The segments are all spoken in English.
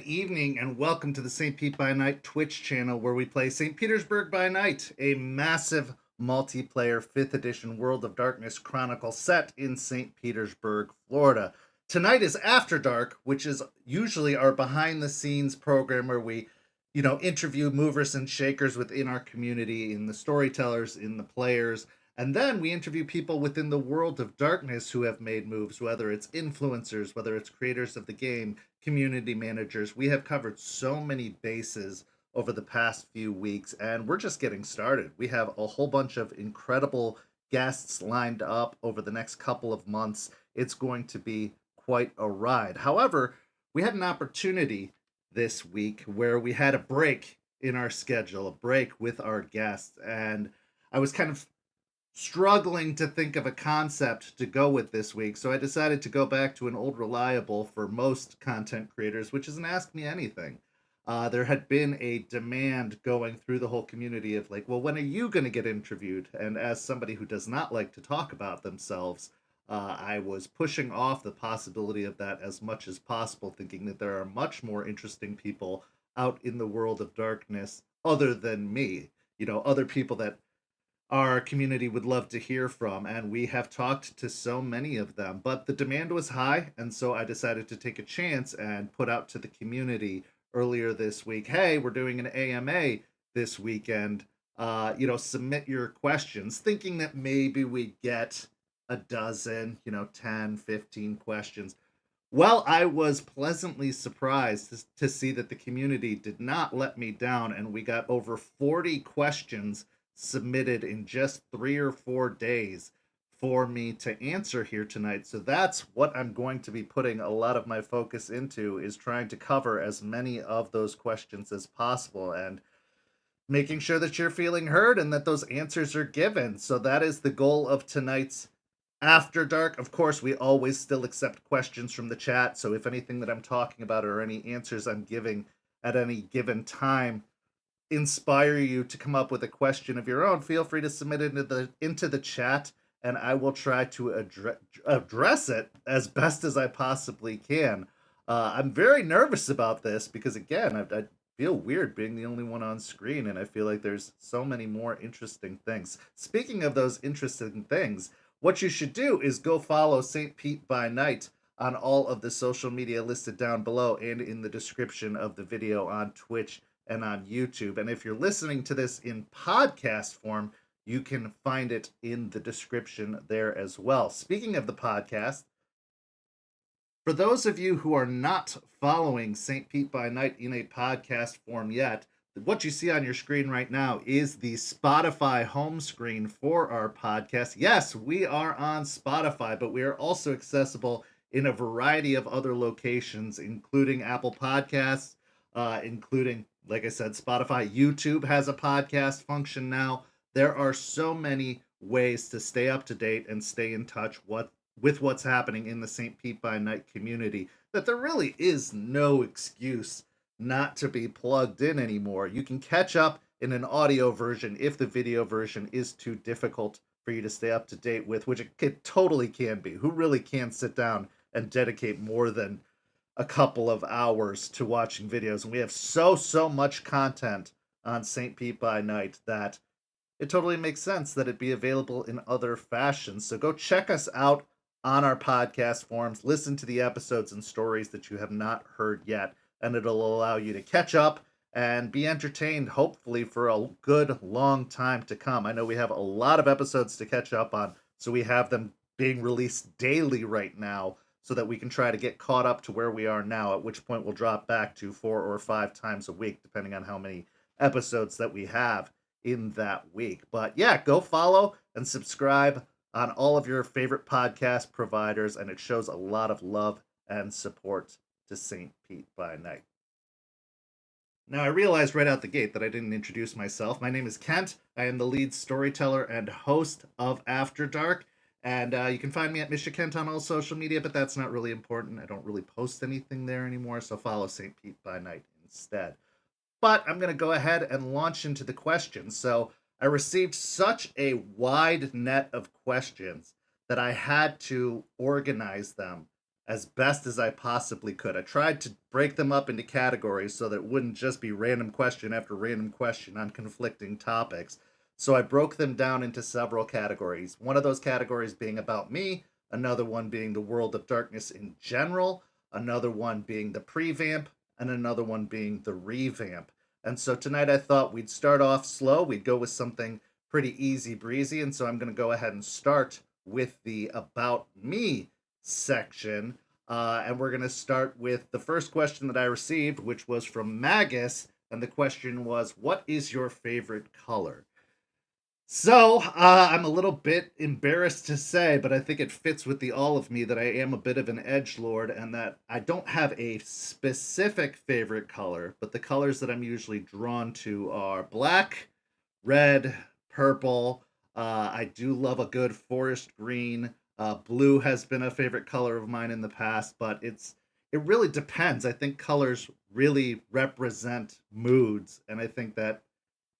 evening, and welcome to the St. Pete by Night Twitch channel where we play St. Petersburg by Night, a massive multiplayer 5th edition World of Darkness chronicle set in St. Petersburg, Florida. Tonight is After Dark, which is usually our behind the scenes program where we, interview movers and shakers within our community, in the storytellers, in the players, and then we interview people within the world of darkness who have made moves, whether it's influencers, whether it's creators of the game, community managers. We have covered so many bases over the past few weeks, and we're just getting started. We have a whole bunch of incredible guests lined up over the next couple of months. It's going to be quite a ride. However, we had an opportunity this week where we had a break in our schedule, a break with our guests, and I was kind of struggling to think of a concept to go with this week, so I decided to go back to an old reliable for most content creators, which is an Ask Me Anything. There had been a demand going through the whole community of like, well, when are you going to get interviewed? And as somebody who does not like to talk about themselves, I was pushing off the possibility of that as much as possible, thinking that there are much more interesting people out in the world of darkness other than me. Other people that our community would love to hear from, and we have talked to so many of them, but the demand was high, and so I decided to take a chance and put out to the community earlier this week, hey, we're doing an AMA this weekend. Submit your questions, thinking that maybe we get a dozen, 10, 15 questions. Well, I was pleasantly surprised to see that the community did not let me down, and we got over 40 questions submitted in just 3 or 4 days for me to answer here tonight. So that's what I'm going to be putting a lot of my focus into, is trying to cover as many of those questions as possible and making sure that you're feeling heard and that those answers are given. So that is the goal of tonight's After Dark. Of course, we always still accept questions from the chat. So if anything that I'm talking about or any answers I'm giving at any given time inspire you to come up with a question of your own, feel free to submit it into the chat, and I will try to address it as best as I possibly can. I'm very nervous about this because, again, I feel weird being the only one on screen, and I feel like there's so many more interesting things. Speaking of those interesting things, what you should do is go follow St. Pete by Night on all of the social media listed down below and in the description of the video on Twitch and on YouTube. And if you're listening to this in podcast form, you can find it in the description there as well. Speaking of the podcast, for those of you who are not following St. Pete by Night in a podcast form yet, what you see on your screen right now is the Spotify home screen for our podcast. Yes, we are on Spotify, but we are also accessible in a variety of other locations, including Apple Podcasts, including, like I said, Spotify. YouTube has a podcast function now. There are so many ways to stay up to date and stay in touch with what's happening in the St. Pete by Night community that there really is no excuse not to be plugged in anymore. You can catch up in an audio version if the video version is too difficult for you to stay up to date with, which it totally can be. Who really can sit down and dedicate more than a couple of hours to watching videos? And we have so much content on St. Pete by Night that it totally makes sense that it be available in other fashions. So go check us out on our podcast forums, listen to the episodes and stories that you have not heard yet, and it'll allow you to catch up and be entertained, hopefully, for a good long time to come. I know we have a lot of episodes to catch up on, so we have them being released daily right now so that we can try to get caught up to where we are now, at which point we'll drop back to 4 or 5 times a week, depending on how many episodes that we have in that week. But yeah, go follow and subscribe on all of your favorite podcast providers, and it shows a lot of love and support to St. Pete by Night. Now, I realized right out the gate that I didn't introduce myself. My name is Kent. I am the lead storyteller and host of After Dark. And you can find me at Misha Kent on all social media, but that's not really important. I don't really post anything there anymore, so follow St. Pete by Night instead. But I'm going to go ahead and launch into the questions. So I received such a wide net of questions that I had to organize them as best as I possibly could. I tried to break them up into categories so that it wouldn't just be random question after random question on conflicting topics. So I broke them down into several categories. One of those categories being about me, another one being the world of darkness in general, another one being the prevamp, and another one being the revamp. And so tonight I thought we'd start off slow. We'd go with something pretty easy breezy. And so I'm going to go ahead and start with the About Me section. And we're going to start with the first question that I received, which was from Magus. And the question was, what is your favorite color? So, I'm a little bit embarrassed to say, but I think it fits with the all of me that I am a bit of an edgelord and that I don't have a specific favorite color, but the colors that I'm usually drawn to are black, red, purple. I do love a good forest green. Blue has been a favorite color of mine in the past, but it really depends. I think colors really represent moods, and I think that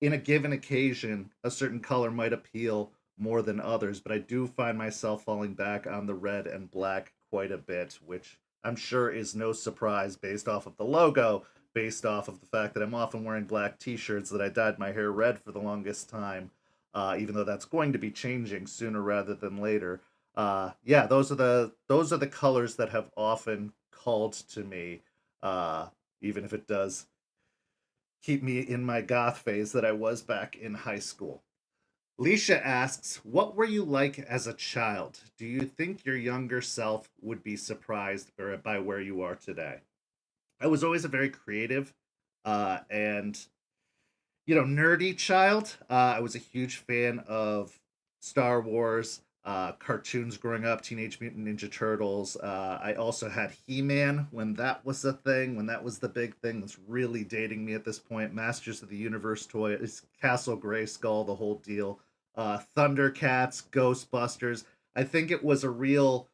in a given occasion, a certain color might appeal more than others, but I do find myself falling back on the red and black quite a bit, which I'm sure is no surprise based off of the logo, based off of the fact that I'm often wearing black t-shirts, that I dyed my hair red for the longest time, even though that's going to be changing sooner rather than later. Yeah, those are the colors that have often called to me, even if it does keep me in my goth phase that I was back in high school. Leisha asks, what were you like as a child? Do you think your younger self would be surprised by where you are today? I was always a very creative and nerdy child. I was a huge fan of Star Wars, cartoons growing up, Teenage Mutant Ninja Turtles. I also had He Man when that was a thing, when that was the big thing. That's really dating me at this point. Masters of the Universe toys, Castle Grayskull, the whole deal. Thundercats, Ghostbusters. I think it was a real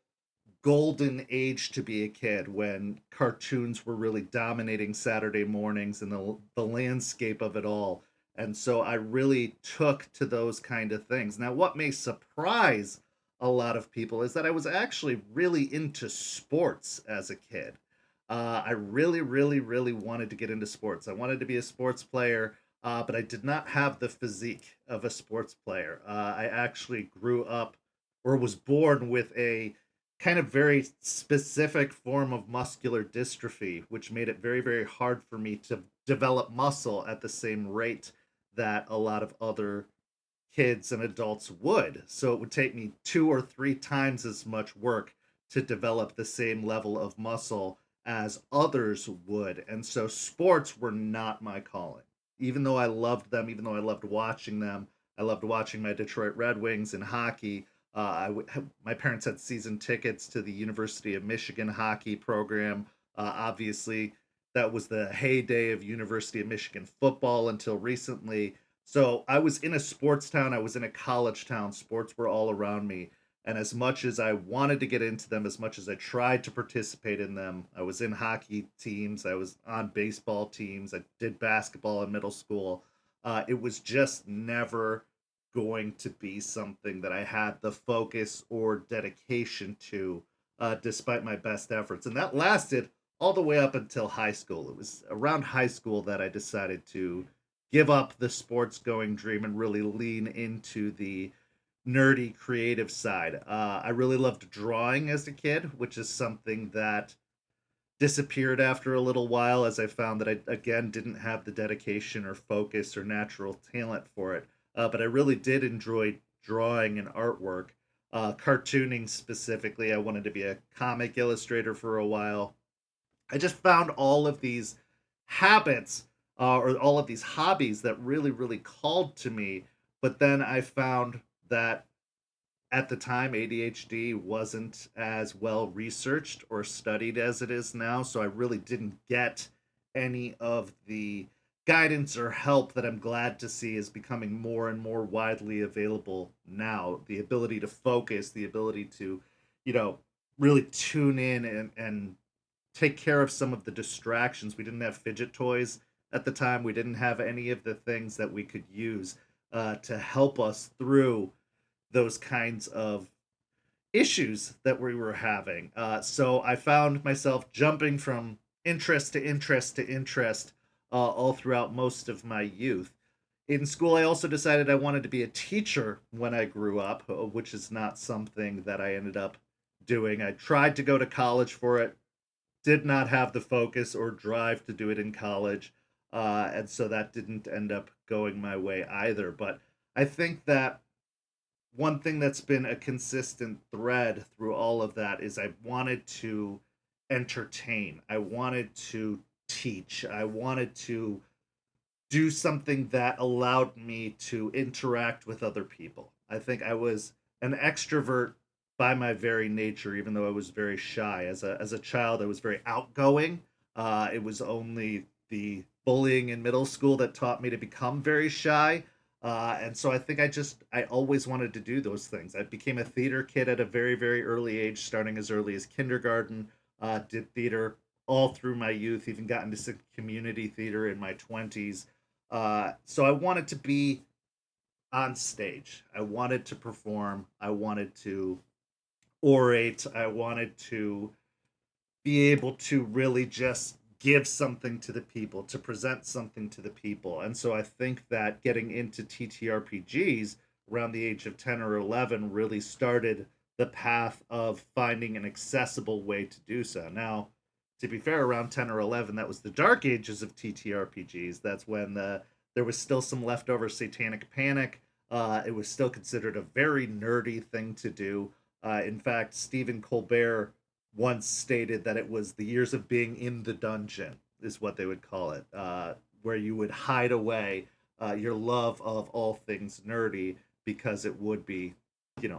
golden age to be a kid when cartoons were really dominating Saturday mornings and the landscape of it all. And so I really took to those kind of things. Now, what may surprise a lot of people is that I was actually really into sports as a kid. I really, really, really wanted to get into sports. I wanted to be a sports player, but I did not have the physique of a sports player. I actually grew up or was born with a kind of very specific form of muscular dystrophy, which made it very, very hard for me to develop muscle at the same rate that a lot of other kids and adults would. So it would take me 2 or 3 times as much work to develop the same level of muscle as others would. And so sports were not my calling. Even though I loved them, even though I loved watching them, I loved watching my Detroit Red Wings in hockey. My parents had season tickets to the University of Michigan hockey program. Obviously, that was the heyday of University of Michigan football until recently. So I was in a sports town, I was in a college town. Sports were all around me. And as much as I wanted to get into them, as much as I tried to participate in them, I was in hockey teams, I was on baseball teams, I did basketball in middle school. It was just never going to be something that I had the focus or dedication to, despite my best efforts. And that lasted all the way up until high school. It was around high school that I decided to give up the sports going dream and really lean into the nerdy creative side. I really loved drawing as a kid, which is something that disappeared after a little while as I found that I again didn't have the dedication or focus or natural talent for it. But I really did enjoy drawing and artwork, cartooning specifically. I wanted to be a comic illustrator for a while. I just found all of these habits or all of these hobbies that really, really called to me. But then I found that at the time, ADHD wasn't as well researched or studied as it is now. So I really didn't get any of the guidance or help that I'm glad to see is becoming more and more widely available now. The ability to focus, the ability to, you know, really tune in and take care of some of the distractions. We didn't have fidget toys at the time. We didn't have any of the things that we could use to help us through those kinds of issues that we were having. So I found myself jumping from interest to interest to interest all throughout most of my youth. In school, I also decided I wanted to be a teacher when I grew up, which is not something that I ended up doing. I tried to go to college for it, did not have the focus or drive to do it in college. And so that didn't end up going my way either. But I think that one thing that's been a consistent thread through all of that is I wanted to entertain. I wanted to teach. I wanted to do something that allowed me to interact with other people. I think I was an extrovert by my very nature, even though I was very shy. As a child, I was very outgoing. It was only the bullying in middle school that taught me to become very shy. And so I think I always wanted to do those things. I became a theater kid at a very, very early age, starting as early as kindergarten. Did theater all through my youth, even got into some community theater in my 20s. So I wanted to be on stage. I wanted to perform. I wanted to orate. I wanted to be able to really just give something to the people, to present something to the people. And so I think that getting into TTRPGs around the age of 10 or 11 really started the path of finding an accessible way to do so. Now, to be fair, around 10 or 11, that was the dark ages of TTRPGs. That's when there was still some leftover satanic panic. It was still considered a very nerdy thing to do. In fact, Stephen Colbert once stated that it was the years of being in the dungeon, is what they would call it, where you would hide away your love of all things nerdy because it would be,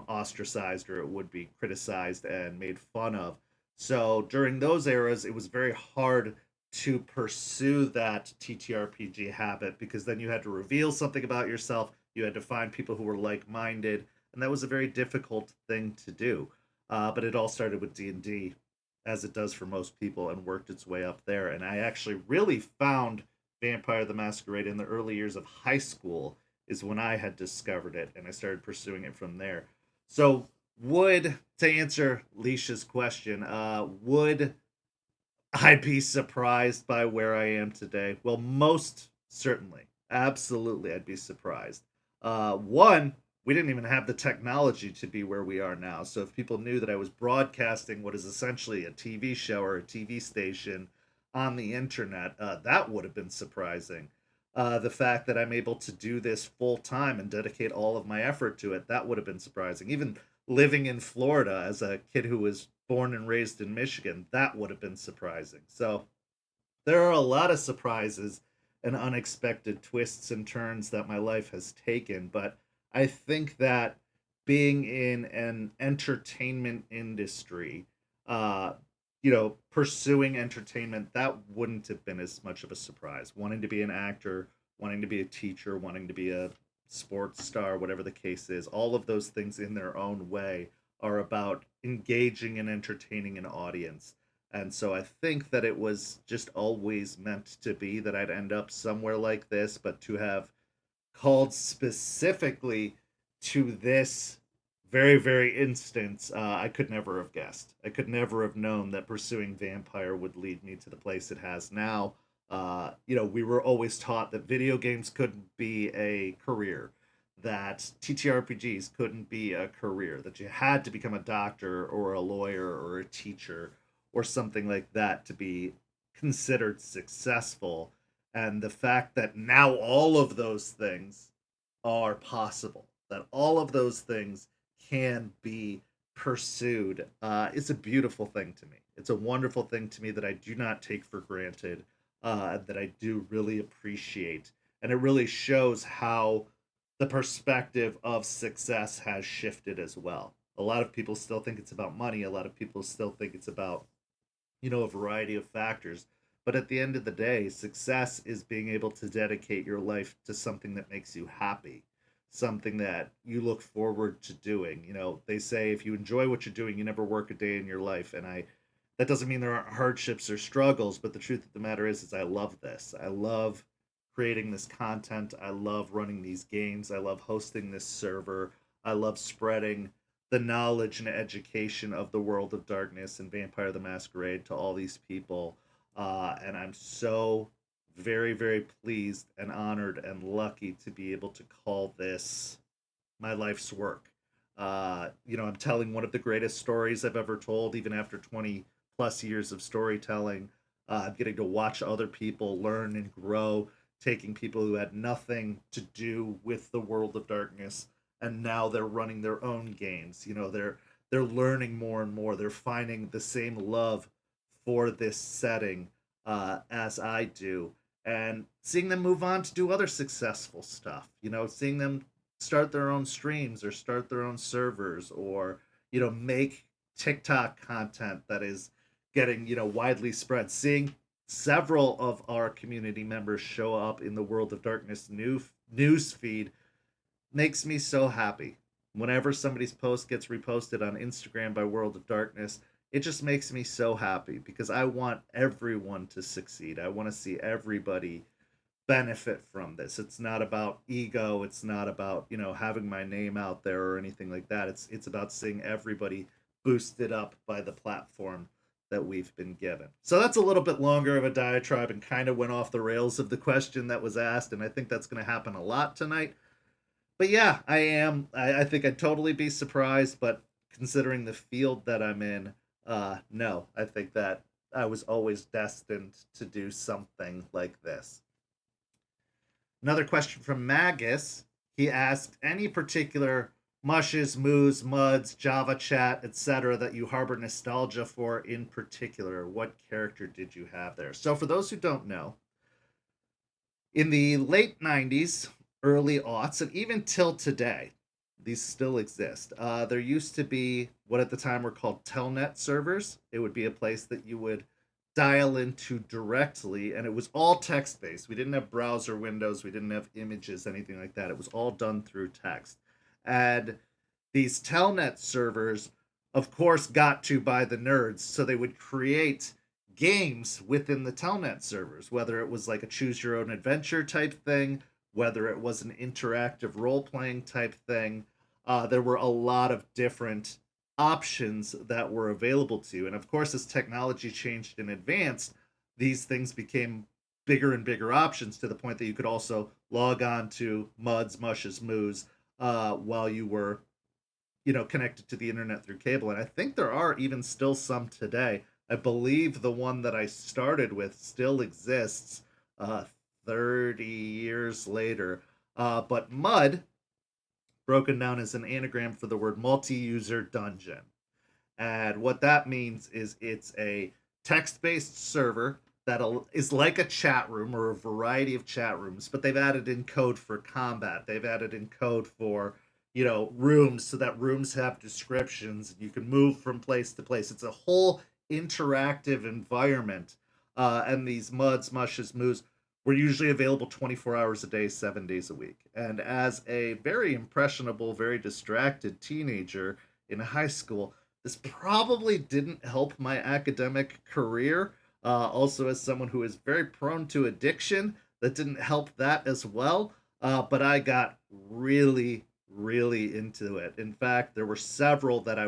ostracized or it would be criticized and made fun of. So during those eras, it was very hard to pursue that TTRPG habit because then you had to reveal something about yourself. You had to find people who were like minded, and that was a very difficult thing to do. But it all started with D&D, as it does for most people, and worked its way up there. And I actually really found Vampire the Masquerade in the early years of high school, is when I had discovered it, and I started pursuing it from there. So, to answer Leisha's question, would I be surprised by where I am today? Well, most certainly. Absolutely, I'd be surprised. One, we didn't even have the technology to be where we are now. So if people knew that I was broadcasting what is essentially a TV show or a TV station on the internet, that would have been surprising. The fact that I'm able to do this full time and dedicate all of my effort to it, that would have been surprising. Even living in Florida as a kid who was born and raised in Michigan, that would have been surprising. So there are a lot of surprises and unexpected twists and turns that my life has taken, but I think that being in an entertainment industry, uh, pursuing entertainment, that wouldn't have been as much of a surprise. Wanting to be an actor, wanting to be a teacher, wanting to be a sports star, whatever the case is, all of those things in their own way are about engaging and entertaining an audience. And so I think that it was just always meant to be that I'd end up somewhere like this, but to have called specifically to this very, very instance, I could never have guessed. I could never have known that pursuing vampire would lead me to the place it has now. We were always taught that video games couldn't be a career, that TTRPGs couldn't be a career, that you had to become a doctor or a lawyer or a teacher or something like that to be considered successful. And the fact that now all of those things are possible, that all of those things can be pursued, is a beautiful thing to me. It's a wonderful thing to me that I do not take for granted, that I do really appreciate. And it really shows how the perspective of success has shifted as well. A lot of people still think it's about money. A lot of people still think it's about, a variety of factors. But at the end of the day, success is being able to dedicate your life to something that makes you happy, something that you look forward to doing. They say if you enjoy what you're doing, you never work a day in your life. And that doesn't mean there aren't hardships or struggles, but the truth of the matter is I love this. I love creating this content. I love running these games. I love hosting this server. I love spreading the knowledge and education of the World of Darkness and Vampire the Masquerade to all these people. And I'm so very, very pleased and honored and lucky to be able to call this my life's work. I'm telling one of the greatest stories I've ever told, even after 20 plus years of storytelling. I'm getting to watch other people learn and grow, taking people who had nothing to do with the World of Darkness, and now they're running their own games. They're learning more and more. They're finding the same love for this setting as I do, and seeing them move on to do other successful stuff. Seeing them start their own streams or start their own servers, or make TikTok content that is getting widely spread. Seeing several of our community members show up in the World of Darkness news feed makes me so happy. Whenever somebody's post gets reposted on Instagram by World of Darkness, it just makes me so happy because I want everyone to succeed. I want to see everybody benefit from this. It's not about ego. It's not about, having my name out there or anything like that. It's about seeing everybody boosted up by the platform that we've been given. So that's a little bit longer of a diatribe and kind of went off the rails of the question that was asked, and I think that's going to happen a lot tonight. But yeah, I am. I think I'd totally be surprised, but considering the field that I'm in, no, I think that I was always destined to do something like this. Another question from Magus. He asked, any particular mushes, moos, muds, Java chat, etc. that you harbor nostalgia for in particular? What character did you have there? So for those who don't know, in the late 90s, early aughts, and even till today, these still exist. There used to be what at the time were called telnet servers. It would be a place that you would dial into directly, and it was all text based. We didn't have browser windows, we didn't have images, anything like that. It was all done through text. And these telnet servers, of course, got to by the nerds, so they would create games within the telnet servers, whether it was like a choose your own adventure type thing, whether it was an interactive role playing type thing. There were a lot of different options that were available to you. And of course, as technology changed and advanced, these things became bigger and bigger options to the point that you could also log on to Muds, Mushes, Moos while you were, connected to the internet through cable. And I think there are even still some today. I believe the one that I started with still exists 30 years later. But Mud, broken down as an anagram for the word multi-user dungeon. And what that means is it's a text-based server that is like a chat room or a variety of chat rooms, but they've added in code for combat. They've added in code for, rooms, so that rooms have descriptions. You can move from place to place. It's a whole interactive environment. And these muds, mushes, moos were usually available 24 hours a day, 7 days a week. And as a very impressionable, very distracted teenager in high school, this probably didn't help my academic career. Also, as someone who is very prone to addiction, that didn't help that as well. But I got really, really into it. In fact, there were several times that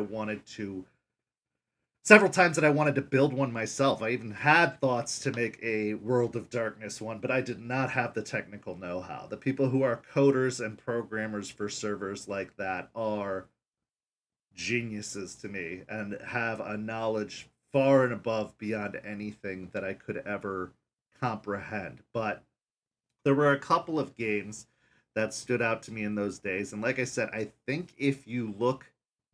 I wanted to build one myself. I even had thoughts to make a World of Darkness one, but I did not have the technical know how. The people who are coders and programmers for servers like that are geniuses to me and have a knowledge far and above beyond anything that I could ever comprehend. But there were a couple of games that stood out to me in those days. And like I said, I think if you look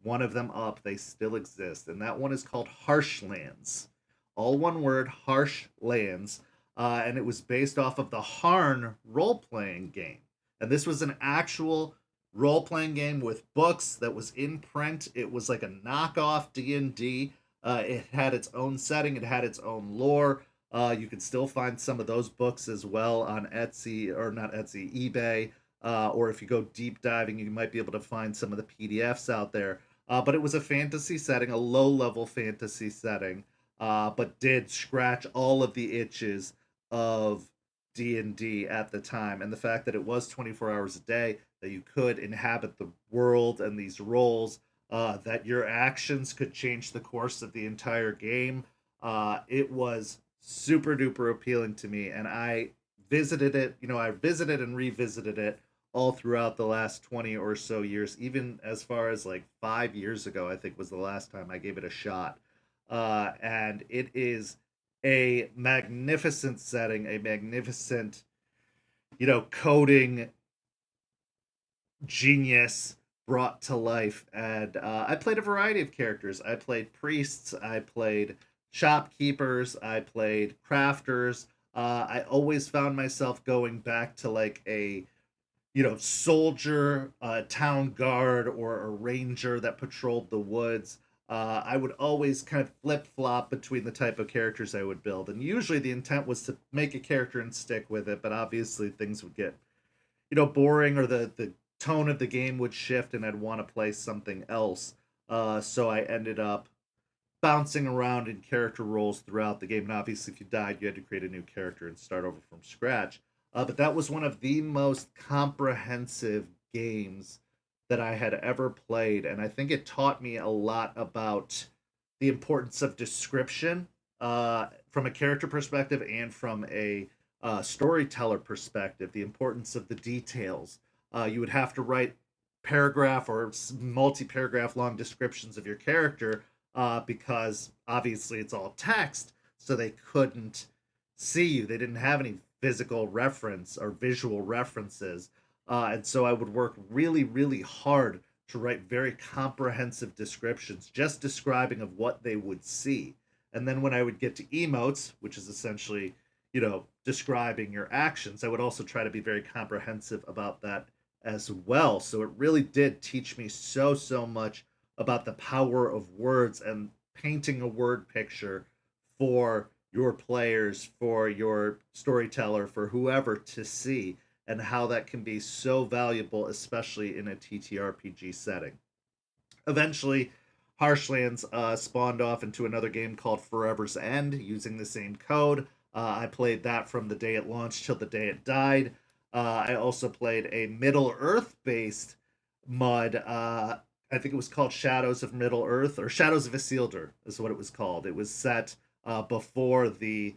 one of them up, they still exist. And that one is called Harshlands. All one word, Harshlands. And it was based off of the Harn role playing game. And this was an actual role playing game with books that was in print. It was like a knockoff D&D. It had its own setting, it had its own lore. You can still find some of those books as well on Etsy, or not Etsy, eBay. Or if you go deep diving, you might be able to find some of the PDFs out there. But it was a fantasy setting, a low level fantasy setting, but did scratch all of the itches of D&D at the time. And the fact that it was 24 hours a day, that you could inhabit the world and these roles, that your actions could change the course of the entire game. It was super duper appealing to me, and I visited it. I visited and revisited it all throughout the last 20 or so years, even as far as like 5 years ago, I think was the last time I gave it a shot. And it is a magnificent setting, a magnificent, coding genius brought to life. And I played a variety of characters. I played priests, I played shopkeepers, I played crafters. I always found myself going back to like a soldier, town guard, or a ranger that patrolled the woods. I would always kind of flip flop between the type of characters I would build, and usually the intent was to make a character and stick with it. But obviously, things would get boring, or the tone of the game would shift, and I'd want to play something else. So I ended up bouncing around in character roles throughout the game. And obviously, if you died, you had to create a new character and start over from scratch. But that was one of the most comprehensive games that I had ever played. And I think it taught me a lot about the importance of description from a character perspective and from a storyteller perspective, the importance of the details. You would have to write paragraph or multi paragraph long descriptions of your character because obviously it's all text, so they couldn't see you. They didn't have any physical reference or visual references. And so I would work really, really hard to write very comprehensive descriptions, just describing of what they would see. And then when I would get to emotes, which is essentially, describing your actions, I would also try to be very comprehensive about that as well. So it really did teach me so, so much about the power of words and painting a word picture for your players, for your storyteller, for whoever to see, and how that can be so valuable, especially in a TTRPG setting. Eventually, Harshlands spawned off into another game called Forever's End using the same code. I played that from the day it launched till the day it died. I also played a Middle Earth based MUD. I think it was called Shadows of Middle Earth, or Shadows of Isildur is what it was called. It was set before the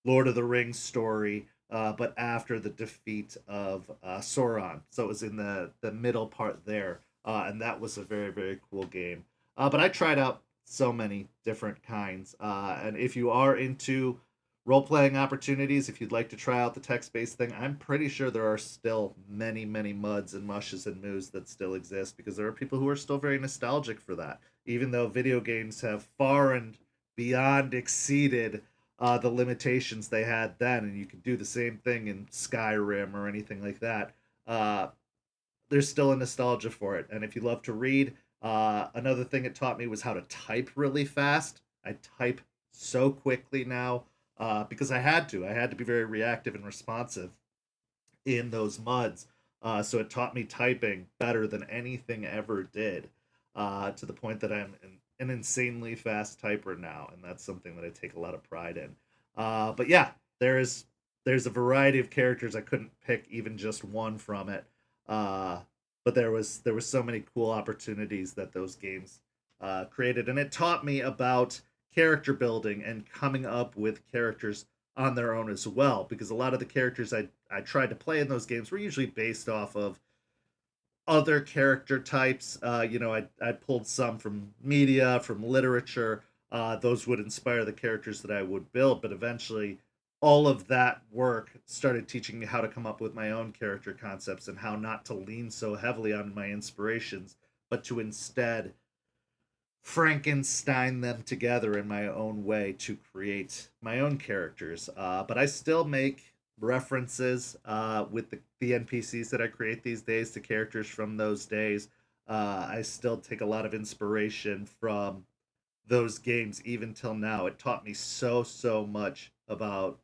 Lord of the Rings story, but after the defeat of Sauron. So it was in the middle part there, and that was a very, very cool game. But I tried out so many different kinds. And if you are into role playing opportunities, if you'd like to try out the text based thing, I'm pretty sure there are still many, many muds and mushes and moos that still exist, because there are people who are still very nostalgic for that, even though video games have far and beyond exceeded the limitations they had then, and you could do the same thing in Skyrim or anything like that. There's still a nostalgia for it, and if you love to read, another thing it taught me was how to type really fast. I type so quickly now because I had to. I had to be very reactive and responsive in those muds. So it taught me typing better than anything ever did, to the point that I'm an insanely fast typer now, and that's something that I take a lot of pride in. But yeah, there's a variety of characters. I couldn't pick even just one from it, uh, but there was so many cool opportunities that those games created, and it taught me about character building and coming up with characters on their own as well, because a lot of the characters I tried to play in those games were usually based off of other character types. I pulled some from media, from literature. Those would inspire the characters that I would build, but eventually all of that work started teaching me how to come up with my own character concepts and how not to lean so heavily on my inspirations, but to instead Frankenstein them together in my own way to create my own characters. But I still make references with the NPCs that I create these days to characters from those days. I still take a lot of inspiration from those games even till now. It taught me so, so much about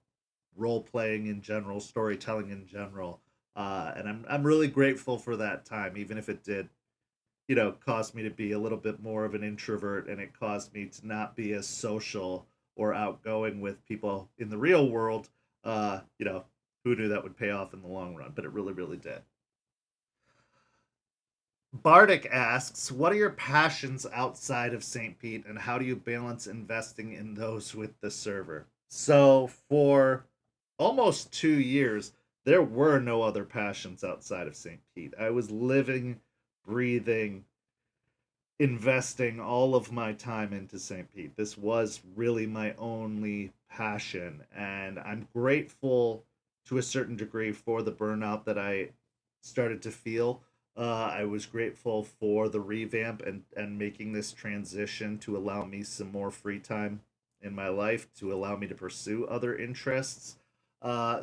role playing in general, storytelling in general. And I'm really grateful for that time, even if it did caused me to be a little bit more of an introvert, and it caused me to not be as social or outgoing with people in the real world. Who knew that would pay off in the long run? But it really, really did. Bardic asks, what are your passions outside of St. Pete and how do you balance investing in those with the server? So, for almost 2 years, there were no other passions outside of St. Pete. I was living, breathing, investing all of my time into St. Pete. This was really my only passion, and I'm grateful to a certain degree for the burnout that I started to feel. I was grateful for the revamp and making this transition to allow me some more free time in my life to allow me to pursue other interests.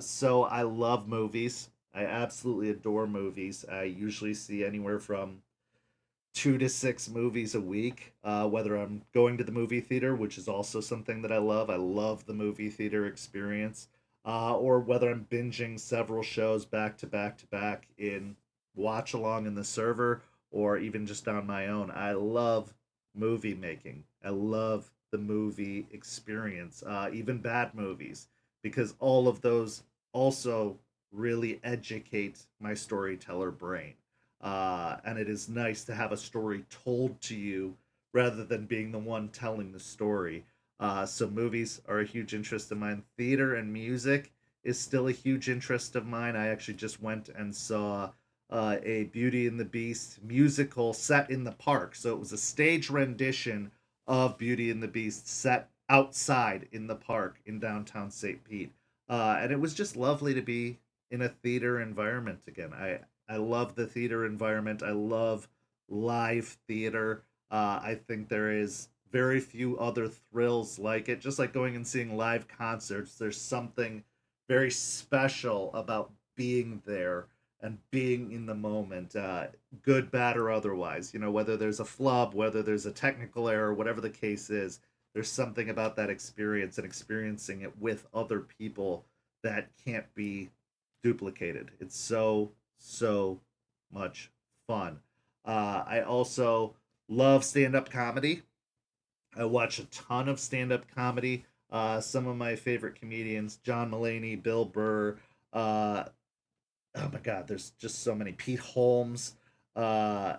So I love movies. I absolutely adore movies. I usually see anywhere from 2 to 6 movies a week. Whether I'm going to the movie theater, which is also something that I love. I love the movie theater experience. Or whether I'm binging several shows back to back to back in watch along in the server, or even just on my own. I love movie making. I love the movie experience, even bad movies, because all of those also really educate my storyteller brain. And it is nice to have a story told to you rather than being the one telling the story. So movies are a huge interest of mine. Theater and music is still a huge interest of mine. I actually just went and saw a Beauty and the Beast musical set in the park. So it was a stage rendition of Beauty and the Beast set outside in the park in downtown St. Pete. And it was just lovely to be in a theater environment again. I love the theater environment. I love live theater. I think there is very few other thrills like it. Just like going and seeing live concerts, there's something very special about being there and being in the moment, good, bad, or otherwise. You know, whether there's a flub, whether there's a technical error, whatever the case is, there's something about that experience and experiencing it with other people that can't be duplicated. It's so much fun. I also love stand up comedy. I watch a ton of stand up comedy. Some of my favorite comedians: John Mulaney, Bill Burr. Uh, oh my God, there's just so many. Pete Holmes. Uh,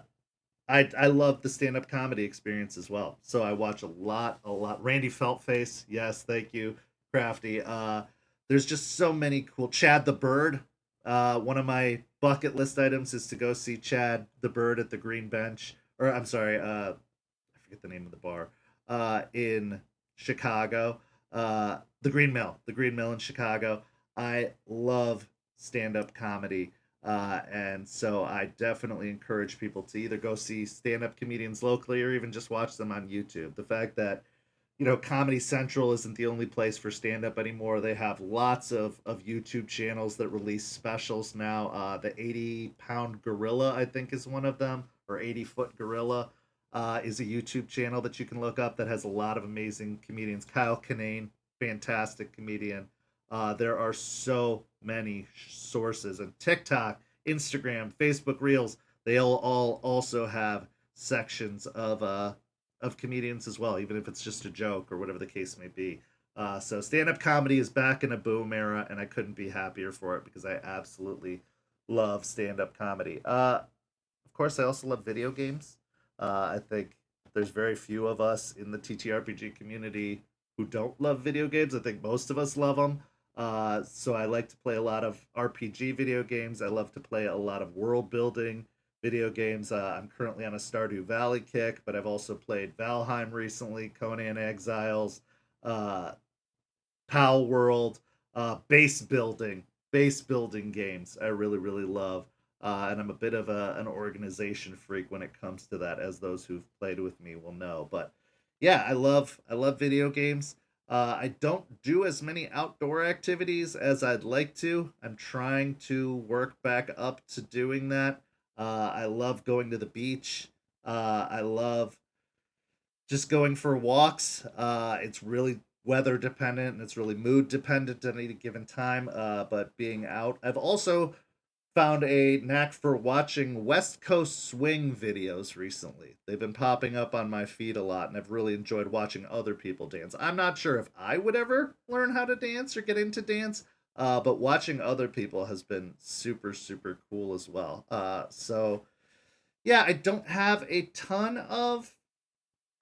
I love the stand up comedy experience as well. So I watch a lot. Randy Feltface, yes, thank you, Crafty. There's just so many cool. Chad the Bird. One of my bucket list items is to go see Chad the Bird at the Green Bench, or I'm sorry, I forget the name of the bar, in Chicago. The Green Mill in Chicago. I love stand up comedy. And so I definitely encourage people to either go see stand up comedians locally or even just watch them on YouTube. The fact that, you know, Comedy Central isn't the only place for stand up anymore. They have lots of YouTube channels that release specials now. The 80-pound gorilla, I think, is one of them, or 80-foot gorilla. Is a YouTube channel that you can look up that has a lot of amazing comedians. Kyle Kinane, fantastic comedian. There are so many sources, and TikTok, Instagram, Facebook Reels, they all also have sections of comedians as well, even if it's just a joke or whatever the case may be. So stand up comedy is back in a boom era, and I couldn't be happier for it because I absolutely love stand up comedy. Of course, I also love video games. I think there's very few of us in the TTRPG community who don't love video games. I think most of us love them. So I like to play a lot of RPG video games. I love to play a lot of world building video games. I'm currently on a Stardew Valley kick, but I've also played Valheim recently, Conan Exiles, uh, Pal World, base building games. I really love, and I'm a bit of an organization freak when it comes to that, as those who've played with me will know. But yeah, I love video games. I don't do as many outdoor activities as I'd like to. I'm trying to work back up to doing that. I love going to the beach. I love just going for walks. It's really weather dependent and it's really mood dependent at any given time. But being out, I've also found a knack for watching West Coast swing videos recently. They've been popping up on my feed a lot, and I've really enjoyed watching other people dance. I'm not sure if I would ever learn how to dance or get into dance, but watching other people has been super cool as well. So Yeah, I don't have a ton of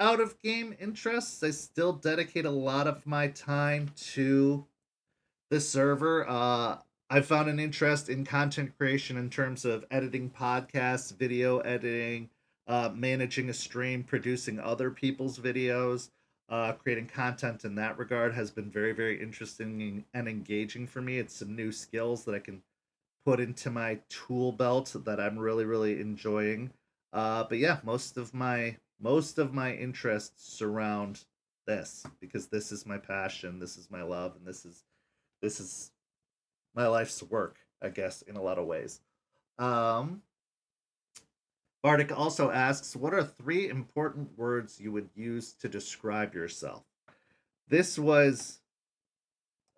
out of game interests. I still dedicate a lot of my time to the server. I found an interest in content creation in terms of editing podcasts, video editing, managing a stream, producing other people's videos, creating content in that regard has been very, very interesting and engaging for me. It's some new skills that I can put into my tool belt that I'm really, really enjoying. But yeah, most of my interests surround this because this is my passion, this is my love, and this is my life's work, I guess, in a lot of ways. Um, Bardic also asks, what are three important words you would use to describe yourself? This was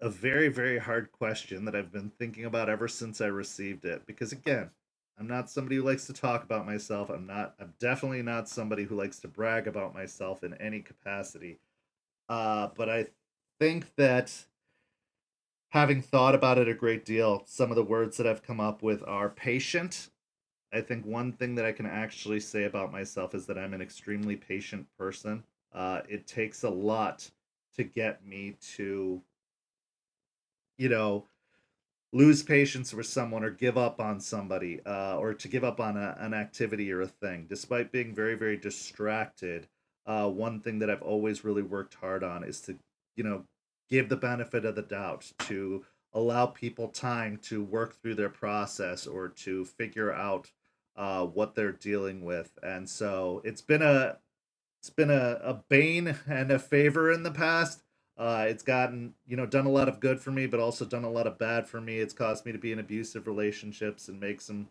a very, very hard question that I've been thinking about ever since I received it. Because again, I'm not somebody who likes to talk about myself. I'm definitely not somebody who likes to brag about myself in any capacity. But I think that having thought about it a great deal, some of the words that I've come up with are patient. I think one thing that I can actually say about myself is that I'm an extremely patient person. It takes a lot to get me to, you know, lose patience with someone or give up on somebody or to give up on an activity or a thing. Despite being very, very distracted, one thing that I've always really worked hard on is to, you know, give the benefit of the doubt, to allow people time to work through their process or to figure out what they're dealing with. And so it's been a bane and a favor in the past. It's gotten, done a lot of good for me, but also done a lot of bad for me. It's caused me to be in abusive relationships and make some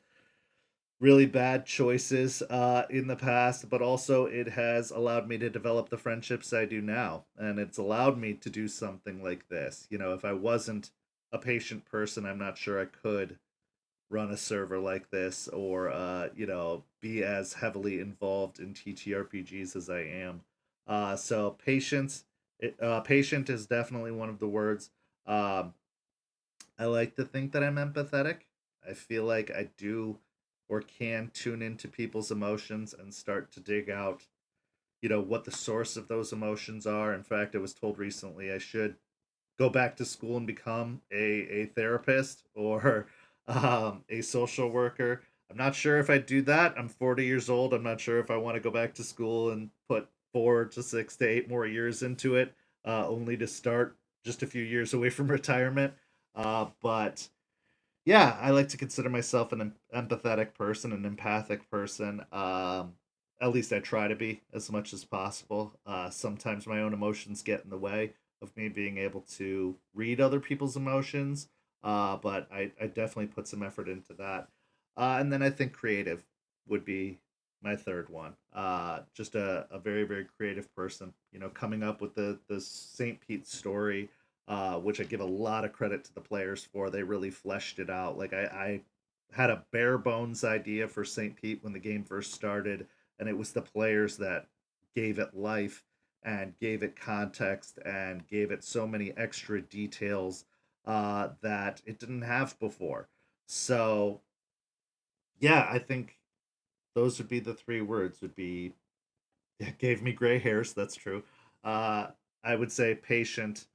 really bad choices in the past, but also it has allowed me to develop the friendships I do now. And it's allowed me to do something like this. If I wasn't a patient person, I'm not sure I could run a server like this or be as heavily involved in TTRPGs as I am. So patient is definitely one of the words. Um, I like to think that I'm empathetic. I feel like I do or can tune into people's emotions and start to dig out, what the source of those emotions are. In fact, I was told recently I should go back to school and become a therapist or a social worker. I'm not sure if I do that. I'm 40 years old. I'm not sure if I want to go back to school and put 4 to 6 to 8 more years into it, only to start just a few years away from retirement. But yeah, I like to consider myself an empathetic person, an empathic person. At least I try to be as much as possible. Sometimes my own emotions get in the way of me being able to read other people's emotions, but I definitely put some effort into that. And then I think creative would be my third one. Just a very, very creative person, coming up with the St. Pete story, which I give a lot of credit to the players for. They really fleshed it out. Like I had a bare bones idea for St. Pete when the game first started, and it was the players that gave it life and gave it context and gave it so many extra details that it didn't have before. So yeah, I think those would be the three words. Would be it gave me gray hairs. That's true. Uh, I would say patient,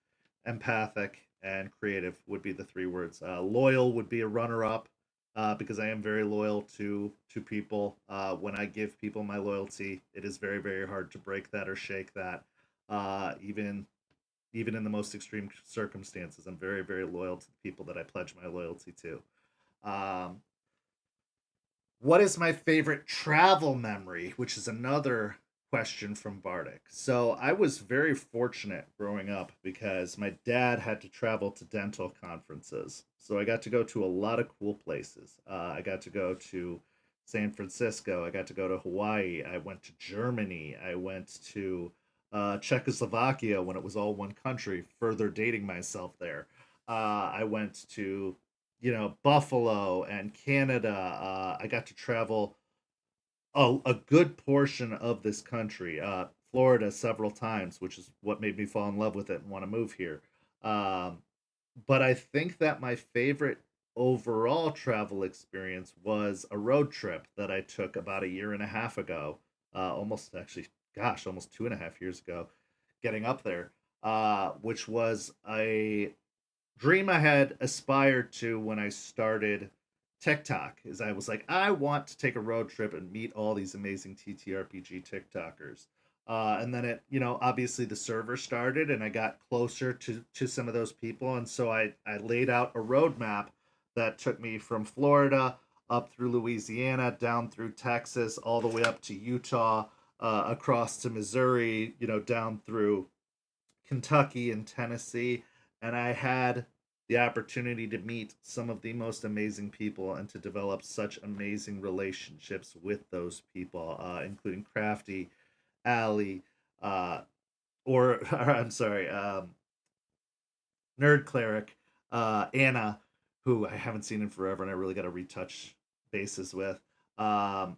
empathic, and creative would be the three words. Loyal would be a runner-up because I am very loyal to people. When I give people my loyalty, it is very, very hard to break that or shake that. Even in the most extreme circumstances, I'm very, very loyal to the people that I pledge my loyalty to. Um, what is my favorite travel memory? Which is another question from Bardic. So I was very fortunate growing up because my dad had to travel to dental conferences. So I got to go to a lot of cool places. I got to go to San Francisco. I got to go to Hawaii. I went to Germany. I went to Czechoslovakia when it was all one country, further dating myself there. I went to Buffalo and Canada. I got to travel a good portion of this country, Florida several times, which is what made me fall in love with it and want to move here. Um, but I think that my favorite overall travel experience was a road trip that I took about a year and a half ago. Almost actually, gosh, almost 2.5 years ago, getting up there, which was a dream I had aspired to when I started TikTok. Is I was like, I want to take a road trip and meet all these amazing TTRPG TikTokers. And then obviously the server started, and I got closer to some of those people, and so I laid out a roadmap that took me from Florida up through Louisiana, down through Texas, all the way up to Utah, across to Missouri, down through Kentucky and Tennessee, and I had the opportunity to meet some of the most amazing people and to develop such amazing relationships with those people, including Crafty, Allie, uh, or I'm sorry, Nerd Cleric, Anna, who I haven't seen in forever, and I really got to retouch bases with. Um,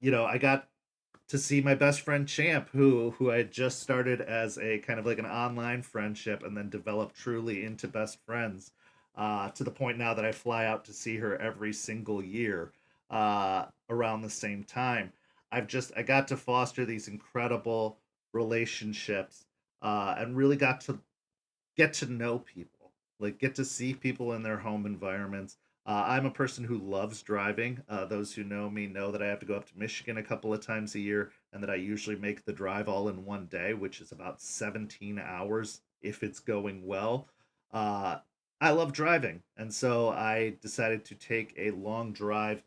I got to see my best friend Champ, who I had just started as a kind of like an online friendship, and then developed truly into best friends. To the point now that I fly out to see her every single year, around the same time. I got to foster these incredible relationships, and really got to get to know people, like get to see people in their home environments. I'm a person who loves driving. Those who know me know that I have to go up to Michigan a couple of times a year, and that I usually make the drive all in one day, which is about 17 hours if it's going well. Uh, I love driving, and so I decided to take a long drive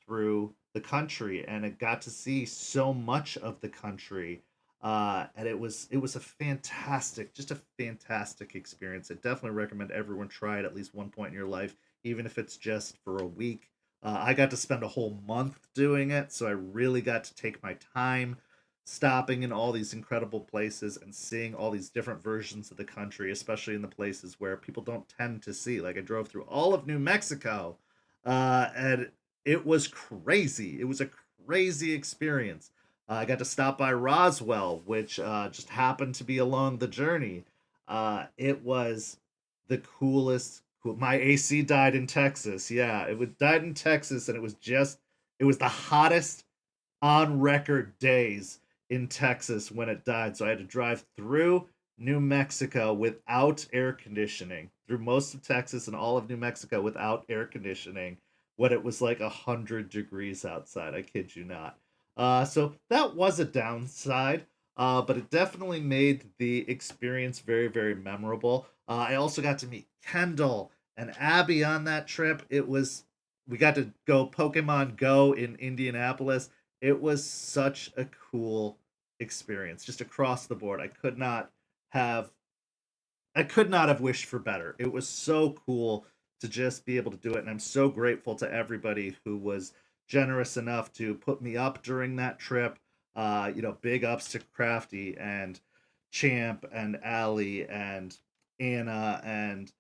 through the country, and I got to see so much of the country, and it was a fantastic, just a fantastic experience. I definitely recommend everyone try it at least one point in your life, even if it's just for a week. I got to spend a whole month doing it, so I really got to take my time stopping in all these incredible places and seeing all these different versions of the country, especially in the places where people don't tend to see. Like I drove through all of New Mexico, and it was crazy. It was a crazy experience. I got to stop by Roswell, which just happened to be along the journey. It was the coolest. My AC died in Texas. Yeah, died in Texas, and it was the hottest on record days in Texas when it died. So I had to drive through New Mexico without air conditioning, through most of Texas and all of New Mexico without air conditioning, when it was like 100 degrees outside. I kid you not. So that was a downside, but it definitely made the experience very, very memorable. I also got to meet Kendall and Abby on that trip. We got to go Pokemon Go in Indianapolis. It was such a cool experience, just across the board. Have I could not have wished for better. It was so cool to just be able to do it, and I'm so grateful to everybody who was generous enough to put me up during that trip. Big ups to Crafty and Champ and Allie and Anna and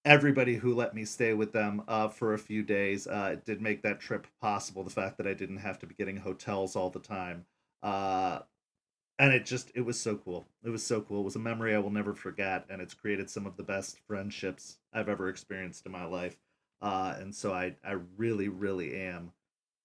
everybody who let me stay with them for a few days. It did make that trip possible. The fact that I didn't have to be getting hotels all the time. Uh, and it was so cool. It was so cool. It was a memory I will never forget, and it's created some of the best friendships I've ever experienced in my life. And so I really, really am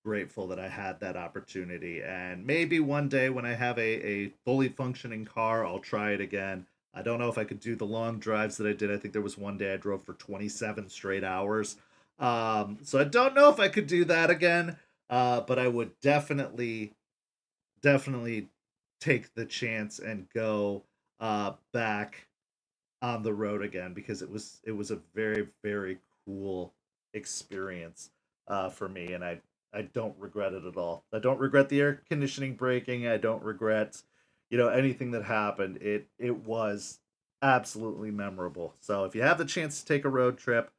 grateful that I had that opportunity. And maybe one day when I have a fully functioning car, I'll try it again. I don't know if I could do the long drives that I did. I think there was one day I drove for 27 straight hours. So I don't know if I could do that again. But I would definitely take the chance and go back on the road again, because it was a very, very cool experience for me, and I don't regret it at all. I don't regret the air conditioning breaking. I don't regret anything that happened. It was absolutely memorable. So if you have the chance to take a road trip,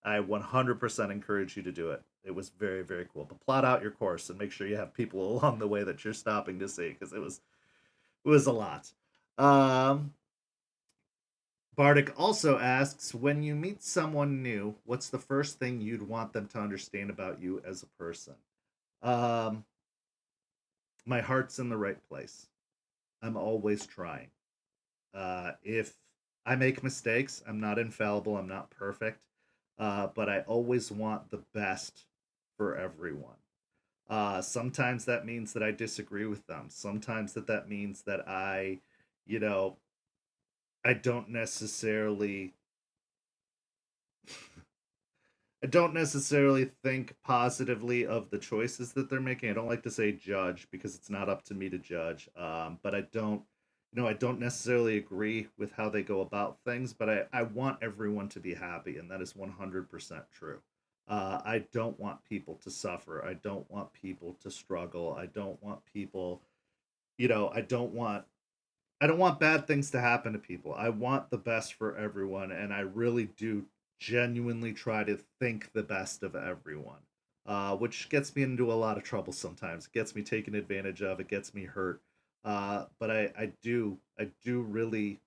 I 100% encourage you to do it. It was very, very cool. But plot out your course and make sure you have people along the way that you're stopping to see, because it was a lot. Um, Bardic also asks, when you meet someone new, what's the first thing you'd want them to understand about you as a person? Um, my heart's in the right place. I'm always trying. If I make mistakes, I'm not infallible. I'm not perfect. but I always want the best for everyone. Sometimes that means that I disagree with them. Sometimes that means that you know, I don't necessarily I don't necessarily think positively of the choices that they're making. I don't like to say judge because it's not up to me to judge. But I don't necessarily agree with how they go about things, but I want everyone to be happy, and that is 100% true. I don't want people to suffer. I don't want people to struggle. I don't want people, you know, I don't want bad things to happen to people. I want the best for everyone, and I really do genuinely try to think the best of everyone. Which gets me into a lot of trouble sometimes. It gets me taken advantage of. It gets me hurt. But I do really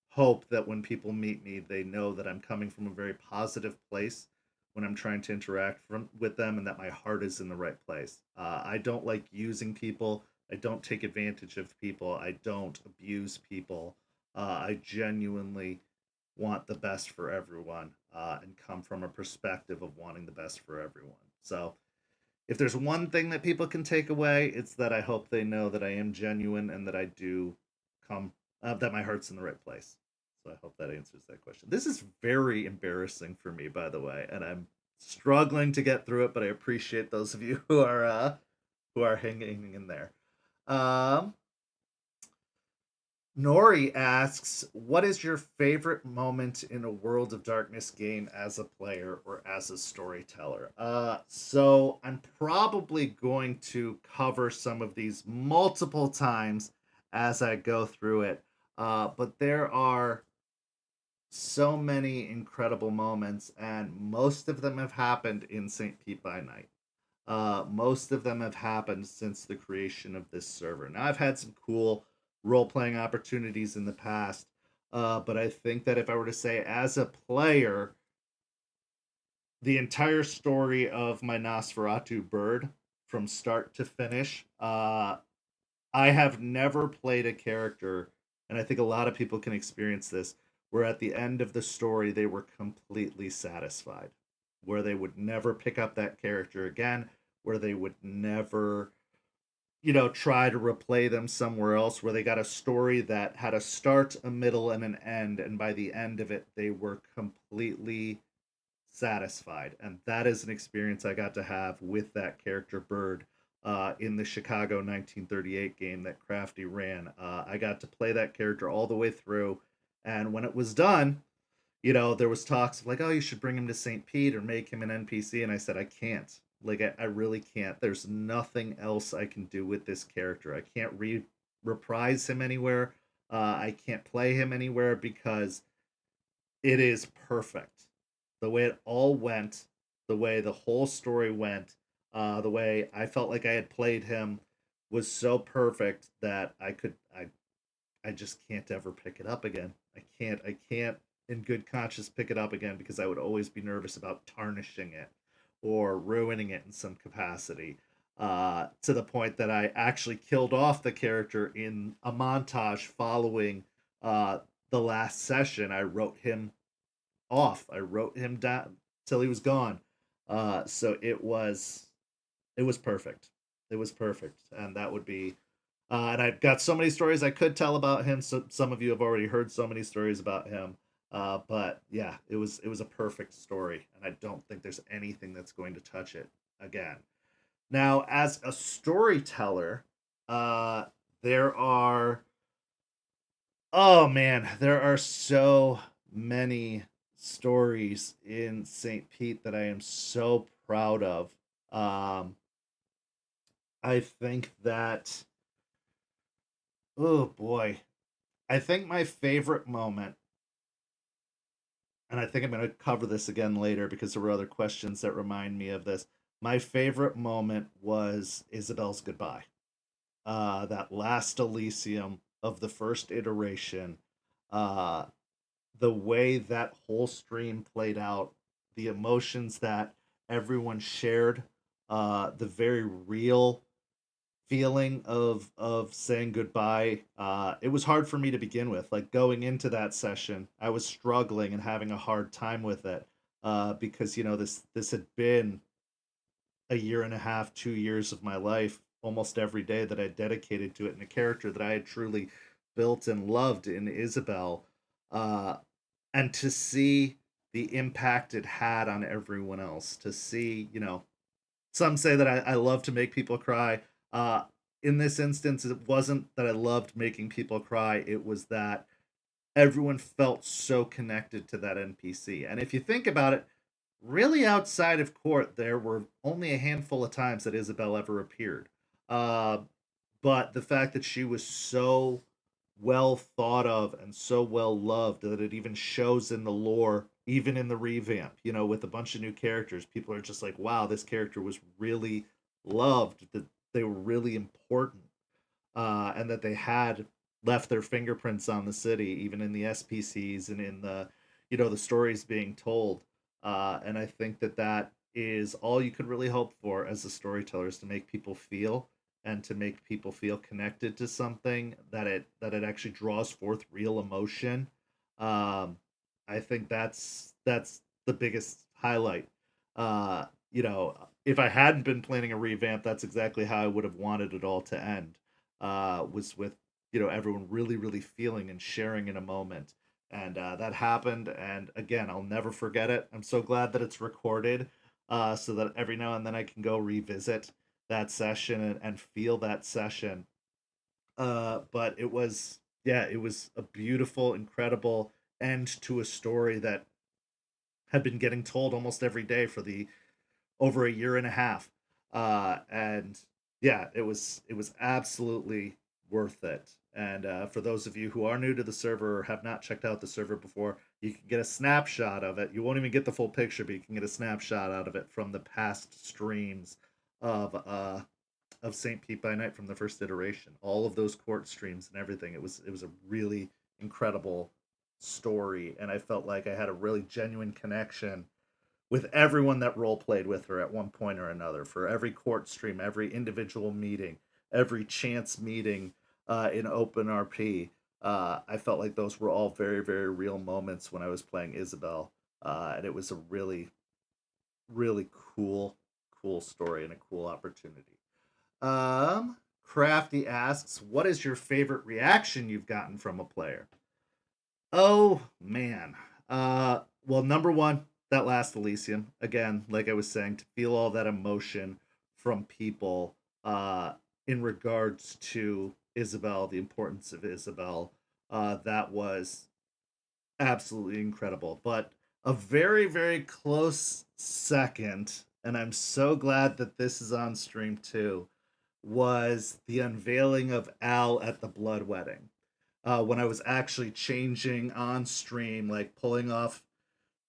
hope that when people meet me, they know that I'm coming from a very positive place when I'm trying to interact with them, and that my heart is in the right place. I don't like using people. I don't take advantage of people. I don't abuse people. I genuinely want the best for everyone, and come from a perspective of wanting the best for everyone. So, if there's one thing that people can take away, it's that I hope they know that I am genuine and that I do come, that my heart's in the right place. So I hope that answers that question. This is very embarrassing for me, by the way, and I'm struggling to get through it, but I appreciate those of you who are hanging in there. Um, Nori asks, "What is your favorite moment in a World of Darkness game as a player or as a storyteller?" So I'm probably going to cover some of these multiple times as I go through it. But there are so many incredible moments, and most of them have happened in St. Pete by Night. Most of them have happened since the creation of this server. Now, I've had some cool role playing opportunities in the past, but I think that if I were to say as a player, the entire story of my Nosferatu bird from start to finish, I have never played a character, and I think a lot of people can experience this, where at the end of the story they were completely satisfied, where they would never pick up that character again, where they would never, try to replay them somewhere else, where they got a story that had a start, a middle, and an end, and by the end of it, they were completely satisfied. And that is an experience I got to have with that character Bird in the Chicago 1938 game that Crafty ran. I got to play that character all the way through, and when it was done, there was talks of like, oh, you should bring him to St. Pete or make him an NPC, and I said I can't. Like, I really can't. There's nothing else I can do with this character. I can't reprise him anywhere. I can't play him anywhere because it is perfect. The way it all went, the way the whole story went, the way I felt like I had played him was so perfect that I just can't ever pick it up again. I can't in good conscience pick it up again because I would always be nervous about tarnishing it or ruining it in some capacity. To the point that I actually killed off the character in a montage following the last session. I wrote him off. I wrote him down till he was gone. So it was perfect. It was perfect, and that would be. And I've got so many stories I could tell about him. So some of you have already heard so many stories about him. But yeah, it was a perfect story, and I don't think there's anything that's going to touch it again. Now, as a storyteller, uh, there are oh man, there are so many stories in St. Pete that I am so proud of. Um, I think that, oh boy, I think my favorite moment, and I think I'm going to cover this again later because there were other questions that remind me of this. My favorite moment was Isabel's goodbye. That last Elysium of the first iteration. Uh, the way that whole stream played out, the emotions that everyone shared, the very real feeling of saying goodbye. It was hard for me to begin with. Like going into that session, I was struggling and having a hard time with it. because this had been a year and a half, 2 years of my life, almost every day that I dedicated to it, and a character that I had truly built and loved in Isabel, uh, and to see the impact it had on everyone else, to see, some say that I love to make people cry. Uh, in this instance, it wasn't that I loved making people cry, it was that everyone felt so connected to that NPC. And if you think about it, really outside of court, there were only a handful of times that Isabel ever appeared. Uh, but the fact that she was so well thought of and so well loved that it even shows in the lore, even in the revamp, with a bunch of new characters, people are just like, wow, this character was really loved, that they were really important, and that they had left their fingerprints on the city, even in the SPCs and in the stories being told. And I think that that is all you could really hope for as a storyteller, is to make people feel, and to make people feel connected to something, that it actually draws forth real emotion. Um, I think that's the biggest highlight. Uh, if I hadn't been planning a revamp, that's exactly how I would have wanted it all to end. Was with everyone really really feeling and sharing in a moment, and that happened. And again, I'll never forget it. I'm so glad that it's recorded, so that every now and then I can go revisit that session and feel that session. But it was, yeah, it was a beautiful, incredible end to a story that had been getting told almost every day for the over a year and a half. And yeah, it was absolutely worth it. And for those of you who are new to the server or have not checked out the server before, you can get a snapshot of it. You won't even get the full picture, but you can get a snapshot out of it from the past streams of uh of St. Pete by Night from the first iteration. All of those court streams and everything. It was a really incredible story, and I felt like I had a really genuine connection with everyone that role played with her at one point or another. For every court stream, every individual meeting, every chance meeting in Open RP, I felt like those were all very, very real moments when I was playing Isabel. And it was a really, really cool, cool story and a cool opportunity. Crafty asks, what is your favorite reaction you've gotten from a player? Oh man. Well, number one, that last Elysium. Again, like I was saying, to feel all that emotion from people in regards to Isabel, the importance of Isabel, that was absolutely incredible. But a very, very close second, and I'm so glad that this is on stream too, was the unveiling of Al at the Blood Wedding, when I was actually changing on stream, like pulling off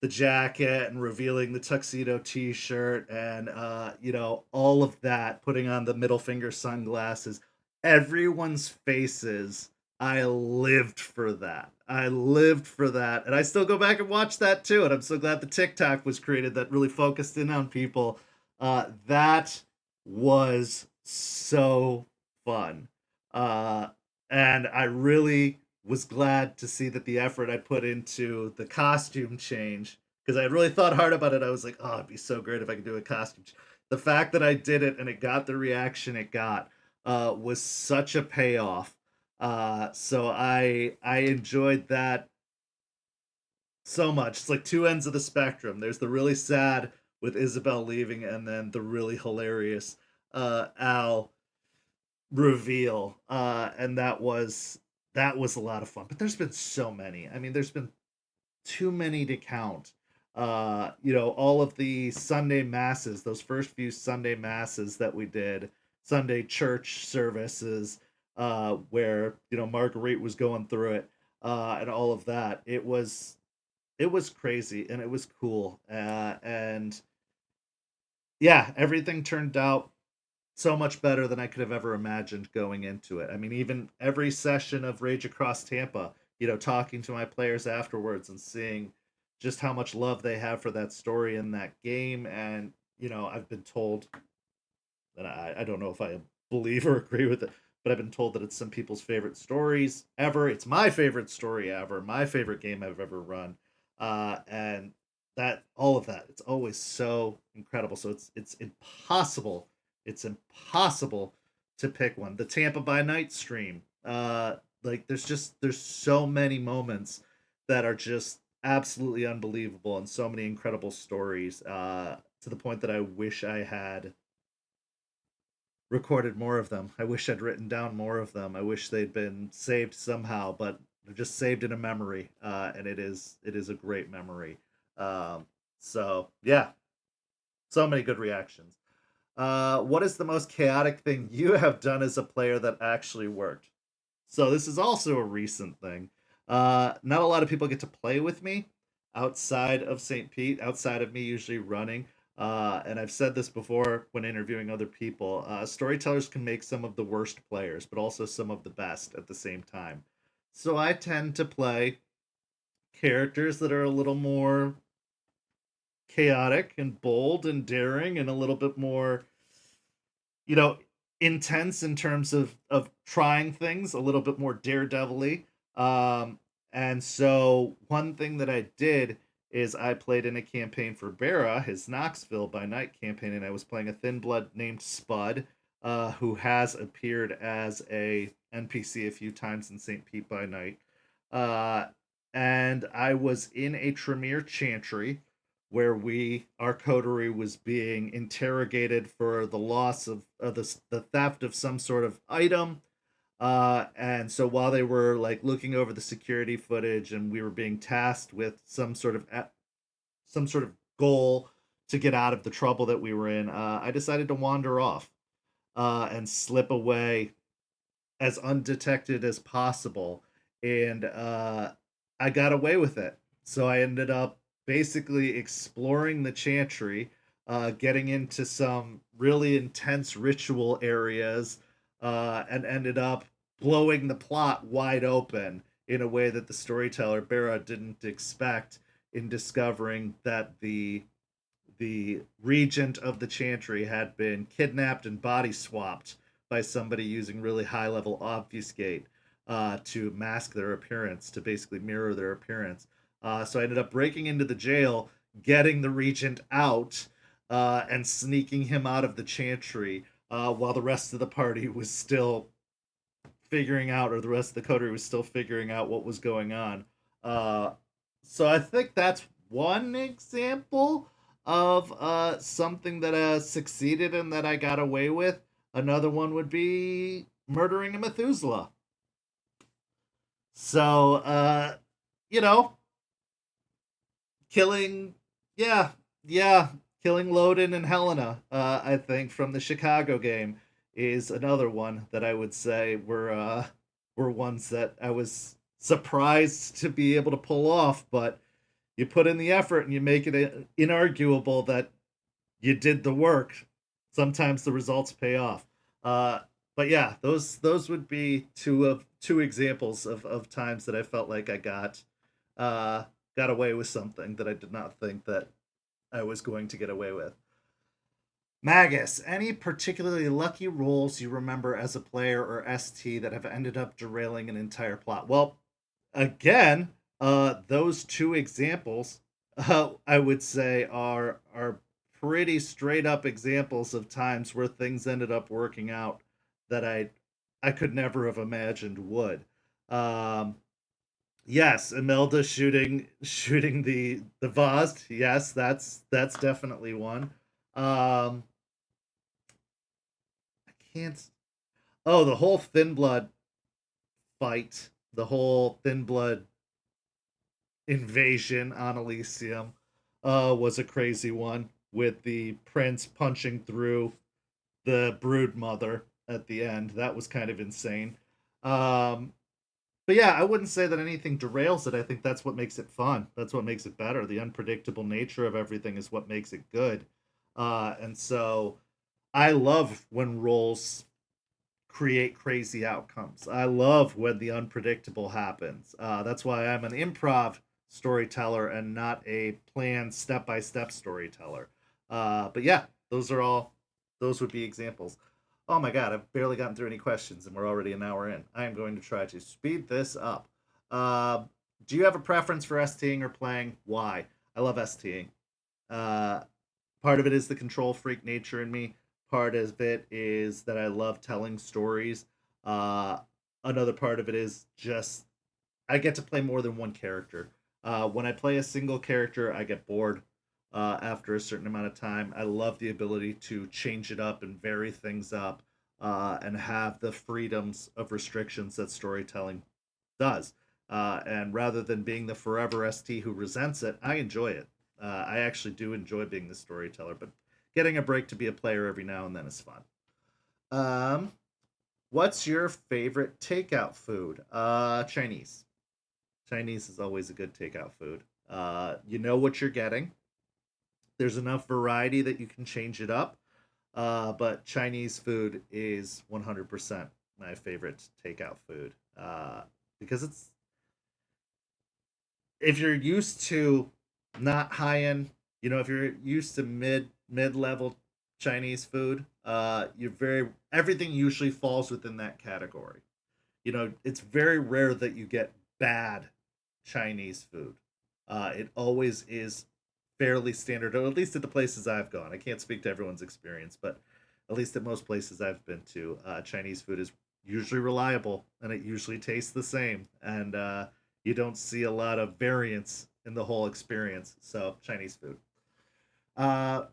the jacket and revealing the tuxedo T-shirt, and all of that, putting on the middle finger sunglasses, everyone's faces. I lived for that. I lived for that, and I still go back and watch that too. And I'm so glad the TikTok was created that really focused in on people. That was so fun. Uh, and I really was glad to see that the effort I put into the costume change, because I really thought hard about it. I was like, oh, it'd be so great if I could do a costume. The fact that I did it and it got the reaction it got was such a payoff. So I enjoyed that so much. It's like two ends of the spectrum. There's the really sad with Isabel leaving, and then the really hilarious Al reveal, and that was a lot of fun. But there's been so many. I mean, there's been too many to count. All of the Sunday masses, those first few Sunday masses that we did, Sunday church services, where Marguerite was going through it, and all of that. It was crazy and it was cool, and yeah, everything turned out so much better than I could have ever imagined going into it. I mean, even every session of Rage Across Tampa, talking to my players afterwards and seeing just how much love they have for that story and that game. And, I've been told, and I don't know if I believe or agree with it, but I've been told that it's some people's favorite stories ever. It's my favorite story ever, my favorite game I've ever run. And that all of that, it's always so incredible. So it's impossible to pick one. The Tampa by Night stream, like there's so many moments that are just absolutely unbelievable, and so many incredible stories, to the point that I wish I had recorded more of them. I wish I'd written down more of them. I wish they'd been saved somehow, but they're just saved in a memory, and it is a great memory. So yeah, so many good reactions. What is the most chaotic thing you have done as a player that actually worked? So this is also a recent thing. Not a lot of people get to play with me outside of St. Pete, outside of me usually running. And I've said this before when interviewing other people. Storytellers can make some of the worst players, but also some of the best at the same time. So I tend to play characters that are a little more chaotic and bold and daring, and a little bit more, you know, intense in terms of trying things, a little bit more daredevilly. And so one thing that I did is I played in a campaign for Bera, his Knoxville by Night campaign, and I was playing a thin blood named Spud, who has appeared as a NPC a few times in St. Pete by Night. Uh, and I was in a Tremere Chantry where our coterie was being interrogated for the loss of the theft of some sort of item. And so while they were like looking over the security footage, and we were being tasked with some sort of goal to get out of the trouble that we were in, I decided to wander off, and slip away as undetected as possible, and I got away with it. So I ended up basically exploring the chantry, getting into some really intense ritual areas, and ended up blowing the plot wide open in a way that the storyteller Bera didn't expect, in discovering that the regent of the chantry had been kidnapped and body swapped by somebody using really high level obfuscate, to mask their appearance, to basically mirror their appearance. So I ended up breaking into the jail, getting the regent out, and sneaking him out of the chantry, while the rest of the party was still figuring out, or the rest of the coterie was still figuring out what was going on. Uh, so I think that's one example of something that succeeded and that I got away with. Another one would be murdering a Methuselah. So, you know, killing, yeah, yeah, killing Loden and Helena, I think, from the Chicago game is another one that I would say were ones that I was surprised to be able to pull off, but you put in the effort and you make it inarguable that you did the work. Sometimes the results pay off. Uh, but yeah, those would be two examples of times that I felt like I uh, got away with something that I did not think that I was going to get away with. Magus, any particularly lucky rolls you remember as a player or ST that have ended up derailing an entire plot? Well, again, those two examples, I would say, are pretty straight up examples of times where things ended up working out that I could never have imagined would. Um, yes, Imelda shooting the vase. Yes, that's definitely one. Um, I can't. Oh, the whole Thin Blood fight, the whole Thin Blood invasion on Elysium, was a crazy one, with the prince punching through the brood mother at the end. That was kind of insane. Um, but yeah, I wouldn't say that anything derails it. I think that's what makes it fun. That's what makes it better. The unpredictable nature of everything is what makes it good. And so I love when roles create crazy outcomes. I love when the unpredictable happens. That's why I'm an improv storyteller and not a planned step by step storyteller. But yeah, those would be examples. Oh my god, I've barely gotten through any questions and we're already an hour in. I am going to try to speed this up. Uh, do you have a preference for STing or playing? Why? I love STing. Uh, Part of it is the control freak nature in me. Part of it is that I love telling stories. Uh, Another part of it is just I get to play more than one character. When I play a single character, I get bored after a certain amount of time. I love the ability to change it up and vary things up and have the freedoms of restrictions that storytelling does. And rather than being the forever ST who resents it, I enjoy it. I actually do enjoy being the storyteller, but getting a break to be a player every now and then is fun. Um, what's your favorite takeout food? Chinese. Chinese is always a good takeout food. You know what you're getting. There's enough variety that you can change it up. But Chinese food is 100% my favorite takeout food because it's if you're used to not high end, if you're used to mid level Chinese food, you're very everything usually falls within that category. It's very rare that you get bad Chinese food. It always is fairly standard, or at least at the places I've gone. I can't speak to everyone's experience, but at least at most places I've been to, Chinese food is usually reliable and it usually tastes the same. And you don't see a lot of variance in the whole experience. So, Chinese food. Uh,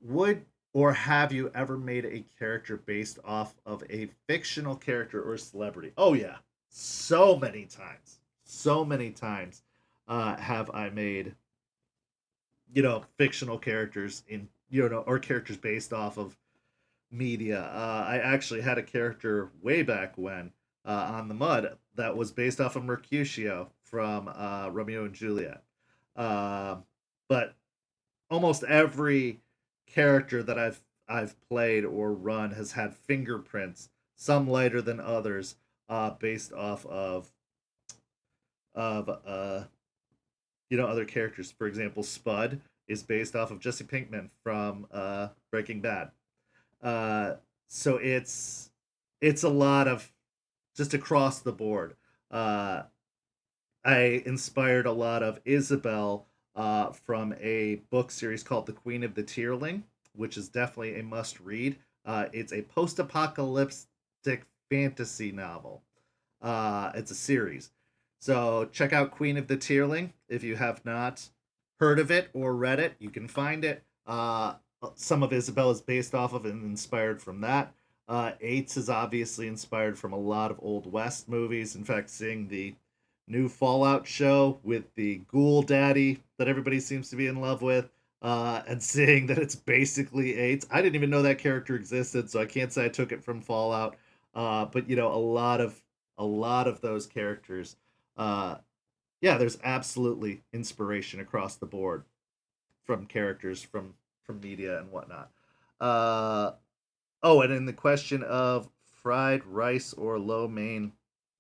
would or have you ever made a character based off of a fictional character or celebrity? Oh, yeah. So many times. So many times have I made, fictional characters or characters based off of media. I actually had a character way back when on the Mud that was based off of Mercutio from Romeo and Juliet. Uh, but almost every character that I've played or run has had fingerprints, some lighter than others, based off of other characters. For example, Spud is based off of Jesse Pinkman from Breaking Bad. Uh, so it's a lot of just across the board. Uh, I inspired a lot of Isabel from a book series called The Queen of the Tierling, which is definitely a must read. It's a post apocalyptic fantasy novel. It's a series. So check out Queen of the Tierling if you have not heard of it or read it. You can find it. Some of Isabel is based off of and inspired from that. Eights is obviously inspired from a lot of Old West movies. In fact, seeing the new Fallout show with the ghoul daddy that everybody seems to be in love with, and seeing that it's basically Eights. I didn't even know that character existed, so I can't say I took it from Fallout. But a lot of those characters. Uh, yeah, there's absolutely inspiration across the board from characters from media and whatnot. Uh, oh, and in the question of fried rice or lo mein,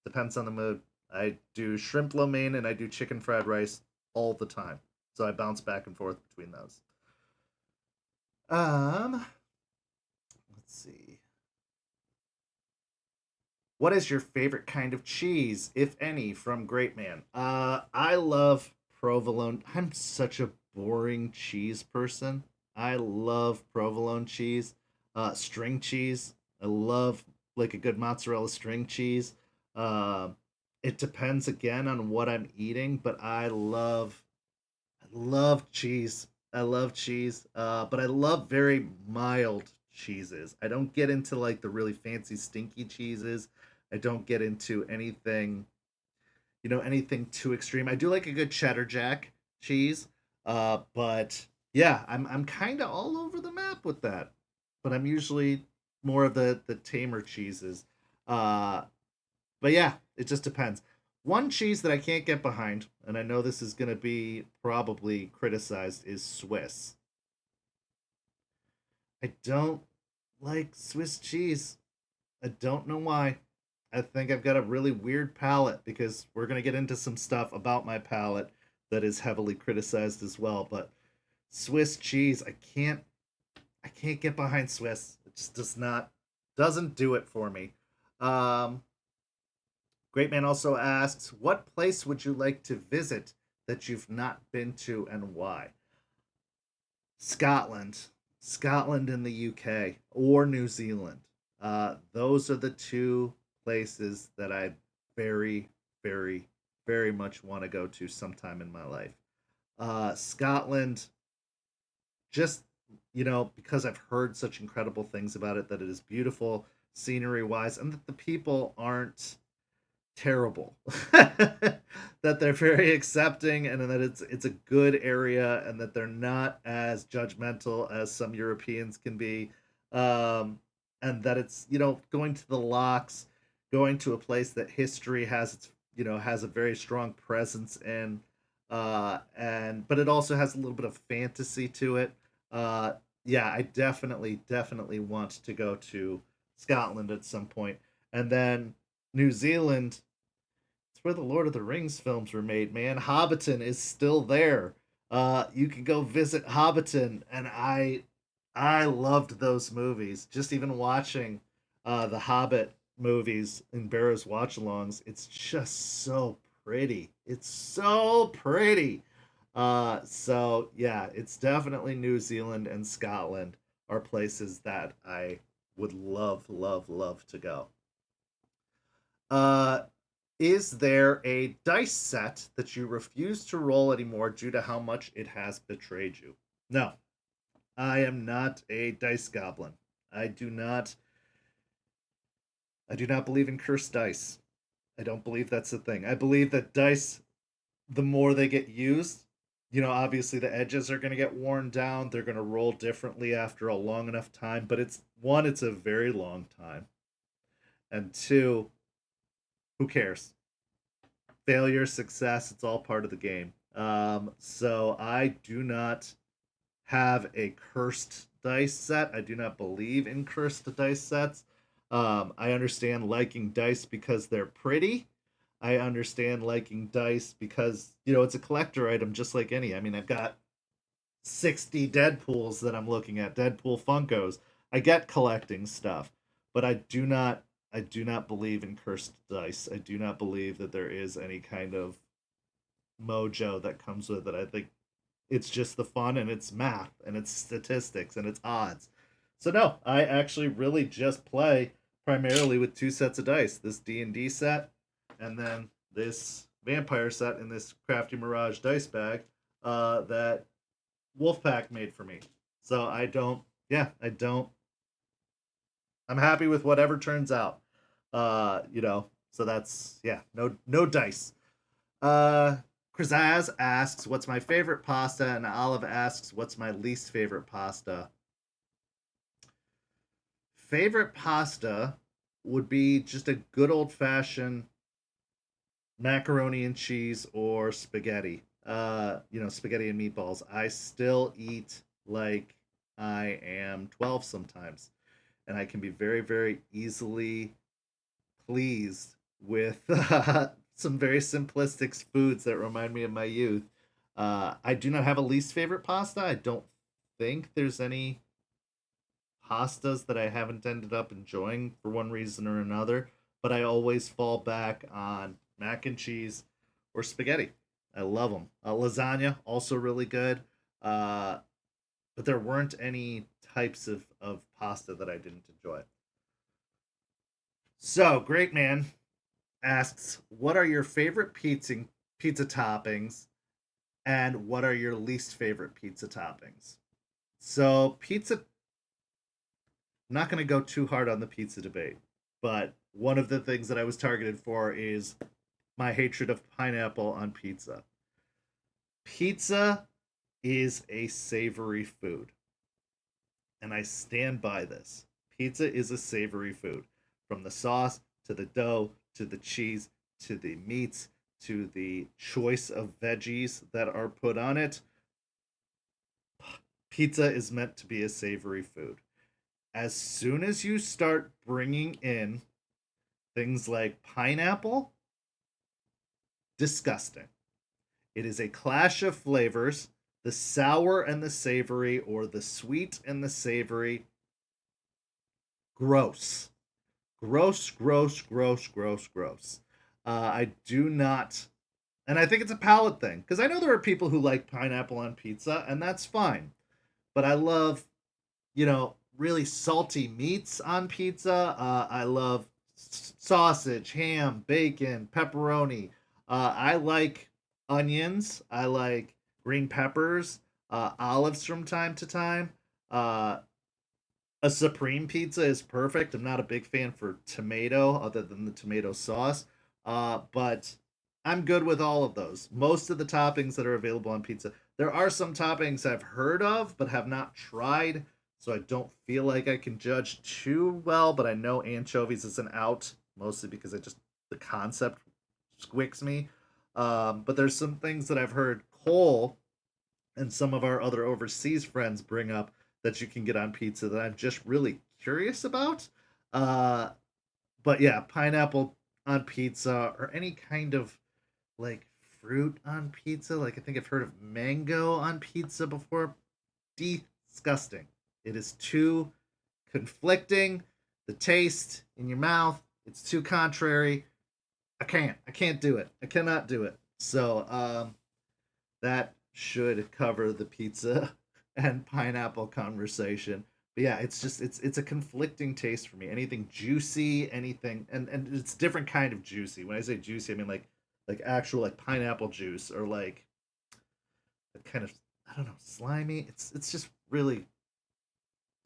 depends on the mood. I do shrimp lo mein and I do chicken fried rice all the time, so I bounce back and forth between those. Let's see. What is your favorite kind of cheese, if any, from Great Man? I love provolone. I'm such a boring cheese person. I love provolone cheese, string cheese. I love like a good mozzarella string cheese. Uh, it depends again on what I'm eating, but I love cheese. I love cheese, but I love very mild cheeses. I don't get into like the really fancy stinky cheeses. I don't get into anything too extreme. I do like a good cheddar jack cheese, but yeah, I'm kind of all over the map with that. But I'm usually more of the tamer cheeses. Uh, but yeah, it just depends. One cheese that I can't get behind, and I know this is going to be probably criticized, is Swiss. I don't like Swiss cheese. I don't know why. I think I've got a really weird palate because we're going to get into some stuff about my palate that is heavily criticized as well, but Swiss cheese, I can't get behind Swiss. It just doesn't do it for me. Um Great Man also asks, "What place would you like to visit that you've not been to and why? Scotland, Scotland in the UK, or New Zealand. Those are the two places that I very, very, very much want to go to sometime in my life. Scotland, just because I've heard such incredible things about it, that it is beautiful scenery wise, and that the people aren't terrible, that they're very accepting, and that it's a good area, and that they're not as judgmental as some Europeans can be, and that it's going to the locks, going to a place that history has its has a very strong presence in, and but it also has a little bit of fantasy to it. uh yeah, I definitely want to go to Scotland at some point. And then New Zealand, it's where the Lord of the Rings films were made, man. Hobbiton is still there. You can go visit Hobbiton, and I loved those movies. Just even watching the Hobbit movies in Barrow's watch-alongs, it's just so pretty. It's so pretty. So yeah, it's definitely New Zealand and Scotland are places that I would love to go. Uh, is there a dice set that you refuse to roll anymore due to how much it has betrayed you? No, I am not a dice goblin. I do not. I do not believe in cursed dice. I don't believe that's a thing. I believe that dice, the more they get used, obviously the edges are going to get worn down. They're going to roll differently after a long enough time. But it's one, it's a very long time, and two, who cares? Failure, success, it's all part of the game. So I do not have a cursed dice set. I do not believe in cursed dice sets. I understand liking dice because they're pretty. I understand liking dice because, it's a collector item just like any. I mean, I've got 60 Deadpools that I'm looking at, Deadpool Funkos. I get collecting stuff, but I do not believe in cursed dice. I do not believe that there is any kind of mojo that comes with it. I think it's just the fun, and it's math, and it's statistics, and it's odds. So no, I actually really just play primarily with two sets of dice. This D&D set, and then this vampire set in this Crafty Mirage dice bag that Wolfpack made for me. So I don't. I'm happy with whatever turns out. So that's, yeah, no dice. Uh Krazaz asks, "What's my favorite pasta?" and Olive asks, "What's my least favorite pasta?" Favorite pasta would be just a good old fashioned macaroni and cheese or spaghetti. Spaghetti and meatballs. I still eat like I am 12 sometimes, and I can be very, very easily pleased with some very simplistic foods that remind me of my youth. I do not have a least favorite pasta. I don't think there's any pastas that I haven't ended up enjoying for one reason or another, but I always fall back on mac and cheese or spaghetti. I love them. Lasagna, also really good. Uh, but there weren't any types of pasta that I didn't enjoy. So, Great Man asks, "What are your favorite pizza toppings, and what are your least favorite pizza toppings?" So, pizza, I'm not going to go too hard on the pizza debate, but one of the things that I was targeted for is my hatred of pineapple on pizza. Pizza is a savory food, and I stand by this. Pizza is a savory food. From the sauce to the dough to the cheese to the meats to the choice of veggies that are put on it, pizza is meant to be a savory food. As soon as you start bringing in things like pineapple, disgusting. It is a clash of flavors, the sour and the savory, or the sweet and the savory. Gross. Gross, gross, gross, gross, gross. I do not And I think it's a palate thing because I know there are people who like pineapple on pizza, and that's fine. But I love, really salty meats on pizza. I love sausage, ham, bacon, pepperoni. I like onions. I like green peppers, olives from time to time. Uh, a supreme pizza is perfect. I'm not a big fan for tomato, other than the tomato sauce, but I'm good with all of those. Most of the toppings that are available on pizza. There are some toppings I've heard of but have not tried, so I don't feel like I can judge too well. But I know anchovies is an out, mostly because the concept squicks me. But there's some things that I've heard Cole and some of our other overseas friends bring up that you can get on pizza that I'm just really curious about. Uh, but yeah, pineapple on pizza or any kind of like fruit on pizza. Like I think I've heard of mango on pizza before. Disgusting. It is too conflicting. The taste in your mouth, it's too contrary. I can't. I can't do it. I cannot do it. So that should cover the pizza and pineapple conversation. But yeah, it's a conflicting taste for me. Anything juicy, anything, and it's a different kind of juicy. When I say juicy, I mean like actual like pineapple juice or like kind of, I don't know, slimy. It's just really,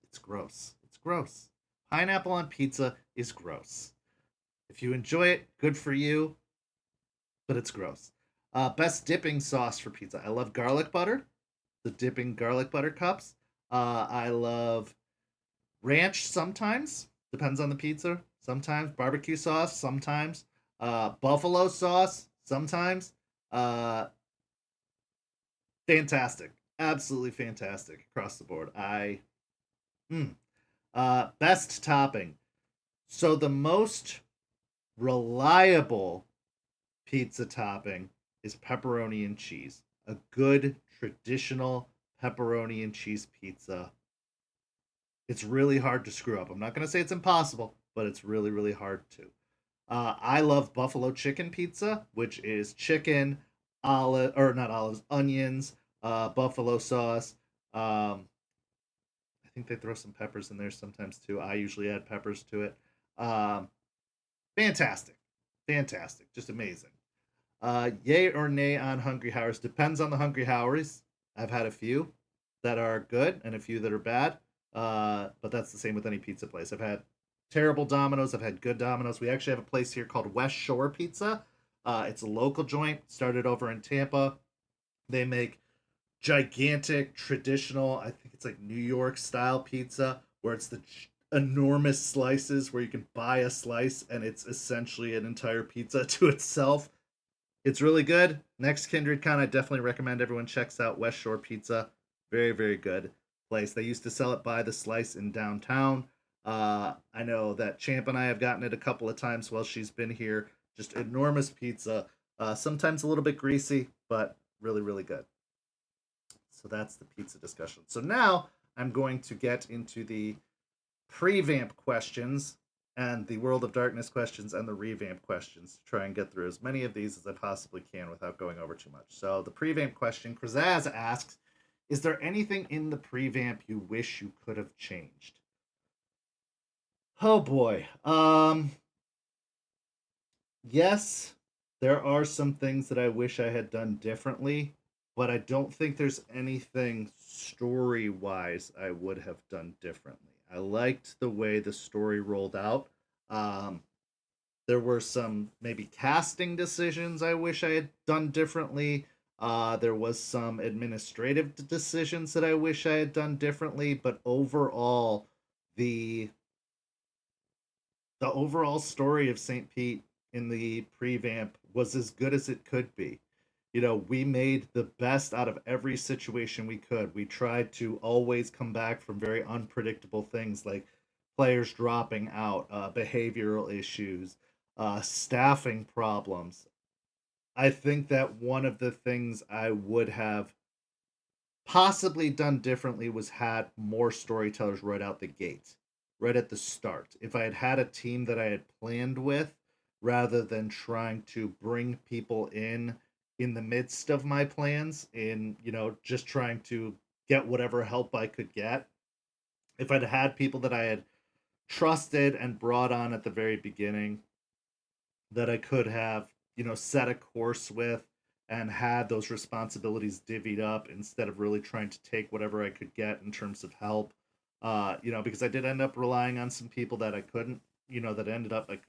it's gross. It's gross. Pineapple on pizza is gross. If you enjoy it, good for you, but it's gross. Best dipping sauce for pizza. I love garlic butter. The dipping garlic butter cups. I love ranch sometimes. Depends on the pizza. Sometimes barbecue sauce. Sometimes buffalo sauce. Sometimes fantastic. Absolutely fantastic across the board. Mm. Best topping. So the most reliable pizza topping is pepperoni and cheese. A good traditional pepperoni and cheese pizza. It's really hard to screw up. I'm not going to say it's impossible, but it's really, really hard to. I love buffalo chicken pizza, which is chicken, olive or not olives, onions, buffalo sauce. I think they throw some peppers in there sometimes too. I usually add peppers to it. Um, fantastic, fantastic, just amazing. Yay or nay on Hungry Howers? Depends on the Hungry Howers. I've had a few that are good and a few that are bad. But that's the same with any pizza place. I've had terrible Domino's. I've had good Domino's. We actually have a place here called West Shore Pizza. It's a local joint. Started over in Tampa. They make gigantic traditional. I think it's like New York style pizza where it's the enormous slices where you can buy a slice and it's essentially an entire pizza to itself. It's really good. Next Kindred Con, I definitely recommend everyone checks out West Shore Pizza. Very, very good place. They used to sell it by the slice in downtown. I know that Champ and I have gotten it a couple of times while she's been here. Just enormous pizza. Sometimes a little bit greasy, but really, really good. So that's the pizza discussion. So now I'm going to get into the pre-vamp questions and the World of Darkness questions and the revamp questions to try and get through as many of these as I possibly can without going over too much. So the pre-vamp question, Krazaz asks, is there anything in the pre-vamp you wish you could have changed? Oh boy. Yes, there are some things that I wish I had done differently, but I don't think there's anything story wise I would have done differently. I liked the way the story rolled out. Um, there were some maybe casting decisions I wish I had done differently. There was some administrative decisions that I wish I had done differently, but overall, the the overall story of St. Pete in the prevamp was as good as it could be. We made the best out of every situation we could. We tried to always come back from very unpredictable things like players dropping out, behavioral issues, staffing problems. I think that one of the things I would have possibly done differently was had more storytellers right out the gate, right at the start. If I had had a team that I had planned with, rather than trying to bring people in in the midst of my plans, in just trying to get whatever help I could get. If I'd had people that I had trusted and brought on at the very beginning, that I could have, set a course with and had those responsibilities divvied up instead of really trying to take whatever I could get in terms of help. Because I did end up relying on some people that I couldn't, that ended up like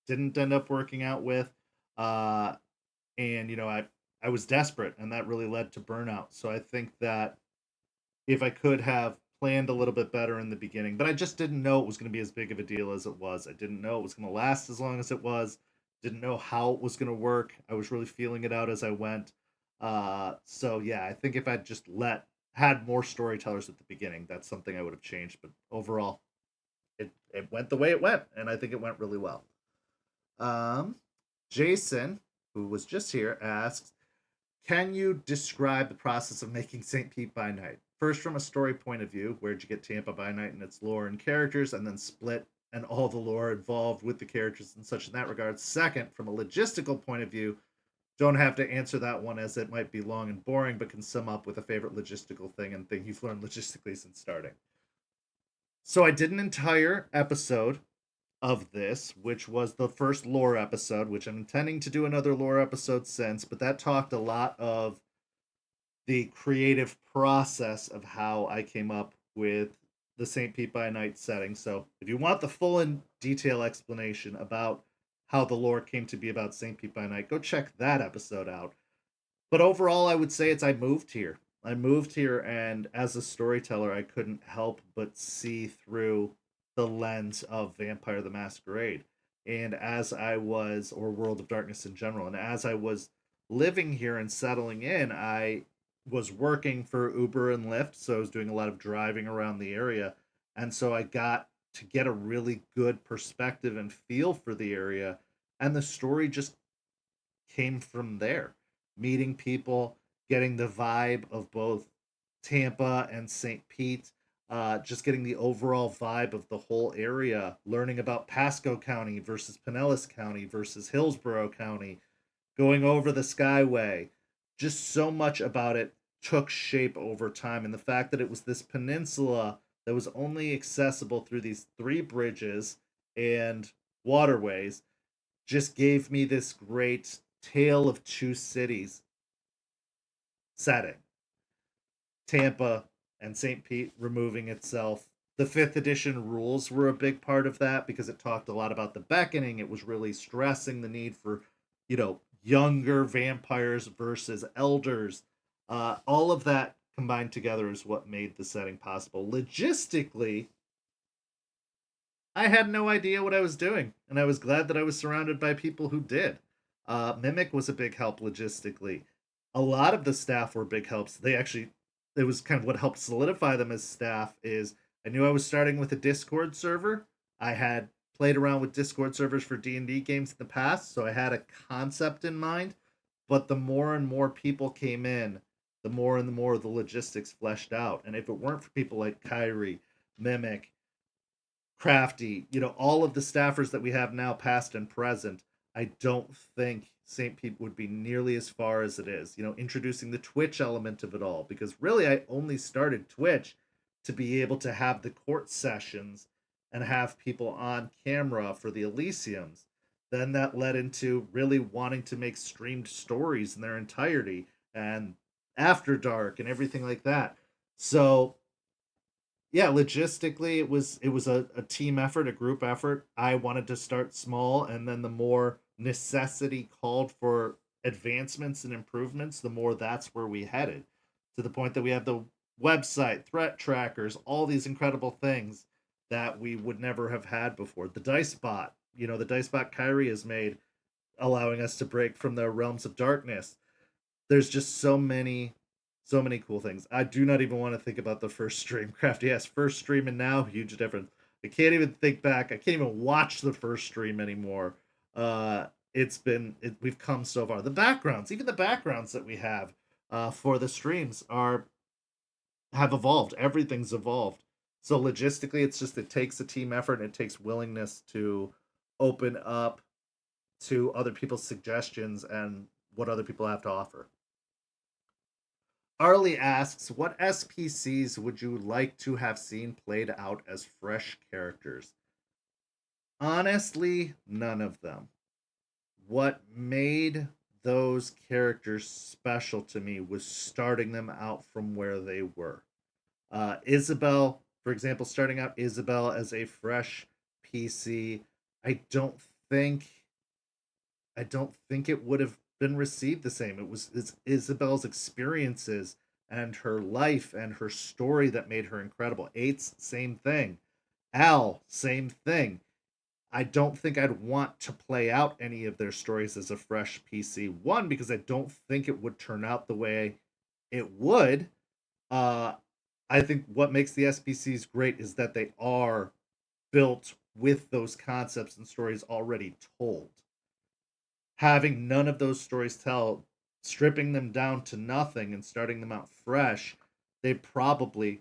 didn't end up working out with. Uh, and I was desperate, and that really led to burnout. So I think that if I could have planned a little bit better in the beginning, but I just didn't know it was going to be as big of a deal as it was. I didn't know it was going to last as long as it was. Didn't know how it was going to work. I was really feeling it out as I went. So yeah, I think if I'd just had more storytellers at the beginning, that's something I would have changed. But overall, it went the way it went, and I think it went really well. Um, Jason, who was just here, asks, can you describe the process of making St. Pete by Night? First, from a story point of view, where'd you get Tampa by Night and its lore and characters, and then split and all the lore involved with the characters and such in that regard. Second, from a logistical point of view, don't have to answer that one as it might be long and boring, but can sum up with a favorite logistical thing and thing you've learned logistically since starting. So I did an entire episode of this, which was the first lore episode, which I'm intending to do another lore episode since, but that talked a lot of the creative process of how I came up with the St. Pete by Night setting. So if you want the full and detail explanation about how the lore came to be about St. Pete by Night, go check that episode out. But overall, I would say it's I moved here. I moved here, and as a storyteller, I couldn't help but see through the lens of Vampire the Masquerade. And as I was, or World of Darkness in general, and as I was living here and settling in, I was working for Uber and Lyft. So I was doing a lot of driving around the area. And so I got to get a really good perspective and feel for the area. And the story just came from there. Meeting people, getting the vibe of both Tampa and St. Pete, just getting the overall vibe of the whole area, learning about Pasco County versus Pinellas County versus Hillsborough County, going over the Skyway. Just so much about it took shape over time. And the fact that it was this peninsula that was only accessible through these three bridges and waterways just gave me this great tale of two cities setting. Tampa and St. Pete removing itself. The fifth edition rules were a big part of that because it talked a lot about the beckoning. It was really stressing the need for, younger vampires versus elders. All of that combined together is what made the setting possible. Logistically, I had no idea what I was doing, and I was glad that I was surrounded by people who did. Mimic was a big help logistically. A lot of the staff were big helps. It was kind of what helped solidify them as staff. Is I knew I was starting with a Discord server. I had played around with Discord servers for D&D games in the past, so I had a concept in mind. But the more and more people came in, the more and the more the logistics fleshed out. And if it weren't for people like Kyrie, Mimic, Crafty, all of the staffers that we have now, past and present, I don't think St. Pete would be nearly as far as it is. Introducing the Twitch element of it all, because really I only started Twitch to be able to have the court sessions and have people on camera for the Elysiums. Then that led into really wanting to make streamed stories in their entirety and After Dark and everything like that. So yeah, logistically it was a team effort, a group effort. I wanted to start small, and then the more necessity called for advancements and improvements, the more that's where we headed, to the point that we have the website, threat trackers, all these incredible things that we would never have had before. The dice bot, the dice bot Kyrie has made, allowing us to break from the realms of darkness. There's just so many cool things. I do not even want to think about the first stream. Craft, yes, first stream and now, huge difference. I can't even think back. I can't even watch the first stream anymore. We've come so far. The backgrounds, even the backgrounds that we have for the streams have evolved. Everything's evolved. So logistically, it takes a team effort, and it takes willingness to open up to other people's suggestions and what other people have to offer. Arlie asks, what SPCs would you like to have seen played out as fresh characters? Honestly, none of them. What made those characters special to me was starting them out from where they were. Isabel, for example, starting out Isabel as a fresh PC, I don't think I don't think it would have been received the same. It's Isabel's experiences and her life and her story that made her incredible. Eight's same thing. Al, same thing. I don't think I'd want to play out any of their stories as a fresh PC. One, because I don't think it would turn out the way it would. Uh, I think what makes the SPCs great is that they are built with those concepts and stories already told. Having none of those stories tell, stripping them down to nothing and starting them out fresh, they probably,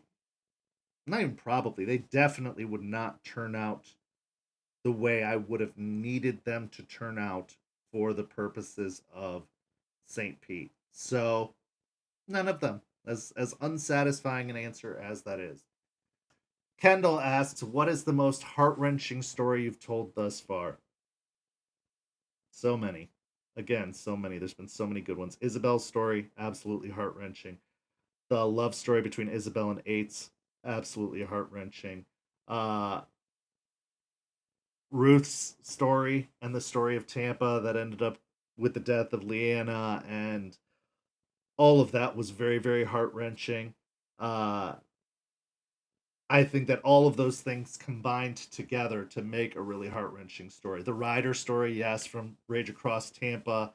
not even probably, they definitely would not turn out the way I would have needed them to turn out for the purposes of St. Pete. So, none of them. As unsatisfying an answer as that is. Kendall asks, what is the most heart wrenching story you've told thus far? So many. Again, so many. There's been so many good ones. Isabel's story, absolutely heart wrenching. The love story between Isabel and Eights, absolutely heart wrenching. Ruth's story and the story of Tampa that ended up with the death of Leanna, and all of that was very, very heart wrenching. Uh, I think that all of those things combined together to make a really heart wrenching story. The Ryder story, yes, from Rage Across Tampa,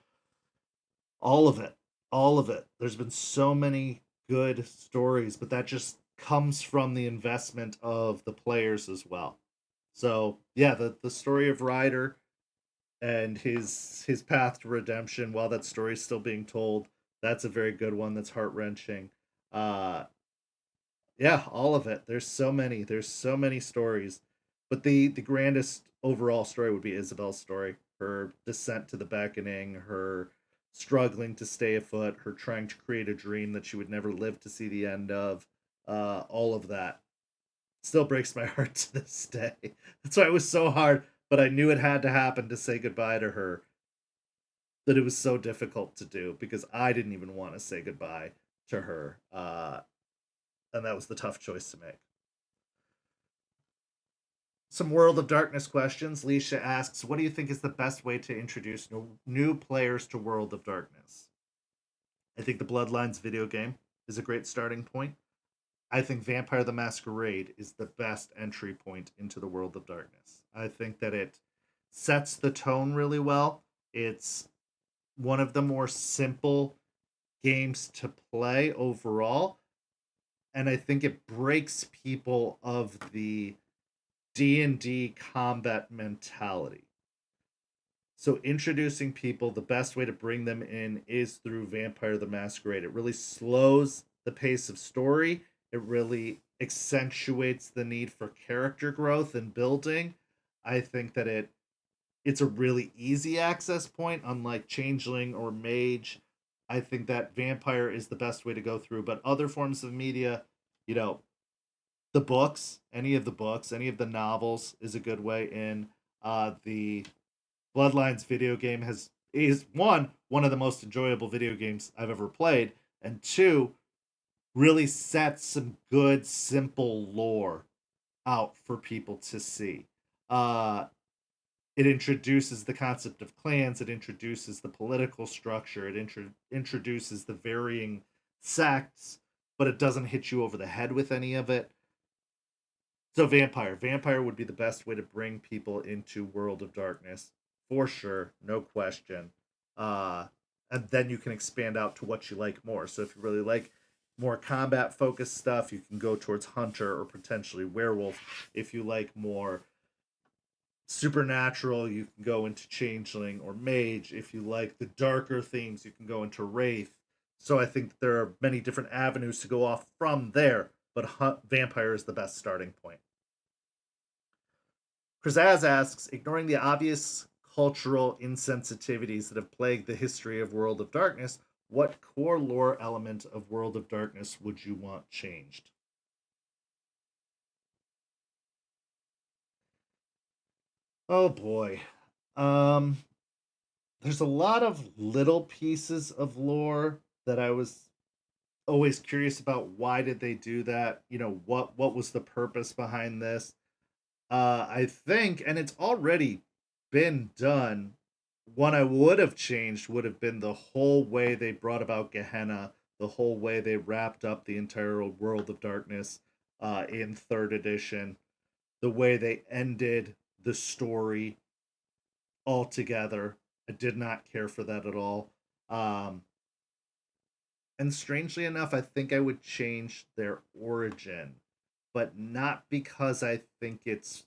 all of it, all of it. There's been so many good stories, but that just comes from the investment of the players as well. So yeah, the story of Ryder and his path to redemption, while that story is still being told, that's a very good one. That's heart wrenching. Uh, yeah, all of it. There's so many. There's so many stories, but the grandest overall story would be Isabel's story. Her descent to the beckoning, her struggling to stay afoot, her trying to create a dream that she would never live to see the end of. All of that still breaks my heart to this day. That's why it was so hard, but I knew it had to happen to say goodbye to her. That it was so difficult to do because I didn't even want to say goodbye to her. And that was the tough choice to make. Some World of Darkness questions. Leisha asks, what do you think is the best way to introduce new players to World of Darkness? I think the Bloodlines video game is a great starting point. I think Vampire the Masquerade is the best entry point into the World of Darkness. I think that it sets the tone really well. It's one of the more simple games to play overall, and I think it breaks people of the D&D combat mentality. So introducing people, the best way to bring them in is through Vampire the Masquerade. It really slows the pace of story. It really accentuates the need for character growth and building. I think that it's a really easy access point, unlike Changeling or Mage. I think that Vampire is the best way to go through, but other forms of media, you know, the books, any of the novels is a good way in. The Bloodlines video game is one of the most enjoyable video games I've ever played, and two, really sets some good simple lore out for people to see. Uh, it introduces the concept of clans. It introduces the political structure. It introduces the varying sects, but it doesn't hit you over the head with any of it. So Vampire would be the best way to bring people into World of Darkness for sure, no question. And then you can expand out to what you like more. So if you really like more combat focused stuff, you can go towards Hunter or potentially Werewolf. If you like more supernatural, you can go into Changeling or Mage. If you like the darker themes, you can go into Wraith. So I think that there are many different avenues to go off from there, but Vampire is the best starting point. Krazaz asks, ignoring the obvious cultural insensitivities that have plagued the history of World of Darkness, what core lore element of World of Darkness would you want changed? Oh boy. Um there's a lot of little pieces of lore that I was always curious about. Why did they do that? What was the purpose behind this? I think, and it's already been done. One I would have changed would have been the whole way they brought about Gehenna, the whole way they wrapped up the entire World of Darkness in third edition, the way they ended the story altogether. I did not care for that at all. Um, and strangely enough, I think I would change their origin, but not because I think it's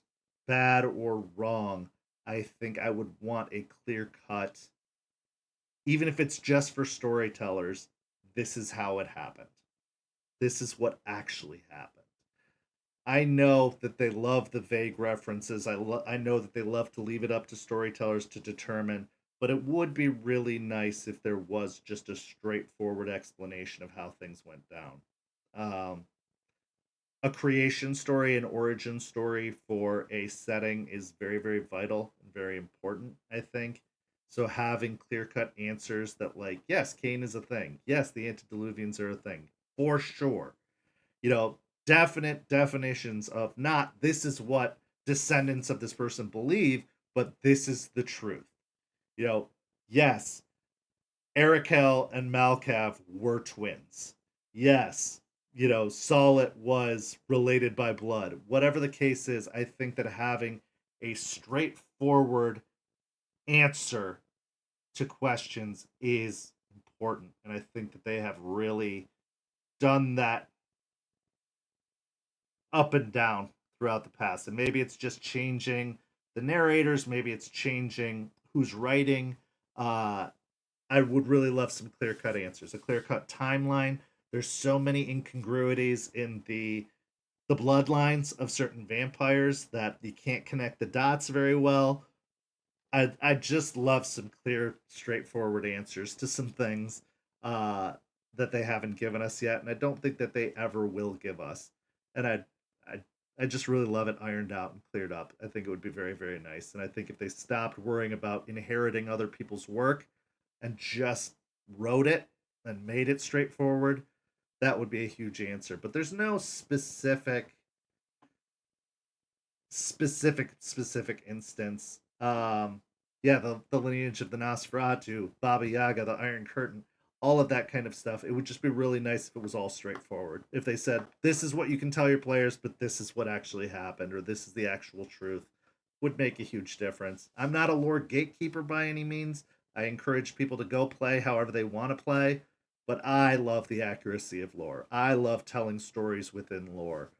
bad or wrong. I think I would want a clear cut, even if it's just for storytellers. This is how it happened. This is what actually happened. I know that they love the vague references. I know that they love to leave it up to storytellers to determine, but it would be really nice if there was just a straightforward explanation of how things went down. Um, a creation story, an origin story for a setting is very, very vital and very important, I think. So having clear cut answers that, like, yes, Cain is a thing. Yes, the antediluvians are a thing for sure. Definite definitions of not this is what descendants of this person believe, but this is the truth. You know, yes, Arakel and Malkav were twins. Yes, Solid was related by blood. Whatever the case is, I think that having a straightforward answer to questions is important. And I think that they have really done that up and down throughout the past. And maybe it's just changing the narrators, maybe it's changing who's writing. Uh, I would really love some clear cut answers, a clear cut timeline. There's so many incongruities in the bloodlines of certain vampires that you can't connect the dots very well. I just love some clear, straightforward answers to some things uh, that they haven't given us yet, and I don't think that they ever will give us. And I I just really love it ironed out and cleared up. I think it would be very, very nice. And I think if they stopped worrying about inheriting other people's work and just wrote it and made it straightforward, that would be a huge answer. But there's no specific instance. Yeah, the lineage of the Nosferatu, Baba Yaga, the Iron Curtain, all of that kind of stuff. It would just be really nice if it was all straightforward. If they said, this is what you can tell your players, but this is what actually happened, or this is the actual truth, would make a huge difference. I'm not a lore gatekeeper by any means. I encourage people to go play however they want to play, but I love the accuracy of lore. I love telling stories within lore,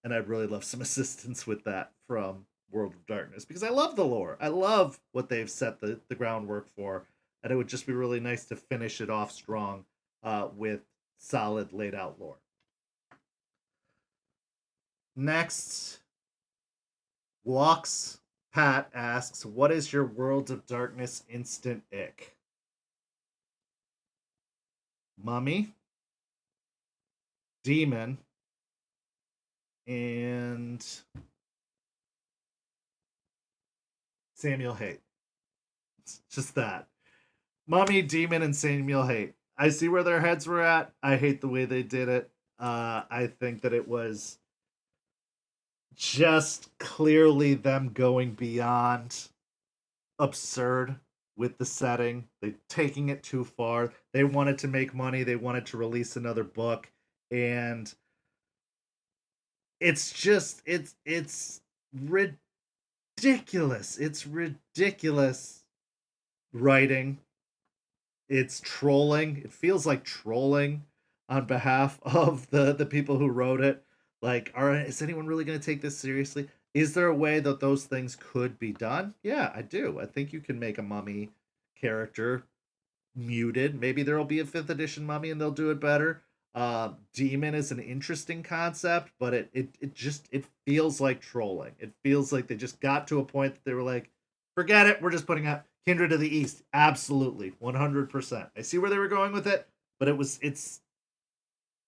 and I'd really love some assistance with that from World of Darkness because I love the lore. I love what they've set the groundwork for, and it would just be really nice to finish it off strong with solid laid out lore. Next, Walks Pat asks, "What is your World of Darkness instant ick?" Mummy, Demon, and Samuel Haight. It's just that. Mummy, Demon, and Samuel Haight. I see where their heads were at. I hate the way they did it. I think that it was just clearly them going beyond absurd with the setting. They taking it too far. They wanted to make money. They wanted to release another book, and it's ridiculous. It's ridiculous writing. It's trolling. It feels like trolling on behalf of the people who wrote it. Like, is anyone really going to take this seriously? Is there a way that those things could be done? Yeah, I do. I think you can make a mummy character muted. Maybe there'll be a fifth edition mummy and they'll do it better. Demon is an interesting concept, but it feels like trolling. It feels like they just got to a point that they were like, Forget it. We're just putting out Kindred of the East. Absolutely, 100%. I see where they were going with it, but it's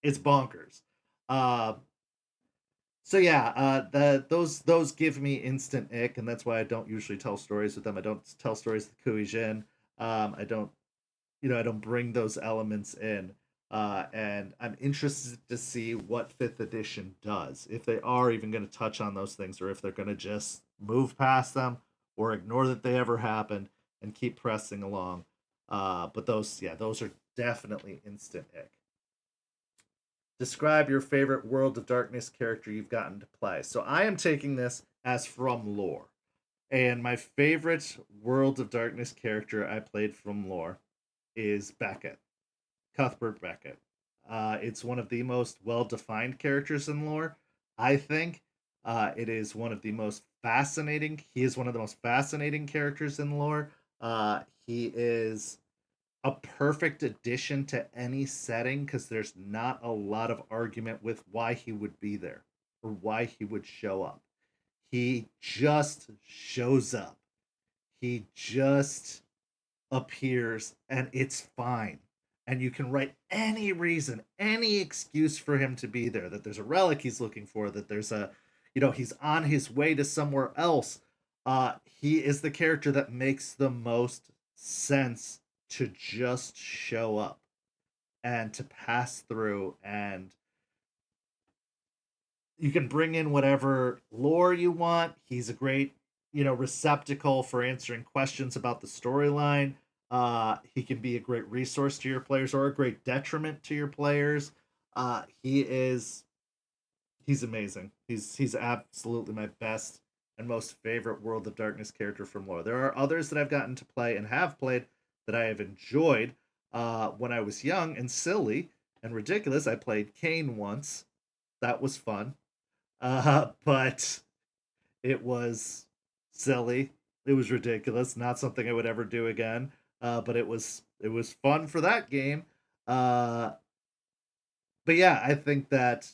bonkers. Uh, so yeah, those give me instant ick, and that's why I don't usually tell stories with them. I don't tell stories with Kuijin. I don't, I don't bring those elements in. And I'm interested to see what fifth edition does, if they are even going to touch on those things, or if they're going to just move past them or ignore that they ever happened and keep pressing along. But those are definitely instant ick. Describe your favorite World of Darkness character you've gotten to play. So I am taking this as from lore. And my favorite World of Darkness character I played from lore is Beckett, Cuthbert Beckett. It's one of the most well defined characters in lore, I think. It is one of the most fascinating. He is one of the most fascinating characters in lore. He is a perfect addition to any setting because there's not a lot of argument with why he would be there or why he would show up. He just shows up. He just appears and it's fine. And you can write any reason, any excuse for him to be there, that there's a relic he's looking for, that there's he's on his way to somewhere else. He is the character that makes the most sense to just show up and to pass through, and you can bring in whatever lore you want. He's a great, receptacle for answering questions about the storyline. He can be a great resource to your players or a great detriment to your players. He's amazing. He's absolutely my best and most favorite World of Darkness character from lore. There are others that I've gotten to play and have played that I have enjoyed. When I was young and silly and ridiculous, I played Kane once. That was fun. But it was silly. It was ridiculous. Not something I would ever do again. But it was fun for that game. Uh, but yeah, I think that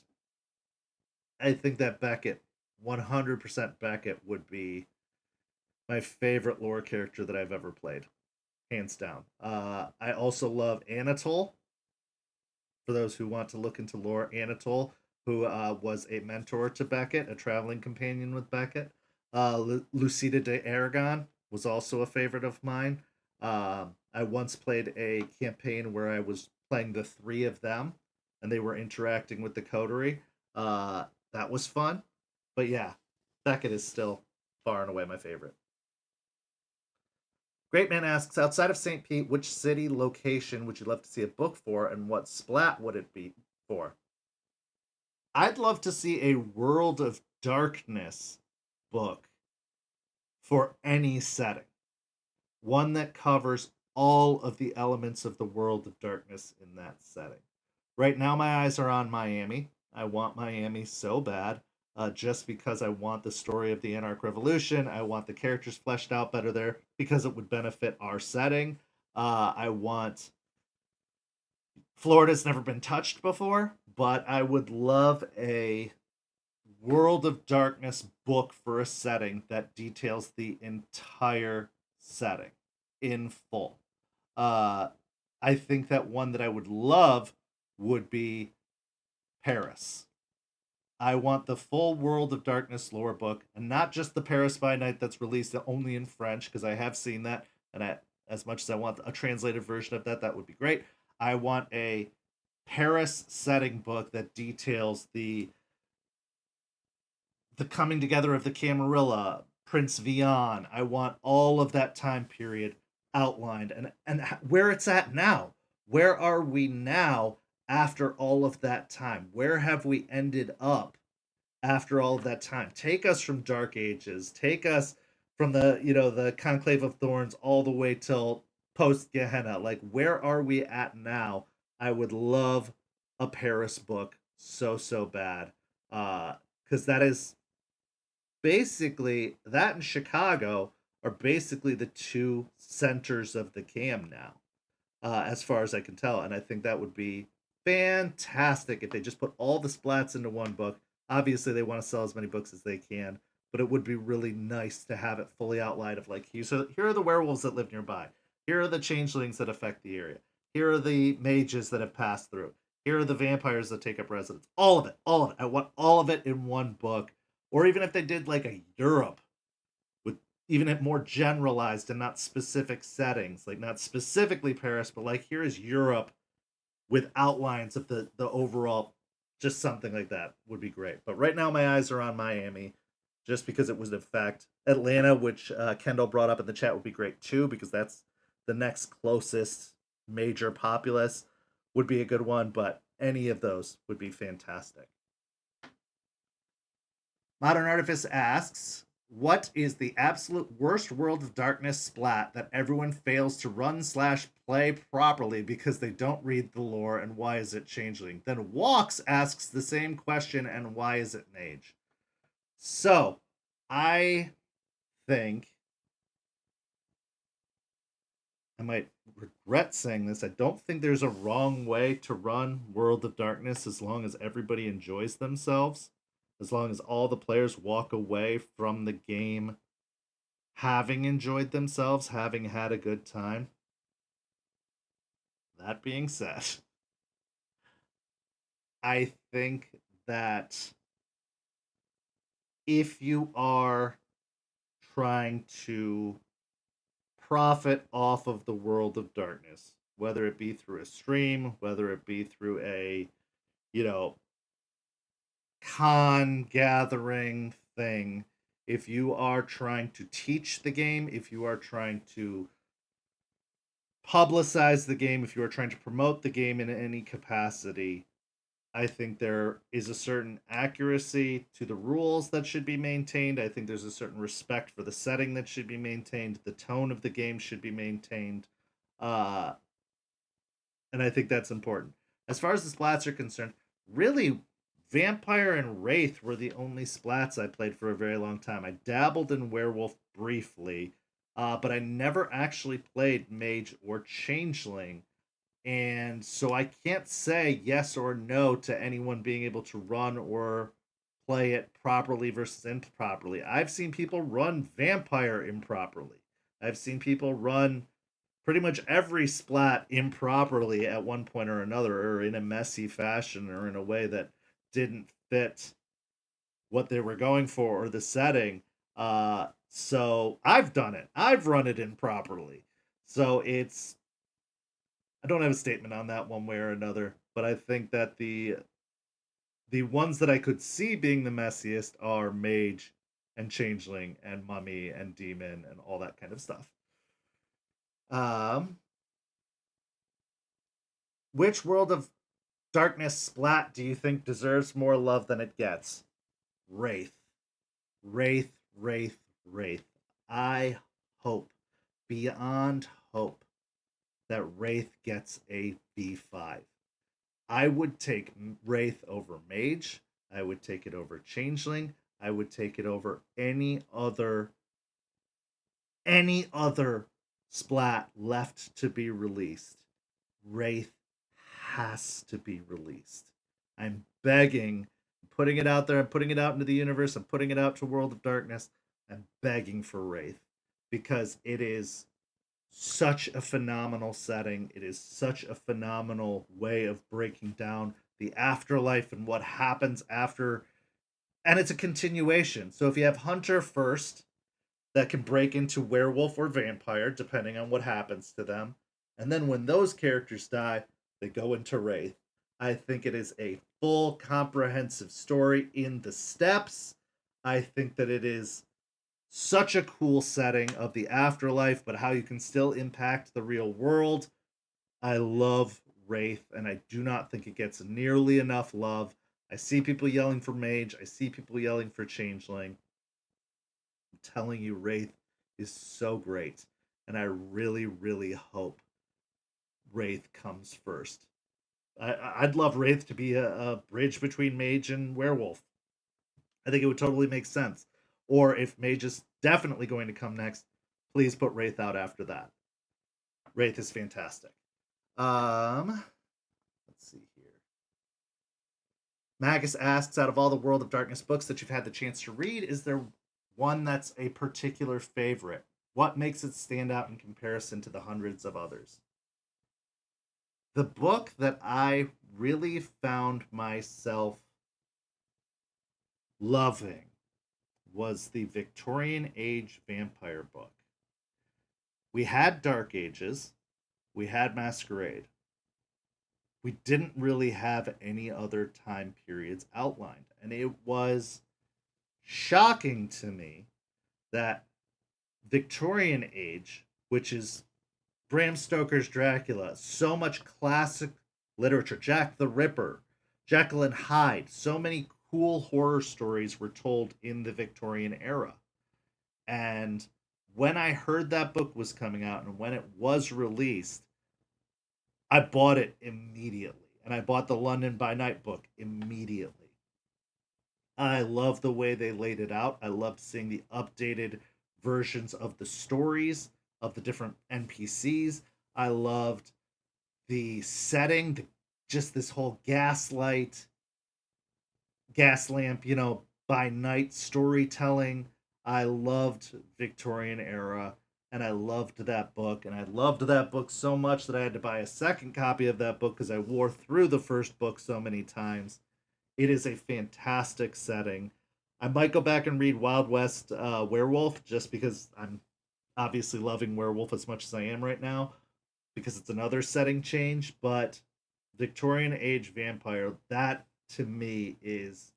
Beckett, 100% Beckett would be my favorite lore character that I've ever played, hands down. I also love Anatole. For those who want to look into lore, Anatole, who was a mentor to Beckett, a traveling companion with Beckett. Lucida de Aragon was also a favorite of mine. I once played a campaign where I was playing the three of them, and they were interacting with the coterie. That was fun. But yeah, Beckett is still far and away my favorite. Great Man asks, outside of St. Pete, which city location would you love to see a book for, and what splat would it be for? I'd love to see a World of Darkness book for any setting. One that covers all of the elements of the World of Darkness in that setting. Right now, my eyes are on Miami. I want Miami so bad, just because I want the story of the Anarch Revolution. I want the characters fleshed out better there because it would benefit our setting. I want Florida's never been touched before, but I would love a World of Darkness book for a setting that details the entire setting in full. Uh, I think that one that I would love would be Paris. I want the full World of Darkness lore book, and not just the Paris by Night that's released only in French, because I have seen that, and as much as I want a translated version of that, that would be great. I want a Paris setting book that details the coming together of the Camarilla, Prince Vian. I want all of that time period outlined, and where it's at now. Where are we now after all of that time? Where have we ended up after all of that time? Take us from Dark Ages. Take us from the Conclave of Thorns all the way till post Gehenna. Like, where are we at now? I would love a Paris book so bad. Because that is basically, that in Chicago are basically the two centers of the cam now, as far as I can tell. And I think that would be fantastic if they just put all the splats into one book. Obviously, they want to sell as many books as they can, but it would be really nice to have it fully outlined of like, here are the werewolves that live nearby. Here are the changelings that affect the area. Here are the mages that have passed through. Here are the vampires that take up residence. All of it, all of it. I want all of it in one book. Or even if they did like a Europe with even it more generalized and not specific settings, like not specifically Paris, but like here is Europe with outlines of the overall, just something like that would be great. But right now my eyes are on Miami, just because it was in fact Atlanta, which Kendall brought up in the chat, would be great too, because that's the next closest major populace, would be a good one. But any of those would be fantastic. Modern Artifice asks, what is the absolute worst World of Darkness splat that everyone fails to run/play properly because they don't read the lore, and why is it changeling? Then Walks asks the same question, and why is it mage? So, I think I might regret saying this. I don't think there's a wrong way to run World of Darkness as long as everybody enjoys themselves, as long as all the players walk away from the game having enjoyed themselves, having had a good time. That being said, I think that if you are trying to profit off of the World of Darkness, whether it be through a stream, whether it be through a, you know, con gathering thing, if you are trying to teach the game, if you are trying to publicize the game, if you are trying to promote the game in any capacity, I think there is a certain accuracy to the rules that should be maintained. I think there's a certain respect for the setting that should be maintained. The tone of the game should be maintained. Uh, and I think that's important. As far as the splats are concerned, really, Vampire and Wraith were the only splats I played for a very long time. I dabbled in Werewolf briefly, but I never actually played Mage or Changeling. And so I can't say yes or no to anyone being able to run or play it properly versus improperly. I've seen people run Vampire improperly. I've seen people run pretty much every splat improperly at one point or another, or in a messy fashion, or in a way that didn't fit what they were going for or the setting. So I've done it. I've run it improperly. So it's, I don't have a statement on that one way or another, but I think that the ones that I could see being the messiest are Mage and Changeling and Mummy and Demon and all that kind of stuff. Um, which World of Darkness splat do you think deserves more love than it gets? Wraith. Wraith, Wraith, Wraith. I hope, beyond hope, that Wraith gets a B5. I would take Wraith over Mage. I would take it over Changeling. I would take it over any other splat left to be released. Wraith has to be released. I'm begging, putting it out there, I'm putting it out into the universe, I'm putting it out to World of Darkness. I'm begging for Wraith because it is such a phenomenal setting. It is such a phenomenal way of breaking down the afterlife and what happens after. And it's a continuation. So if you have Hunter first, that can break into werewolf or vampire, depending on what happens to them. And then when those characters die, they go into Wraith. I think it is a full, comprehensive story in the steps. I think that it is such a cool setting of the afterlife, but how you can still impact the real world. I love Wraith, and I do not think it gets nearly enough love. I see people yelling for Mage, I see people yelling for Changeling. I'm telling you, Wraith is so great, and I really, really hope Wraith comes first. I'd love Wraith to be a bridge between Mage and Werewolf. I think it would totally make sense. Or if Mage is definitely going to come next, please put Wraith out after that. Wraith is fantastic. Let's see here. Magus asks, out of all the World of Darkness books that you've had the chance to read, is there one that's a particular favorite? What makes it stand out in comparison to the hundreds of others? The book that I really found myself loving was the Victorian Age vampire book. We had Dark Ages, we had Masquerade. We didn't really have any other time periods outlined. And it was shocking to me that Victorian Age, which is Bram Stoker's Dracula, so much classic literature, Jack the Ripper, Jekyll and Hyde, so many cool horror stories were told in the Victorian era. And when I heard that book was coming out and when it was released, I bought it immediately. And I bought the London by Night book immediately. I love the way they laid it out. I loved seeing the updated versions of the stories of the different NPCs. I loved the setting, just this whole gaslight, gas lamp, by night storytelling. I loved Victorian era and I loved that book. And I loved that book so much that I had to buy a second copy of that book because I wore through the first book so many times. It is a fantastic setting. I might go back and read Wild West Werewolf just because I'm obviously loving Werewolf as much as I am right now because it's another setting change. But Victorian Age Vampire, that to me is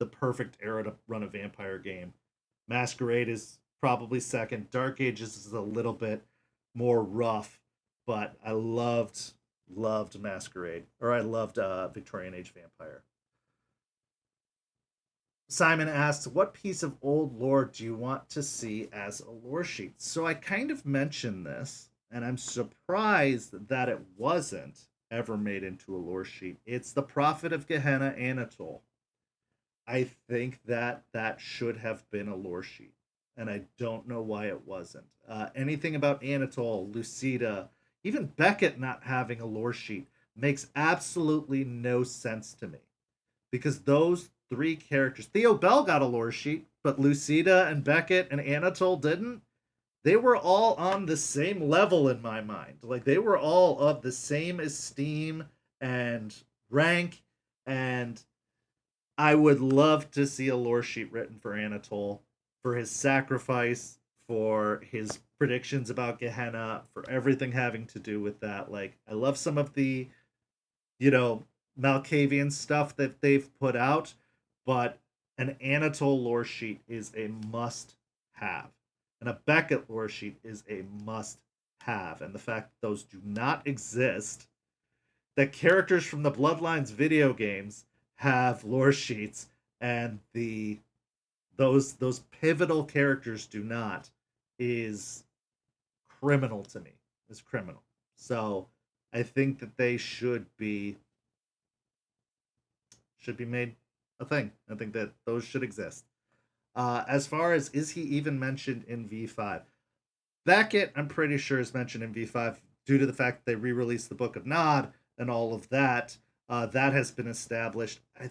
the perfect era to run a vampire game. Masquerade is probably second. Dark Ages is a little bit more rough, but I loved Masquerade, or I loved Victorian Age Vampire. Simon asks, "What piece of old lore do you want to see as a lore sheet?" So I kind of mentioned this, and I'm surprised that it wasn't ever made into a lore sheet. It's the Prophet of Gehenna, Anatole. I think that that should have been a lore sheet, and I don't know why it wasn't. Anything about Anatole, Lucida, even Beckett not having a lore sheet makes absolutely no sense to me because those three characters, Theo Bell got a lore sheet, but Lucida and Beckett and Anatole didn't. They were all on the same level in my mind. Like they were all of the same esteem and rank, and I would love to see a lore sheet written for Anatole, for his sacrifice, for his predictions about Gehenna, for everything having to do with that. Like, I love some of the, you know, Malkavian stuff that they've put out, but an Anatole lore sheet is a must have. And a Beckett lore sheet is a must have. And the fact that those do not exist, that characters from the Bloodlines video games have lore sheets and the those pivotal characters do not is criminal to me. Is criminal. So I think that they should be made a thing. I think that those should exist. As far as is he even mentioned in V5? Beckett, I'm pretty sure is mentioned in V5 due to the fact that they re-released the Book of Nod and all of that. That has been established. I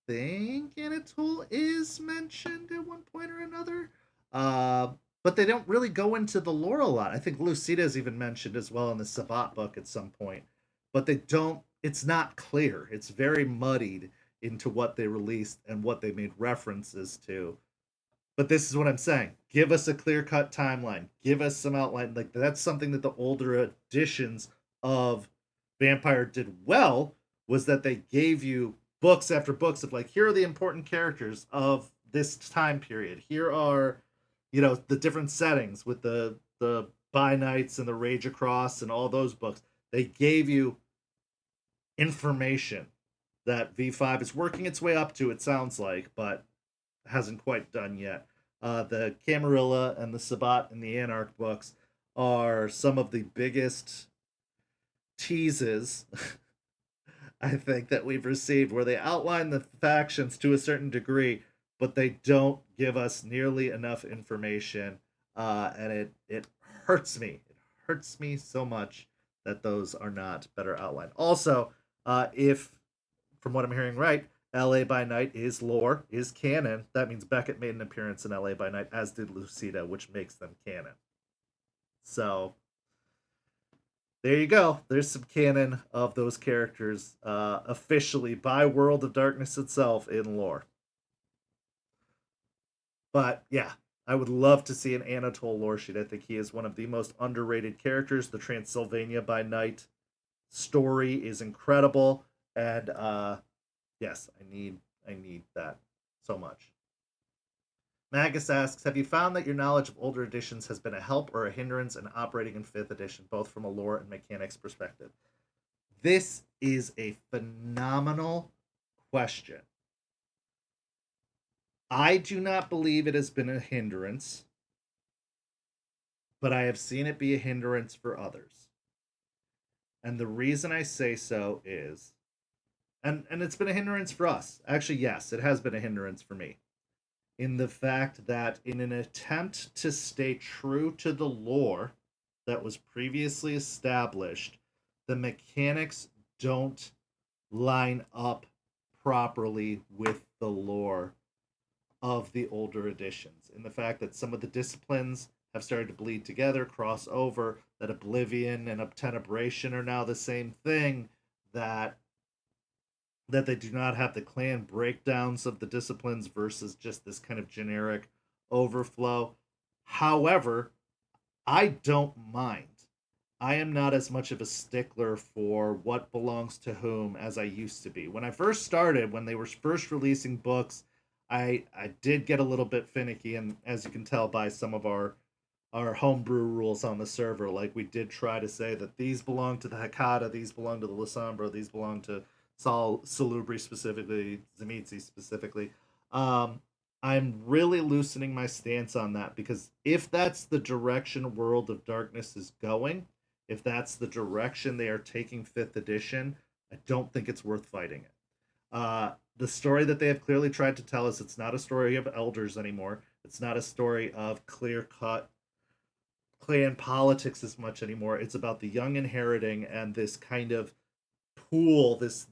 think Anatole is mentioned at one point or another. But they don't really go into the lore a lot. I think Lucida is even mentioned as well in the Sabat book at some point. But they don't, it's not clear. It's very muddied into what they released and what they made references to. But this is what I'm saying. Give us a clear cut timeline. Give us some outline. Like that's something that the older editions of Vampire did well, was that they gave you books after books of like, here are the important characters of this time period. Here are, the different settings with the By Nights and the Rage Across and all those books. They gave you information that V5 is working its way up to, it sounds like, but hasn't quite done yet. The Camarilla and the Sabat and the Anarch books are some of the biggest teases I think that we've received, where they outline the factions to a certain degree, but they don't give us nearly enough information, and it hurts me. It hurts me so much that those are not better outlined. Also, if from what I'm hearing right, LA by Night is lore, is canon. That means Beckett made an appearance in LA by Night, as did Lucida, which makes them canon. So there you go. There's some canon of those characters officially by World of Darkness itself in lore. But yeah, I would love to see an Anatole lore sheet. I think he is one of the most underrated characters. The Transylvania by Night story is incredible, and yes, I need that so much. Magus asks, have you found that your knowledge of older editions has been a help or a hindrance in operating in 5th edition, both from a lore and mechanics perspective? This is a phenomenal question. I do not believe it has been a hindrance, but I have seen it be a hindrance for others. And the reason I say so is, and it's been a hindrance for us. Actually, yes, it has been a hindrance for me. In the fact that in an attempt to stay true to the lore that was previously established, the mechanics don't line up properly with the lore of the older editions. In the fact that some of the disciplines have started to bleed together, cross over, that Oblivion and Obtenebration are now the same thing, that they do not have the clan breakdowns of the disciplines versus just this kind of generic overflow. However, I don't mind. I am not as much of a stickler for what belongs to whom as I used to be. When I first started, when they were first releasing books, I did get a little bit finicky, and as you can tell by some of our homebrew rules on the server, like we did try to say that these belong to the Hakata, these belong to the Lasombra, these belong to Salubri specifically, Zemitzi specifically. Um, I'm really loosening my stance on that because if that's the direction World of Darkness is going, if that's the direction they are taking 5th edition, I don't think it's worth fighting it. The story that they have clearly tried to tell us, it's not a story of elders anymore. It's not a story of clear cut clan politics as much anymore. It's about the young inheriting and this kind of pool, this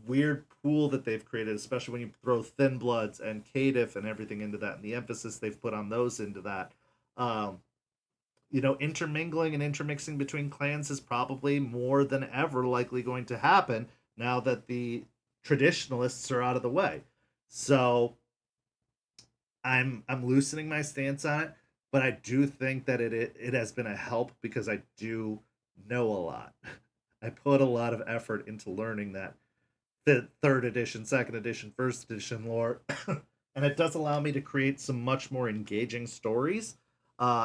weird pool that they've created, especially when you throw Thin Bloods and Caitiff and everything into that, and the emphasis they've put on those into that. Um, intermingling and intermixing between clans is probably more than ever likely going to happen now that the traditionalists are out of the way. So I'm loosening my stance on it, but I do think that it has been a help because I do know a lot. I put a lot of effort into learning that the 3rd edition, 2nd edition, 1st edition lore, and it does allow me to create some much more engaging stories,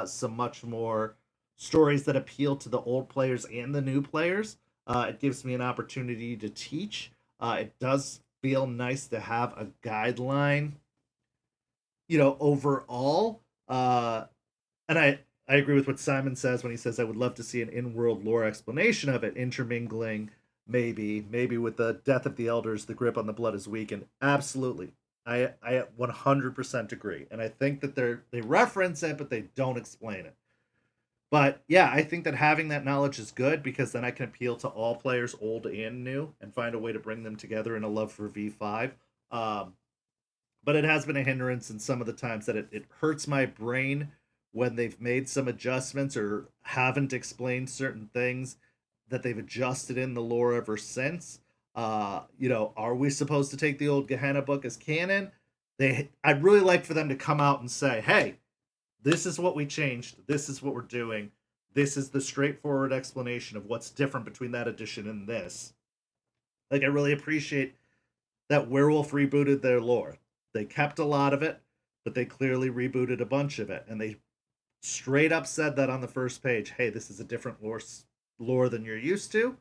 some much more stories that appeal to the old players and the new players. It gives me an opportunity to teach. It does feel nice to have a guideline, overall. And I agree with what Simon says when he says I would love to see an in-world lore explanation of it, intermingling maybe with the death of the elders, the grip on the blood is weakened. Absolutely. I 100% agree. And I think that they reference it but they don't explain it. But yeah, I think that having that knowledge is good because then I can appeal to all players, old and new, and find a way to bring them together in a love for V5. Um, but it has been a hindrance in some of the times that it hurts my brain when they've made some adjustments or haven't explained certain things that they've adjusted in the lore ever since. Are we supposed to take the old Gehenna book as canon? I'd really like for them to come out and say, hey, this is what we changed, this is what we're doing, this is the straightforward explanation of what's different between that edition and this. Like, I really appreciate that Werewolf rebooted their lore. They kept a lot of it, but they clearly rebooted a bunch of it, and they straight up said that on the first page. Hey, this is a different lore than you're used to.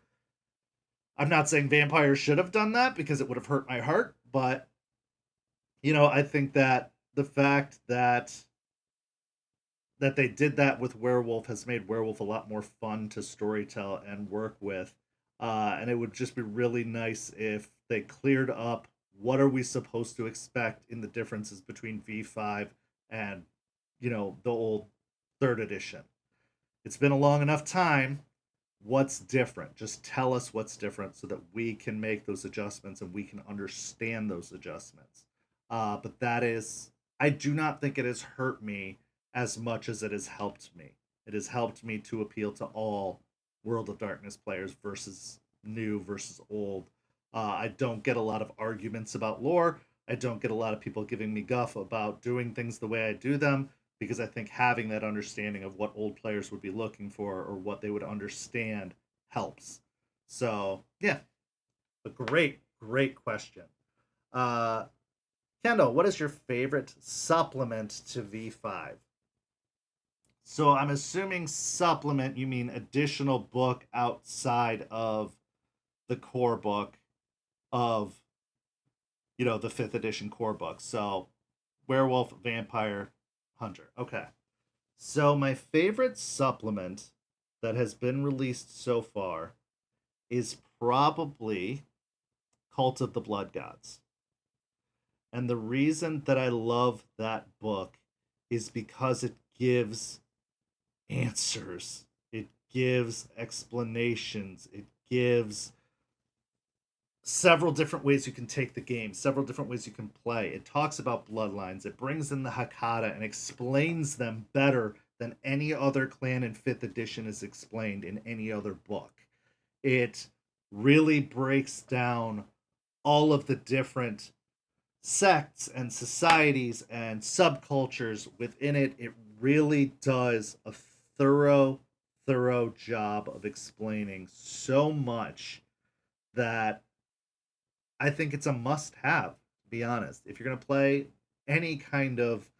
I'm not saying vampires should have done that because it would have hurt my heart, but I think that the fact that they did that with Werewolf has made Werewolf a lot more fun to storytell and work with. And it would just be really nice if they cleared up what are we supposed to expect in the differences between V5 and, the old 3rd edition. It's been a long enough time. what's different. Just tell us what's different so that we can make those adjustments and we can understand those adjustments. But that is, I do not think it has hurt me as much as it has helped me. It has helped me to appeal to all World of Darkness players versus new versus old. I don't get a lot of arguments about lore. I don't get a lot of people giving me guff about doing things the way I do them, because I think having that understanding of what old players would be looking for or what they would understand helps. So, yeah, a great question. Uh, Kendall, what is your favorite supplement to V5? So I'm assuming supplement, you mean additional book outside of the core book of, the fifth edition core book. So werewolf, vampire, hunter. Okay. So my favorite supplement that has been released so far is probably Cult of the Blood Gods. And the reason that I love that book is because it gives answers. It gives explanations. It gives several different ways you can take the game, several different ways you can play. It talks about bloodlines. It brings in the Hakata and explains them better than any other clan in 5th edition is explained in any other book. It really breaks down all of the different sects and societies and subcultures within it. It really does a thorough job of explaining so much that I think it's a must have, to be honest. If you're going to play any kind of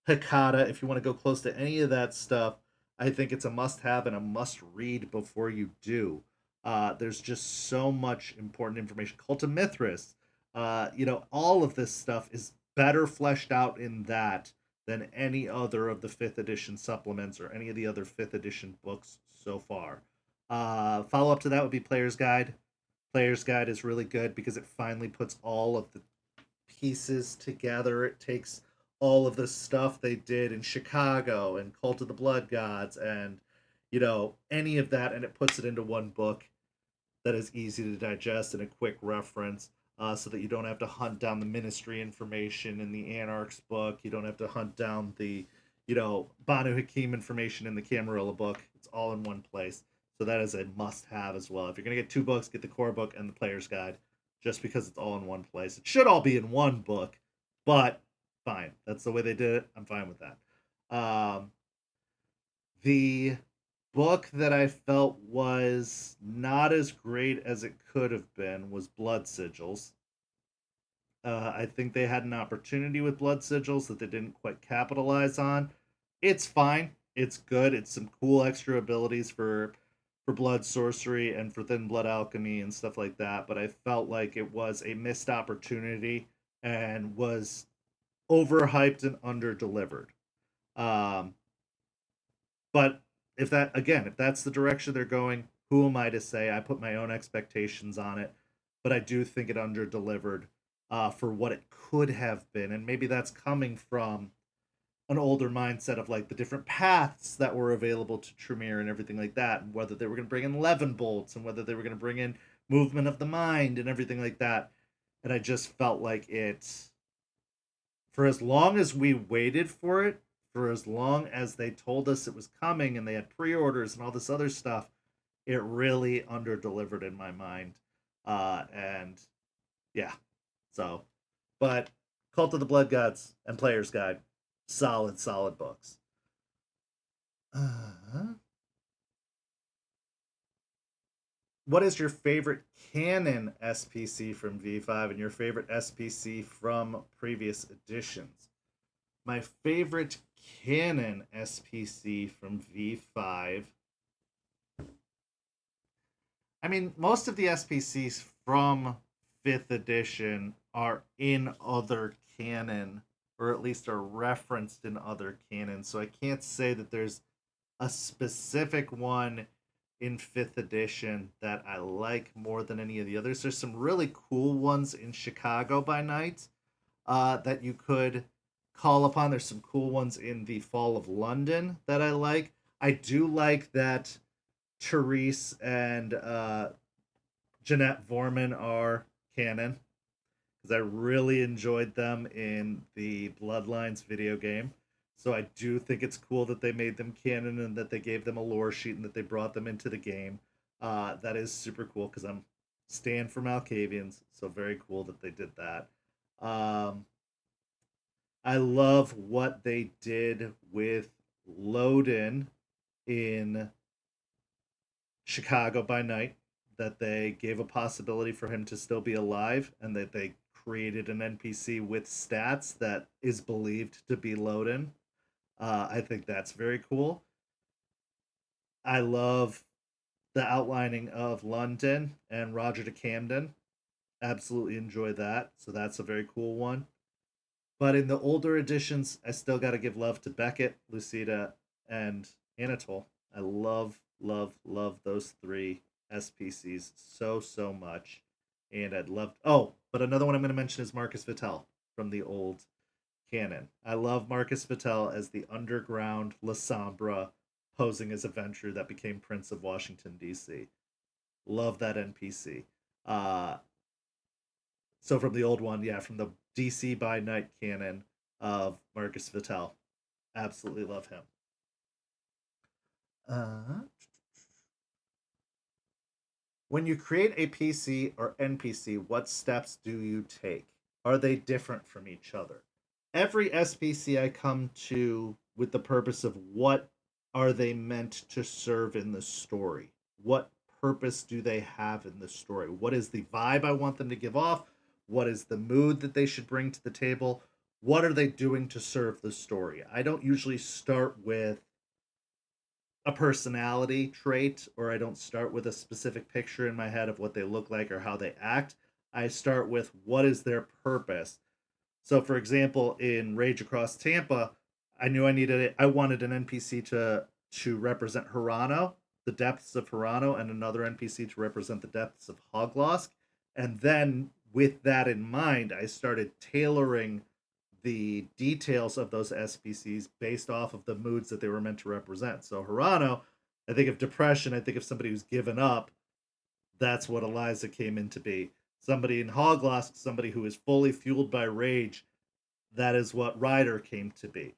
Hakata, if you want to go close to any of that stuff, I think it's a must have and a must read before you do. There's just so much important information. Cult of Mithras, all of this stuff is better fleshed out in that than any other of the 5th edition supplements or any of the other 5th edition books so far. Follow up to that would be Player's Guide. Player's Guide is really good because it finally puts all of the pieces together. It takes all of the stuff they did in Chicago and Cult of the Blood Gods and any of that, and it puts it into one book that is easy to digest and a quick reference, so that you don't have to hunt down the ministry information in the Anarchs book. You don't have to hunt down the Banu Hakim information in the Camarilla book. It's all in one place. So that is a must-have as well. If you're gonna get two books, get the core book and the player's guide, just because it's all in one place. It should all be in one book, but fine. That's the way they did it. I'm fine with that. The book that I felt was not as great as it could have been was Blood Sigils. I think they had an opportunity with Blood Sigils that they didn't quite capitalize on. It's fine. It's good. It's some cool extra abilities for blood sorcery and for thin blood alchemy and stuff like that. But I felt like it was a missed opportunity and was overhyped and under delivered. Um, but if that's the direction they're going, who am I to say? I put my own expectations on it, but I do think it under delivered, for what it could have been, and maybe that's coming from an older mindset of like the different paths that were available to Tremere and everything like that, and whether they were going to bring in Levin bolts and whether they were going to bring in movement of the mind and everything like that. And I just felt like for as long as we waited for it, for as long as they told us it was coming and they had pre-orders and all this other stuff, it really under delivered in my mind. And yeah, so, but Cult of the Blood Gods and Player's Guide, solid books. uh what is your favorite canon SPC from V5 and your favorite SPC from previous editions? My favorite canon SPC from V5. I mean, most of the SPCs from 5th edition are in other canon, or at least are referenced in other canon. So I can't say that there's a specific one in 5th edition that I like more than any of the others. There's some really cool ones in Chicago by Night, that you could call upon. There's some cool ones in the Fall of London that I like. I do like that Therese and Jeanette Vorman are canon because I really enjoyed them in the Bloodlines video game. So I do think it's cool that they made them canon and that they gave them a lore sheet and that they brought them into the game. That is super cool because I'm stan for Malkavians, so very cool that they did that. Um, I love what they did with Loden in Chicago by Night, that they gave a possibility for him to still be alive and that they created an NPC with stats that is believed to be Loden. I think that's very cool. I love the outlining of London and Roger de Camden. Absolutely enjoy that. So that's a very cool one. But in the older editions, I still got to give love to Beckett, Lucida, and Anatole. I love those three SPCs so much. And I'd love. Oh, but another one I'm going to mention is Marcus Vitel from the old canon. I love Marcus Vitel as the underground La Sombra posing as a Ventrue that became Prince of Washington, D.C. Love that NPC. Uh, so from the old one, yeah, from the DC by Night canon of Marcus Vitel. Absolutely love him. Uh, when you create a PC or NPC, what steps do you take? Are they different from each other? Every SPC I come to with the purpose of what are they meant to serve in the story? What purpose do they have in the story? What is the vibe I want them to give off? What is the mood that they should bring to the table? What are they doing to serve the story? I don't usually start with a personality trait, or I don't start with a specific picture in my head of what they look like or how they act. I start with what is their purpose. So, for example, in Rage Across Tampa, I wanted an NPC to represent Hirano, the depths of Hirano, and another NPC to represent the depths of Hoglosk. And then, with that in mind, I started tailoring the details of those SPCs based off of the moods that they were meant to represent. So Hirano, I think of depression, I think of somebody who's given up. That's what Eliza came in to be. Somebody in Hoglosk, somebody who is fully fueled by rage. That is what Ryder came to be.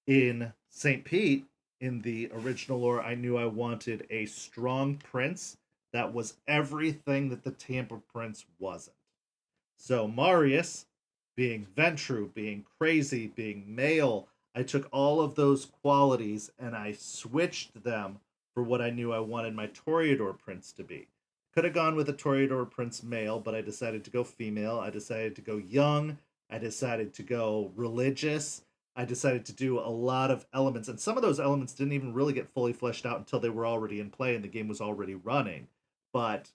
In St. Pete, in the original lore, I knew I wanted a strong prince that was everything that the Tampa prince wasn't. So Marius, being Ventrue, being crazy, being male, I took all of those qualities and I switched them for what I knew I wanted my Toreador prince to be. Could have gone with a Toreador prince male, but I decided to go female. I decided to go young. I decided to go religious. I decided to do a lot of elements, and some of those elements didn't even really get fully fleshed out until they were already in play and the game was already running. But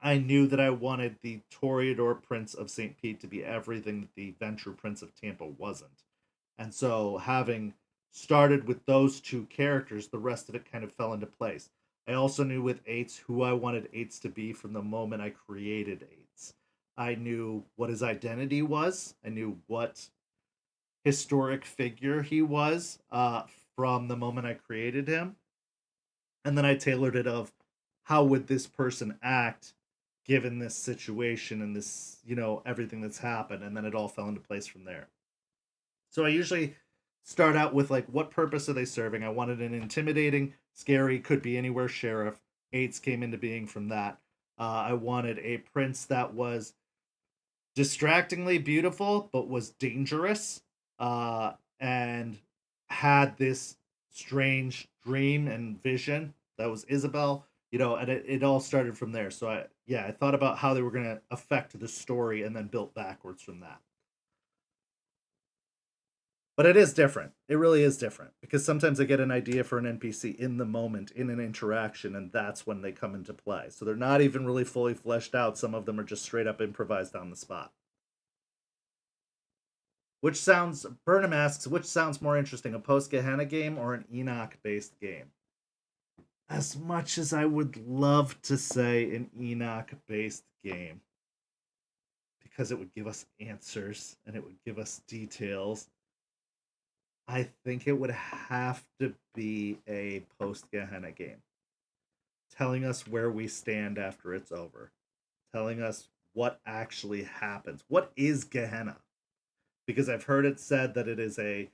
I knew that I wanted the Toreador Prince of St. Pete to be everything that the Ventrue Prince of Tampa wasn't. And so, having started with those two characters, the rest of it kind of fell into place. I also knew with Eights who I wanted Eights to be from the moment I created Eights. I knew what his identity was, I knew what historic figure he was from the moment I created him. And then I tailored it of how would this person act given this situation and this, everything that's happened, and then it all fell into place from there. So I usually start out with like what purpose are they serving? I wanted an intimidating, scary, could be anywhere sheriff. Eights came into being from that. I wanted a prince that was distractingly beautiful but was dangerous, and had this strange dream and vision that was Isabel, and it all started from there. So I thought about how they were going to affect the story and then built backwards from that. But it is different. It really is different because sometimes I get an idea for an NPC in the moment in an interaction, and that's when they come into play. So they're not even really fully fleshed out. Some of them are just straight up improvised on the spot. Which sounds Burnham asks, which sounds more interesting, a post Gehenna game or an Enoch based game? As much as I would love to say an Enoch based game, because it would give us answers and it would give us details, I think it would have to be a post Gehenna game. telling us where we stand after it's over, telling us what actually happens. What is Gehenna? Because I've heard it said that it is a,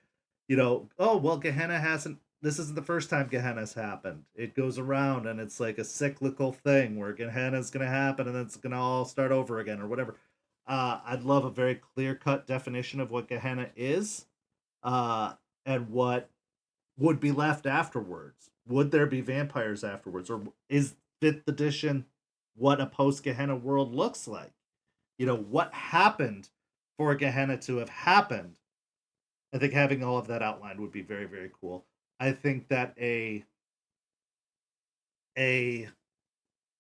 oh, well, Gehenna hasn't, this isn't the first time Gehenna's happened. It goes around and it's like a cyclical thing where Gehenna's going to happen and then it's going to all start over again or whatever. I'd love a very clear cut definition of what Gehenna is and what would be left afterwards. Would there be vampires afterwards? Or is fifth edition what a post Gehenna world looks like? What happened for Gehenna to have happened? I think having all of that outlined would be very, very cool. I think that a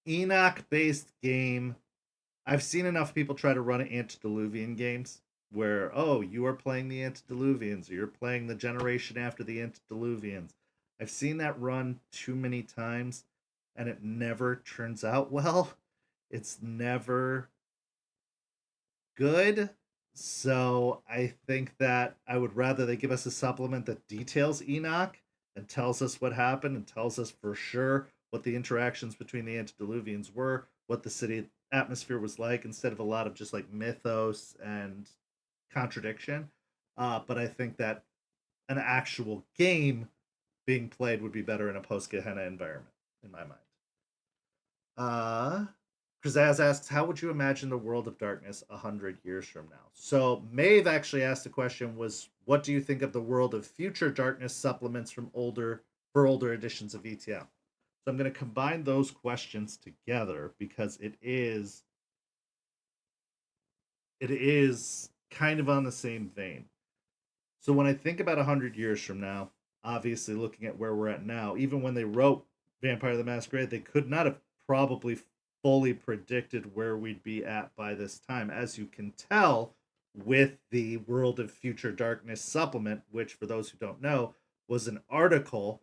Enoch based game, I've seen enough people try to run antediluvian games where, oh, you are playing the antediluvians or you're playing the generation after the antediluvians. I've seen that run too many times and it never turns out well. It's never good. So I think that I would rather they give us a supplement that details Enoch and tells us what happened and tells us for sure what the interactions between the antediluvians were, what the city atmosphere was like, instead of a lot of just like mythos and contradiction. But I think that an actual game being played would be better in a post Gehenna environment, in my mind. Krazaz asks, how would you imagine the world of darkness 100 years from now? So Maeve actually asked the question was, what do you think of the world of future darkness supplements for older editions of ETL? So I'm going to combine those questions together because it is kind of on the same vein. So when I think about 100 years from now, obviously looking at where we're at now, even when they wrote Vampire the Masquerade, they could not have probably fully predicted where we'd be at by this time. As you can tell with the World of Future Darkness supplement, which for those who don't know, was an article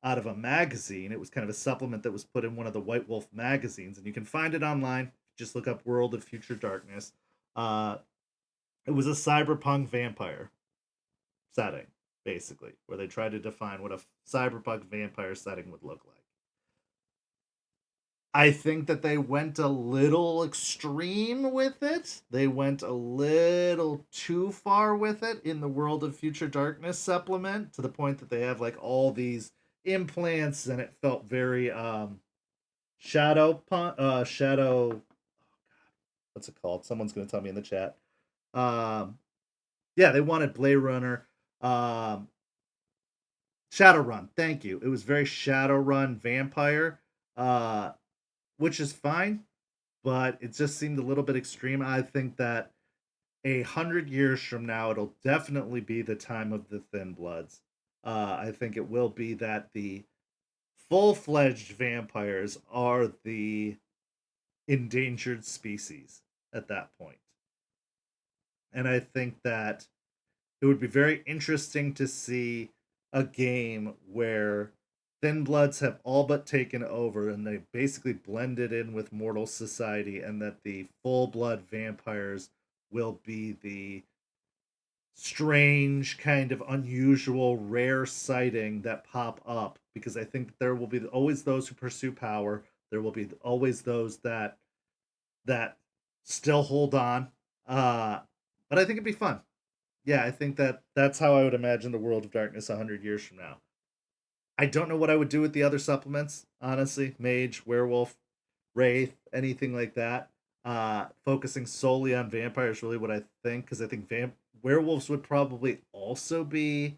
out of a magazine. It was kind of a supplement that was put in one of the White Wolf magazines, and you can find it online. Just look up World of Future Darkness. It was a cyberpunk vampire setting, basically, where they tried to define what a cyberpunk vampire setting would look like. I think that they went a little extreme with it. They went a little too far with it in the World of Future Darkness supplement, to the point that they have like all these implants and it felt very shadow, what's it called? Someone's going to tell me in the chat. Yeah, they wanted Blade Runner. Shadowrun, thank you. It was very Shadowrun vampire, which is fine, but it just seemed a little bit extreme. I think that 100 years from now, it'll definitely be the time of the Thin Bloods. I think it will be that the full-fledged vampires are the endangered species at that point. And I think that it would be very interesting to see a game where Thin Bloods have all but taken over and they basically blended in with mortal society, and that the full blood vampires will be the strange, kind of unusual, rare sighting that pop up, because I think there will be always those who pursue power. There will be always those that still hold on. But I think it'd be fun. Yeah, I think that that's how I would imagine the world of darkness 100 years from now. I don't know what I would do with the other supplements, honestly. Mage, werewolf, wraith, anything like that. Focusing solely on vampires, really what I think, because I think werewolves would probably also be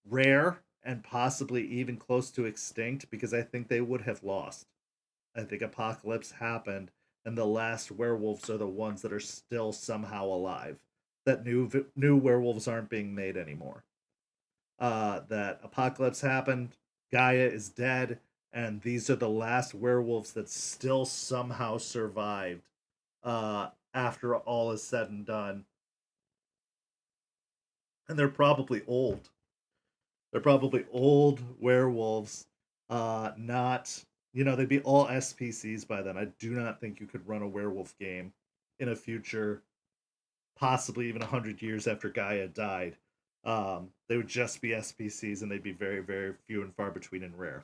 rare and possibly even close to extinct, because I think they would have lost. I think apocalypse happened, and the last werewolves are the ones that are still somehow alive. That new werewolves aren't being made anymore. That apocalypse happened, Gaia is dead, and these are the last werewolves that still somehow survived after all is said and done. And they're probably old. They're probably old werewolves. Not, they'd be all SPCs by then. I do not think you could run a werewolf game in a future, possibly even 100 years after Gaia died. They would just be SPCs, and they'd be very, very few and far between and rare.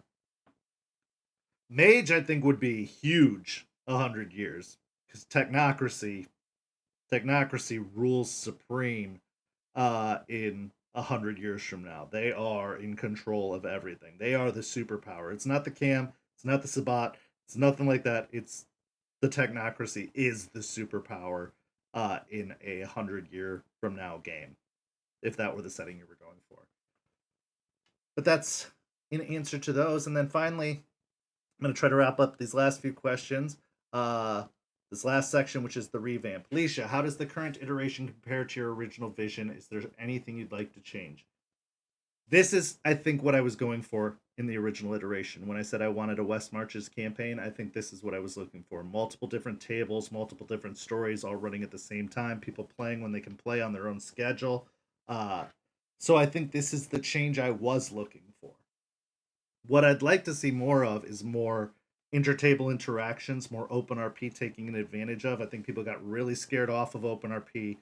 Mage, I think, would be huge 100 years because technocracy rules supreme in 100 years from now. They are in control of everything. They are the superpower. It's not the cam. It's not the Sabat. It's nothing like that. It's the technocracy is the superpower in a 100 year from now game, if that were the setting you were going for. But that's in answer to those. And then finally, I'm going to try to wrap up these last few questions. This last section, which is the revamp. Leisha, how does the current iteration compare to your original vision? Is there anything you'd like to change? This is, I think, what I was going for in the original iteration. When I said I wanted a West Marches campaign, I think this is what I was looking for. Multiple different tables, multiple different stories, all running at the same time, people playing when they can play on their own schedule. So I think this is the change I was looking for. What I'd like to see more of is more intertable interactions, more open RP taking an advantage of. I think people got really scared off of open RP,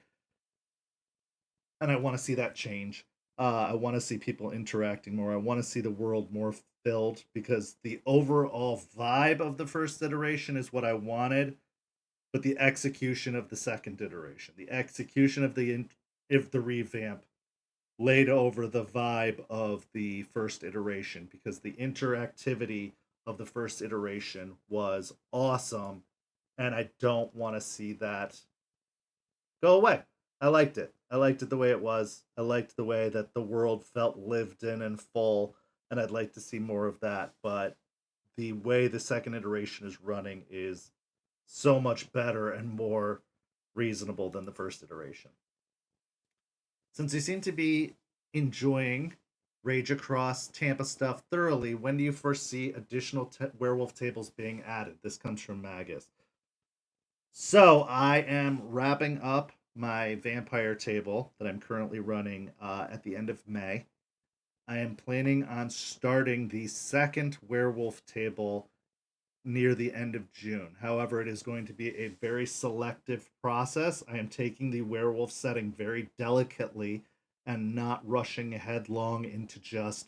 and I want to see that change. I want to see people interacting more. I want to see the world more filled because the overall vibe of the first iteration is what I wanted, but the execution of the second iteration, the execution of the revamp laid over the vibe of the first iteration because the interactivity of the first iteration was awesome, and I don't want to see that go away. I liked it. I liked it the way it was. I liked the way that the world felt lived in and full, and I'd like to see more of that. But the way the second iteration is running is so much better and more reasonable than the first iteration. Since you seem to be enjoying Rage Across Tampa stuff thoroughly, when do you foresee additional werewolf tables being added? This comes from Magus. So I am wrapping up my vampire table that I'm currently running at the end of May. I am planning on starting the second werewolf table near the end of June. However, it is going to be a very selective process. I am taking the werewolf setting very delicately and not rushing headlong into just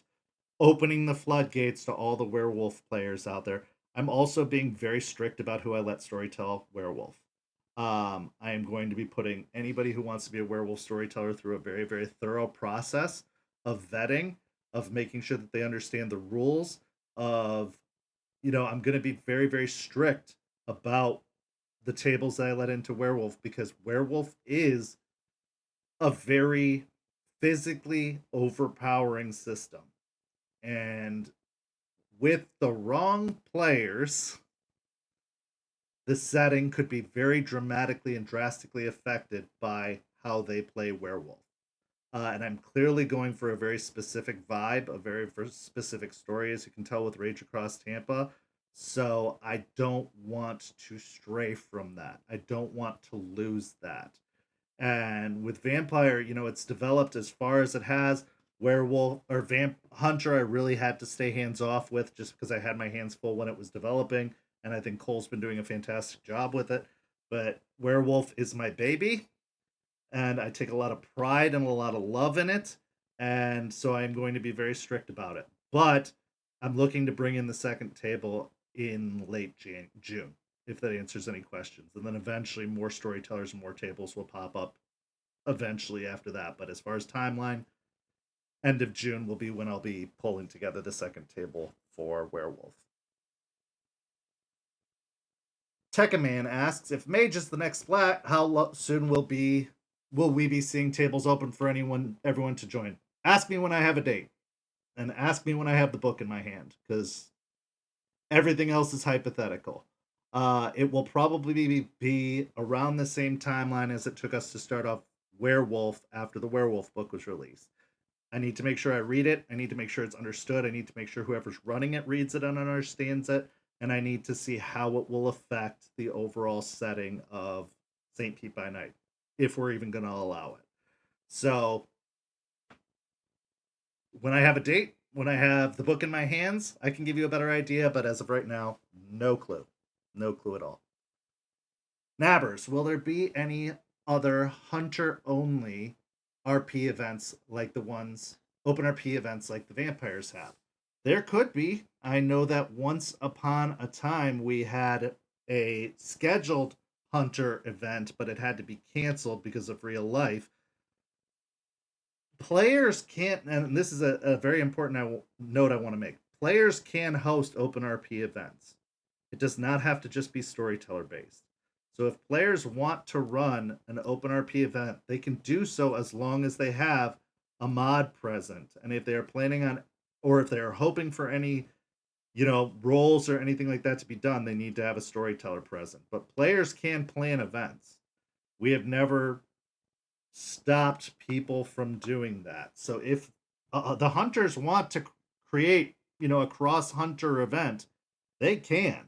opening the floodgates to all the werewolf players out there. I'm also being very strict about who I let storytell werewolf. I am going to be putting anybody who wants to be a werewolf storyteller through a very, very thorough process of vetting, of making sure that they understand the rules, of, I'm going to be very, very strict about the tables that I let into werewolf because werewolf is a very physically overpowering system. And with the wrong players, the setting could be very dramatically and drastically affected by how they play werewolf. And I'm clearly going for a very specific vibe, a very specific story, as you can tell with Rage Across Tampa. So I don't want to stray from that. I don't want to lose that. And with Vampire, it's developed as far as it has. Werewolf or Vamp Hunter, I really had to stay hands off with just because I had my hands full when it was developing. And I think Cole's been doing a fantastic job with it. But Werewolf is my baby, and I take a lot of pride and a lot of love in it. And so I'm going to be very strict about it. But I'm looking to bring in the second table in late June, if that answers any questions. And then eventually more storytellers and more tables will pop up eventually after that. But as far as timeline, end of June will be when I'll be pulling together the second table for Werewolf. Tekkaman asks if Mage is the next splat, how soon will we be seeing tables open for everyone to join? Ask me when I have a date, and ask me when I have the book in my hand, because everything else is hypothetical. It will probably be around the same timeline as it took us to start off Werewolf after the Werewolf book was released. I need to make sure I read it. I need to make sure it's understood. I need to make sure whoever's running it reads it and understands it. And I need to see how it will affect the overall setting of St. Pete by Night, if we're even going to allow it. So when I have a date, when I have the book in my hands, I can give you a better idea. But as of right now, no clue. No clue at all. Nabbers, will there be any other hunter only RP events like the ones, open RP events like the vampires have? There could be. I know that once upon a time we had a scheduled hunter event, but it had to be canceled because of real life. Players can't, and this is a very important note I want to make. Players can host open RP events. It does not have to just be storyteller based. So if players want to run an open RP event, they can do so as long as they have a mod present. And if they are planning on, or if they are hoping for any, roles or anything like that to be done, they need to have a storyteller present. But players can plan events. We have never stopped people from doing that. So if the hunters want to create, a cross hunter event, they can.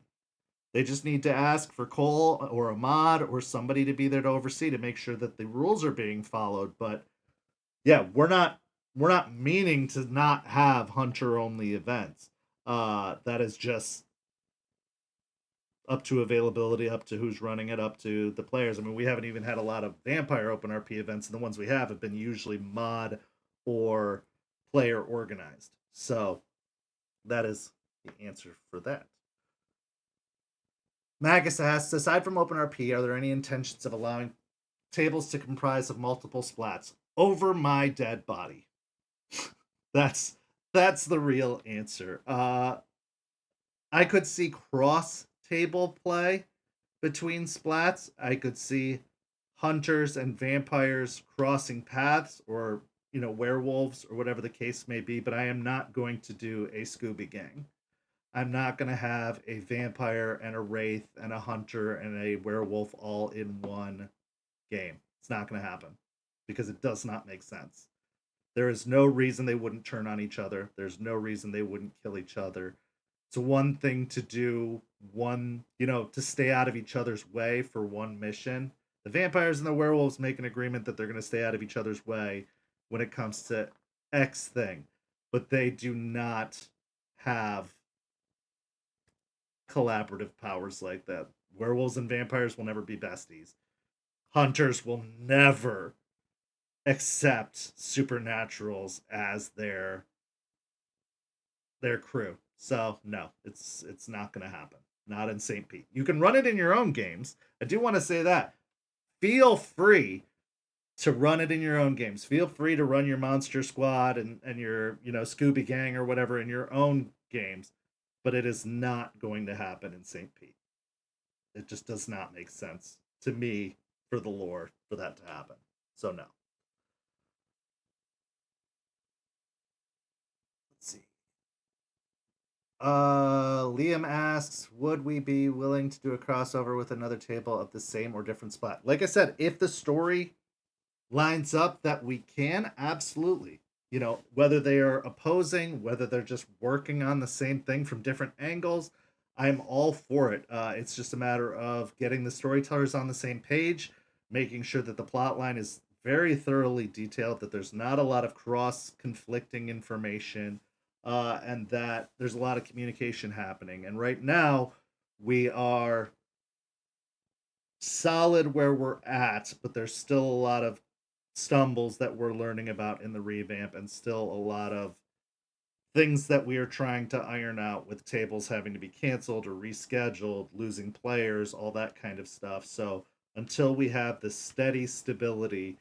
They just need to ask for Cole or a mod or somebody to be there to oversee to make sure that the rules are being followed. But yeah, we're not meaning to not have hunter only events. That is just up to availability, up to who's running it, up to the players. I mean, we haven't even had a lot of vampire open RP events, and the ones we have been usually mod or player organized. So that is the answer for that. Magus asks, aside from OpenRP, are there any intentions of allowing tables to comprise of multiple splats? Over my dead body. that's that's the real answer. I could see cross table play between splats. I could see hunters and vampires crossing paths, or werewolves, or whatever the case may be. But I am not going to do a Scooby Gang. I'm not going to have a vampire and a wraith and a hunter and a werewolf all in one game. It's not going to happen because it does not make sense. There is no reason they wouldn't turn on each other. There's no reason they wouldn't kill each other. It's one thing to do one, to stay out of each other's way for one mission. The vampires and the werewolves make an agreement that they're going to stay out of each other's way when it comes to X thing, but they do not have collaborative powers like that. Werewolves and vampires will never be besties. Hunters will never accept supernaturals as their crew. So no, it's not going to happen. Not in St. Pete. You can run it in your own games. I do want to say that. Feel free to run it in your own games. Feel free to run your Monster Squad and your, Scooby Gang or whatever in your own games, but it is not going to happen in St. Pete. It just does not make sense to me for the lore for that to happen. So no. Let's see. Liam asks, would we be willing to do a crossover with another table of the same or different spot? Like I said, if the story lines up that we can, absolutely. Whether they are opposing, whether they're just working on the same thing from different angles, I'm all for it. It's just a matter of getting the storytellers on the same page, making sure that the plot line is very thoroughly detailed, that there's not a lot of cross conflicting information, and that there's a lot of communication happening. And right now, we are solid where we're at, but there's still a lot of stumbles that we're learning about in the revamp, and still a lot of things that we are trying to iron out, with tables having to be canceled or rescheduled, losing players, all that kind of stuff. So until we have the steady stability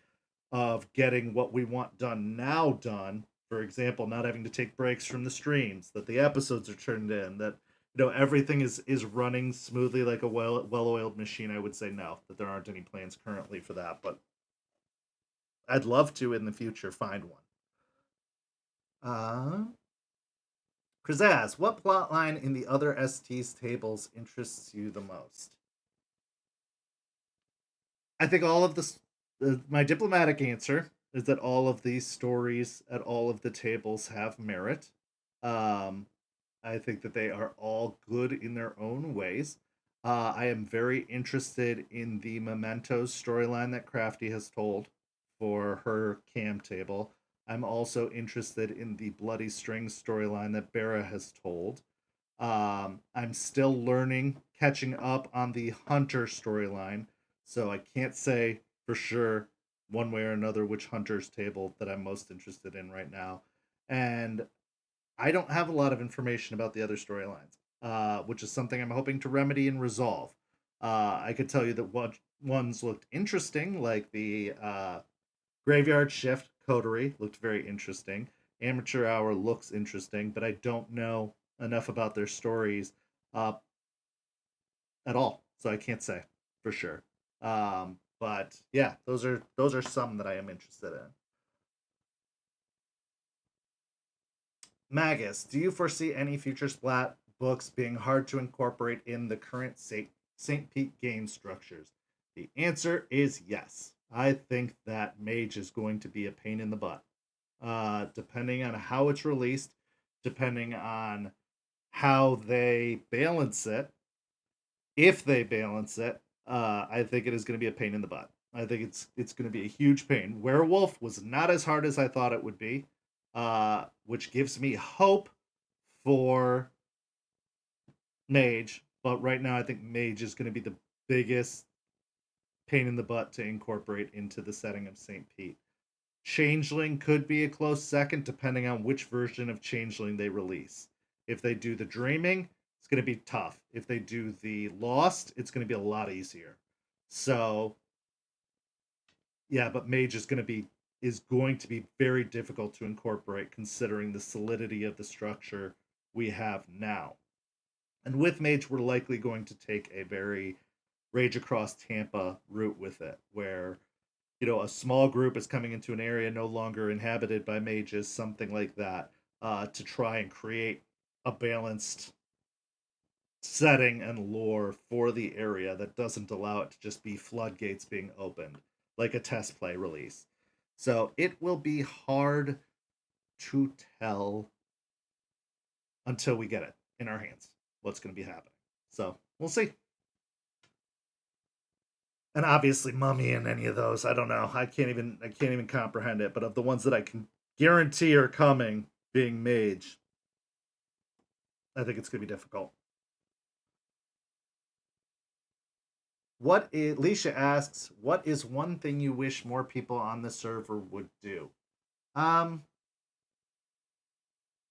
of getting what we want done now done, for example, not having to take breaks from the streams, that the episodes are turned in, that everything is running smoothly like a well-oiled machine, I would say no, that there aren't any plans currently for that, but I'd love to in the future find one. Krazaz, what plotline in the other ST's tables interests you the most? I think all of this. My diplomatic answer is that all of these stories at all of the tables have merit. Um, I think that they are all good in their own ways. I am very interested in the Mementos storyline that Crafty has told for her cam table. I'm also interested in the Bloody Strings storyline that Bera has told. I'm still learning, catching up on the Hunter storyline, so I can't say for sure one way or another which Hunter's table that I'm most interested in right now. And I don't have a lot of information about the other storylines, which is something I'm hoping to remedy and resolve. I could tell you that what ones looked interesting, like the Graveyard Shift Coterie looked very interesting. Amateur Hour looks interesting, but I don't know enough about their stories uh, at all, so I can't say for sure. But yeah, those are some that I am interested in. Magus, do you foresee any future Splat books being hard to incorporate in the current St. Pete game structures? The answer is yes. I think that Mage is going to be a pain in the butt. Depending on how it's released, depending on how they balance it, if they balance it, I think it is going to be a pain in the butt. I think it's going to be a huge pain. Werewolf was not as hard as I thought it would be, which gives me hope for Mage. But right now, I think Mage is going to be the biggest pain in the butt to incorporate into the setting of St. Pete. Changeling could be a close second, depending on which version of Changeling they release. If they do the Dreaming, it's going to be tough. If they do the Lost, it's going to be a lot easier. So, yeah, but Mage is going to be very difficult to incorporate considering the solidity of the structure we have now. And with Mage, we're likely going to take a very Rage Across Tampa route with it, where a small group is coming into an area no longer inhabited by mages, something like that, to try and create a balanced setting and lore for the area that doesn't allow it to just be floodgates being opened, like a test play release. So it will be hard to tell until we get it in our hands what's going to be happening. So we'll see. And obviously Mummy and any of those, I don't know. I can't even comprehend it. But of the ones that I can guarantee are coming, being Mage, I think it's gonna be difficult. Leisha asks, what is one thing you wish more people on the server would do? Um,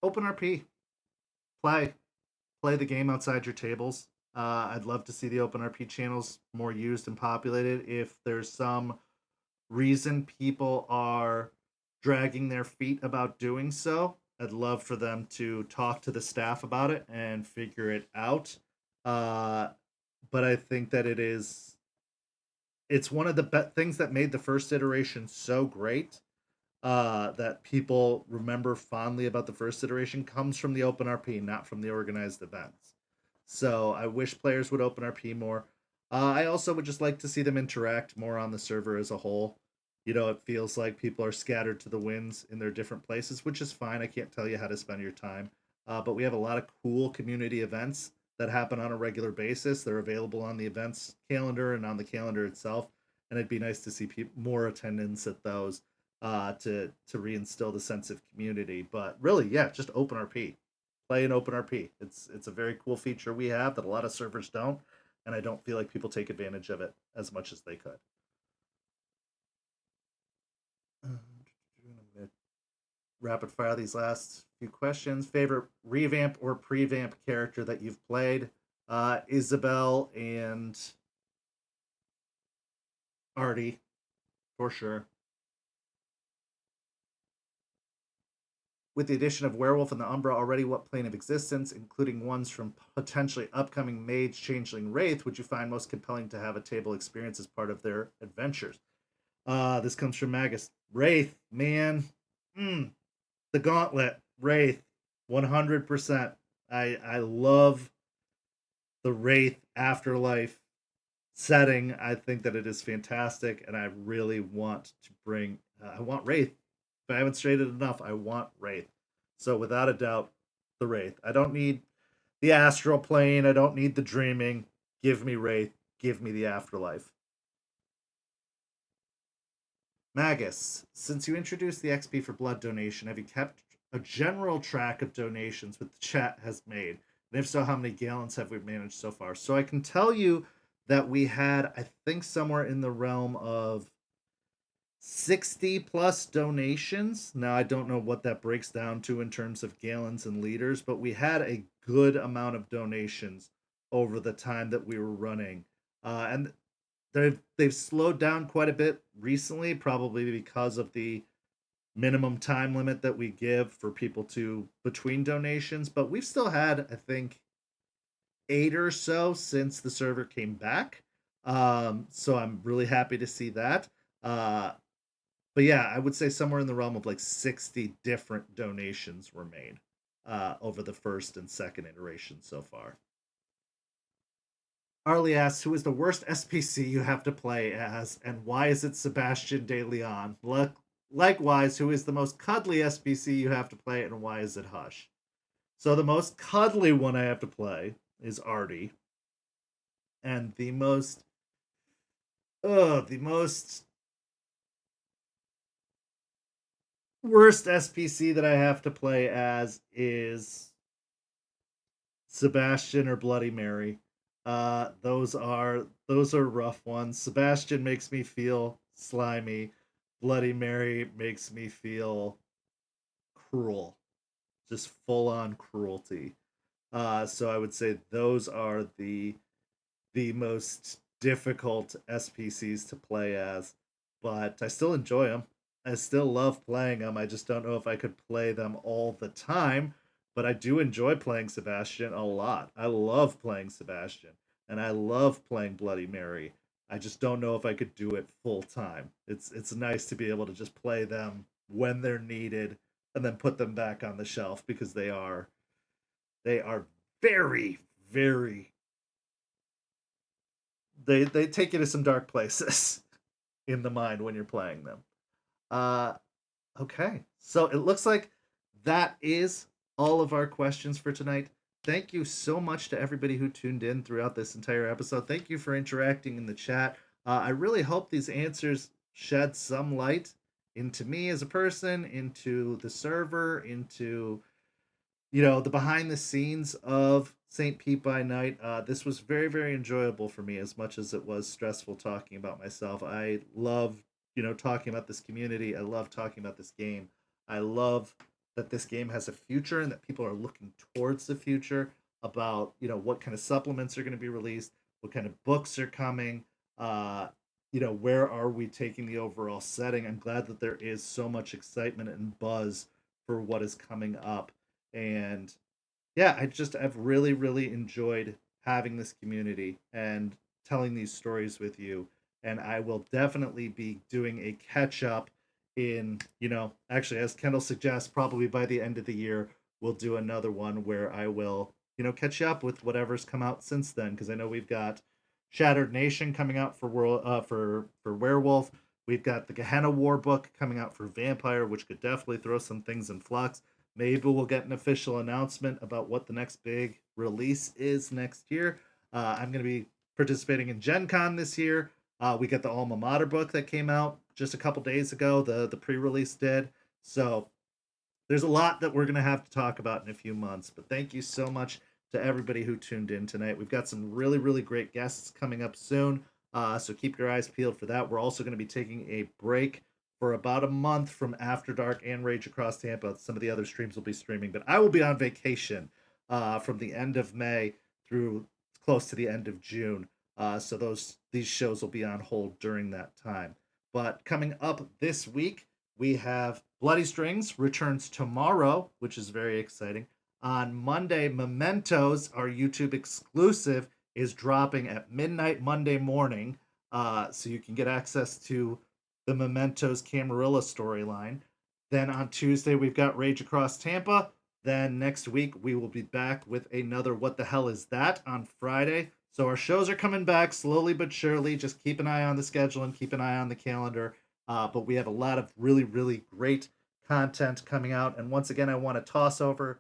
Open RP, play, play the game outside your tables. I'd love to see the Open RP channels more used and populated. If there's some reason people are dragging their feet about doing so, I'd love for them to talk to the staff about it and figure it out. Uh, but I think that it's one of the things that made the first iteration so great, that people remember fondly about the first iteration comes from the open RP, not from the organized events. So I wish players would open RP more. I also would just like to see them interact more on the server as a whole. It feels like people are scattered to the winds in their different places, which is fine. I can't tell you how to spend your time. But we have a lot of cool community events that happen on a regular basis. They're available on the events calendar and on the calendar itself. And it'd be nice to see more attendance at those, to reinstill the sense of community. But really, yeah, just open RP, play an open RP. It's a very cool feature we have that a lot of servers don't, and I don't feel like people take advantage of it as much as they could. I'm gonna rapid fire these last few questions. Favorite revamp or prevamp character that you've played? Isabel and Artie, for sure. With the addition of Werewolf and the Umbra already, what plane of existence, including ones from potentially upcoming Mage, Changeling, Wraith, would you find most compelling to have a table experience as part of their adventures? This comes from Magus. Wraith, man. The Gauntlet, Wraith, 100%. I love the Wraith afterlife setting. I think that it is fantastic, and I really want to bring. I want Wraith. If I haven't stated enough, I want Wraith. So without a doubt, the Wraith. I don't need the astral plane. I don't need the dreaming. Give me Wraith. Give me the afterlife. Magus, since you introduced the XP for blood donation, have you kept a general track of donations that the chat has made? And if so, how many gallons have we managed so far? So I can tell you that we had, I think, somewhere in the realm of 60 plus donations. Now, I don't know what that breaks down to in terms of gallons and liters, but we had a good amount of donations over the time that we were running. And they've slowed down quite a bit recently, probably because of the minimum time limit that we give for people to between donations. But we've still had, I think, 8 or so since the server came back. So I'm really happy to see that. But yeah, I would say somewhere in the realm of like 60 different donations were made over the first and second iteration so far. Arlie asks, who is the worst SPC you have to play as, and why is it Sebastian de Leon? Likewise, who is the most cuddly SPC you have to play, and why is it Hush? So the most cuddly one I have to play is Artie, and the most worst SPC that I have to play as is Sebastian or Bloody Mary. Those are rough ones. Sebastian makes me feel slimy. Bloody Mary makes me feel cruel, just full on cruelty. So I would say those are the most difficult SPCs to play as, but I still enjoy them. I still love playing them. I just don't know if I could play them all the time, but I do enjoy playing Sebastian a lot. I love playing Sebastian, and I love playing Bloody Mary. I just don't know if I could do it full time. It's nice to be able to just play them when they're needed and then put them back on the shelf because they are very very they take you to some dark places in the mind when you're playing them. Uh, okay, so it looks like that is all of our questions for tonight. Thank you so much to everybody who tuned in throughout this entire episode. Thank you for interacting in the chat. I really hope these answers shed some light into me as a person, into the server, into the behind the scenes of St. Pete by Night. This was very, very enjoyable for me as much as it was stressful talking about myself. I love, talking about this community. I love talking about this game. I love that this game has a future and that people are looking towards the future about, what kind of supplements are going to be released, what kind of books are coming, where are we taking the overall setting. I'm glad that there is so much excitement and buzz for what is coming up. And yeah, I've really, really enjoyed having this community and telling these stories with you. And I will definitely be doing a catch up in, actually, as Kendall suggests, probably by the end of the year, we'll do another one where I will, catch up with whatever's come out since then. Because I know we've got Shattered Nation coming out for for Werewolf. We've got the Gehenna War book coming out for Vampire, which could definitely throw some things in flux. Maybe we'll get an official announcement about what the next big release is next year. I'm going to be participating in Gen Con this year. We got the Alma Mater book that came out just a couple days ago. The pre-release did. So there's a lot that we're going to have to talk about in a few months. But thank you so much to everybody who tuned in tonight. We've got some really, really great guests coming up soon. So keep your eyes peeled for that. We're also going to be taking a break for about a month from After Dark and Rage Across Tampa. Some of the other streams will be streaming, but I will be on vacation from the end of May through close to the end of June. So these shows will be on hold during that time. But coming up this week, we have Bloody Strings returns tomorrow, which is very exciting. On Monday, Mementos, our YouTube exclusive, is dropping at midnight Monday morning. So you can get access to the Mementos Camarilla storyline. Then on Tuesday, we've got Rage Across Tampa. Then next week, we will be back with another What the Hell Is That on Friday. So our shows are coming back slowly but surely. Just keep an eye on the schedule and keep an eye on the calendar. But we have a lot of really, really great content coming out. And once again, I want to toss over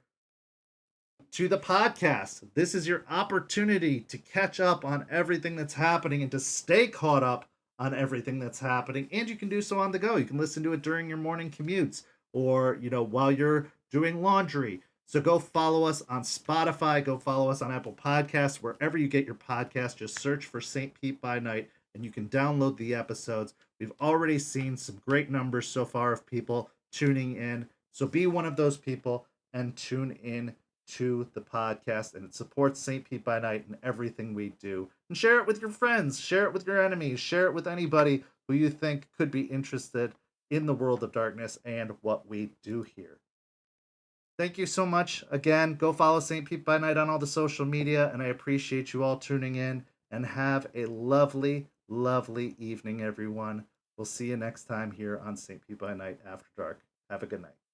to the podcast. This is your opportunity to catch up on everything that's happening and to stay caught up on everything that's happening. And you can do so on the go. You can listen to it during your morning commutes or, while you're doing laundry. So go follow us on Spotify. Go follow us on Apple Podcasts. Wherever you get your podcast, just search for St. Pete by Night and you can download the episodes. We've already seen some great numbers so far of people tuning in. So be one of those people and tune in to the podcast, and it supports St. Pete by Night and everything we do. And share it with your friends, share it with your enemies, share it with anybody who you think could be interested in the world of darkness and what we do here. Thank you so much. Again, go follow St. Pete by Night on all the social media, and I appreciate you all tuning in. And have a lovely, lovely evening, everyone. We'll see you next time here on St. Pete by Night After Dark. Have a good night.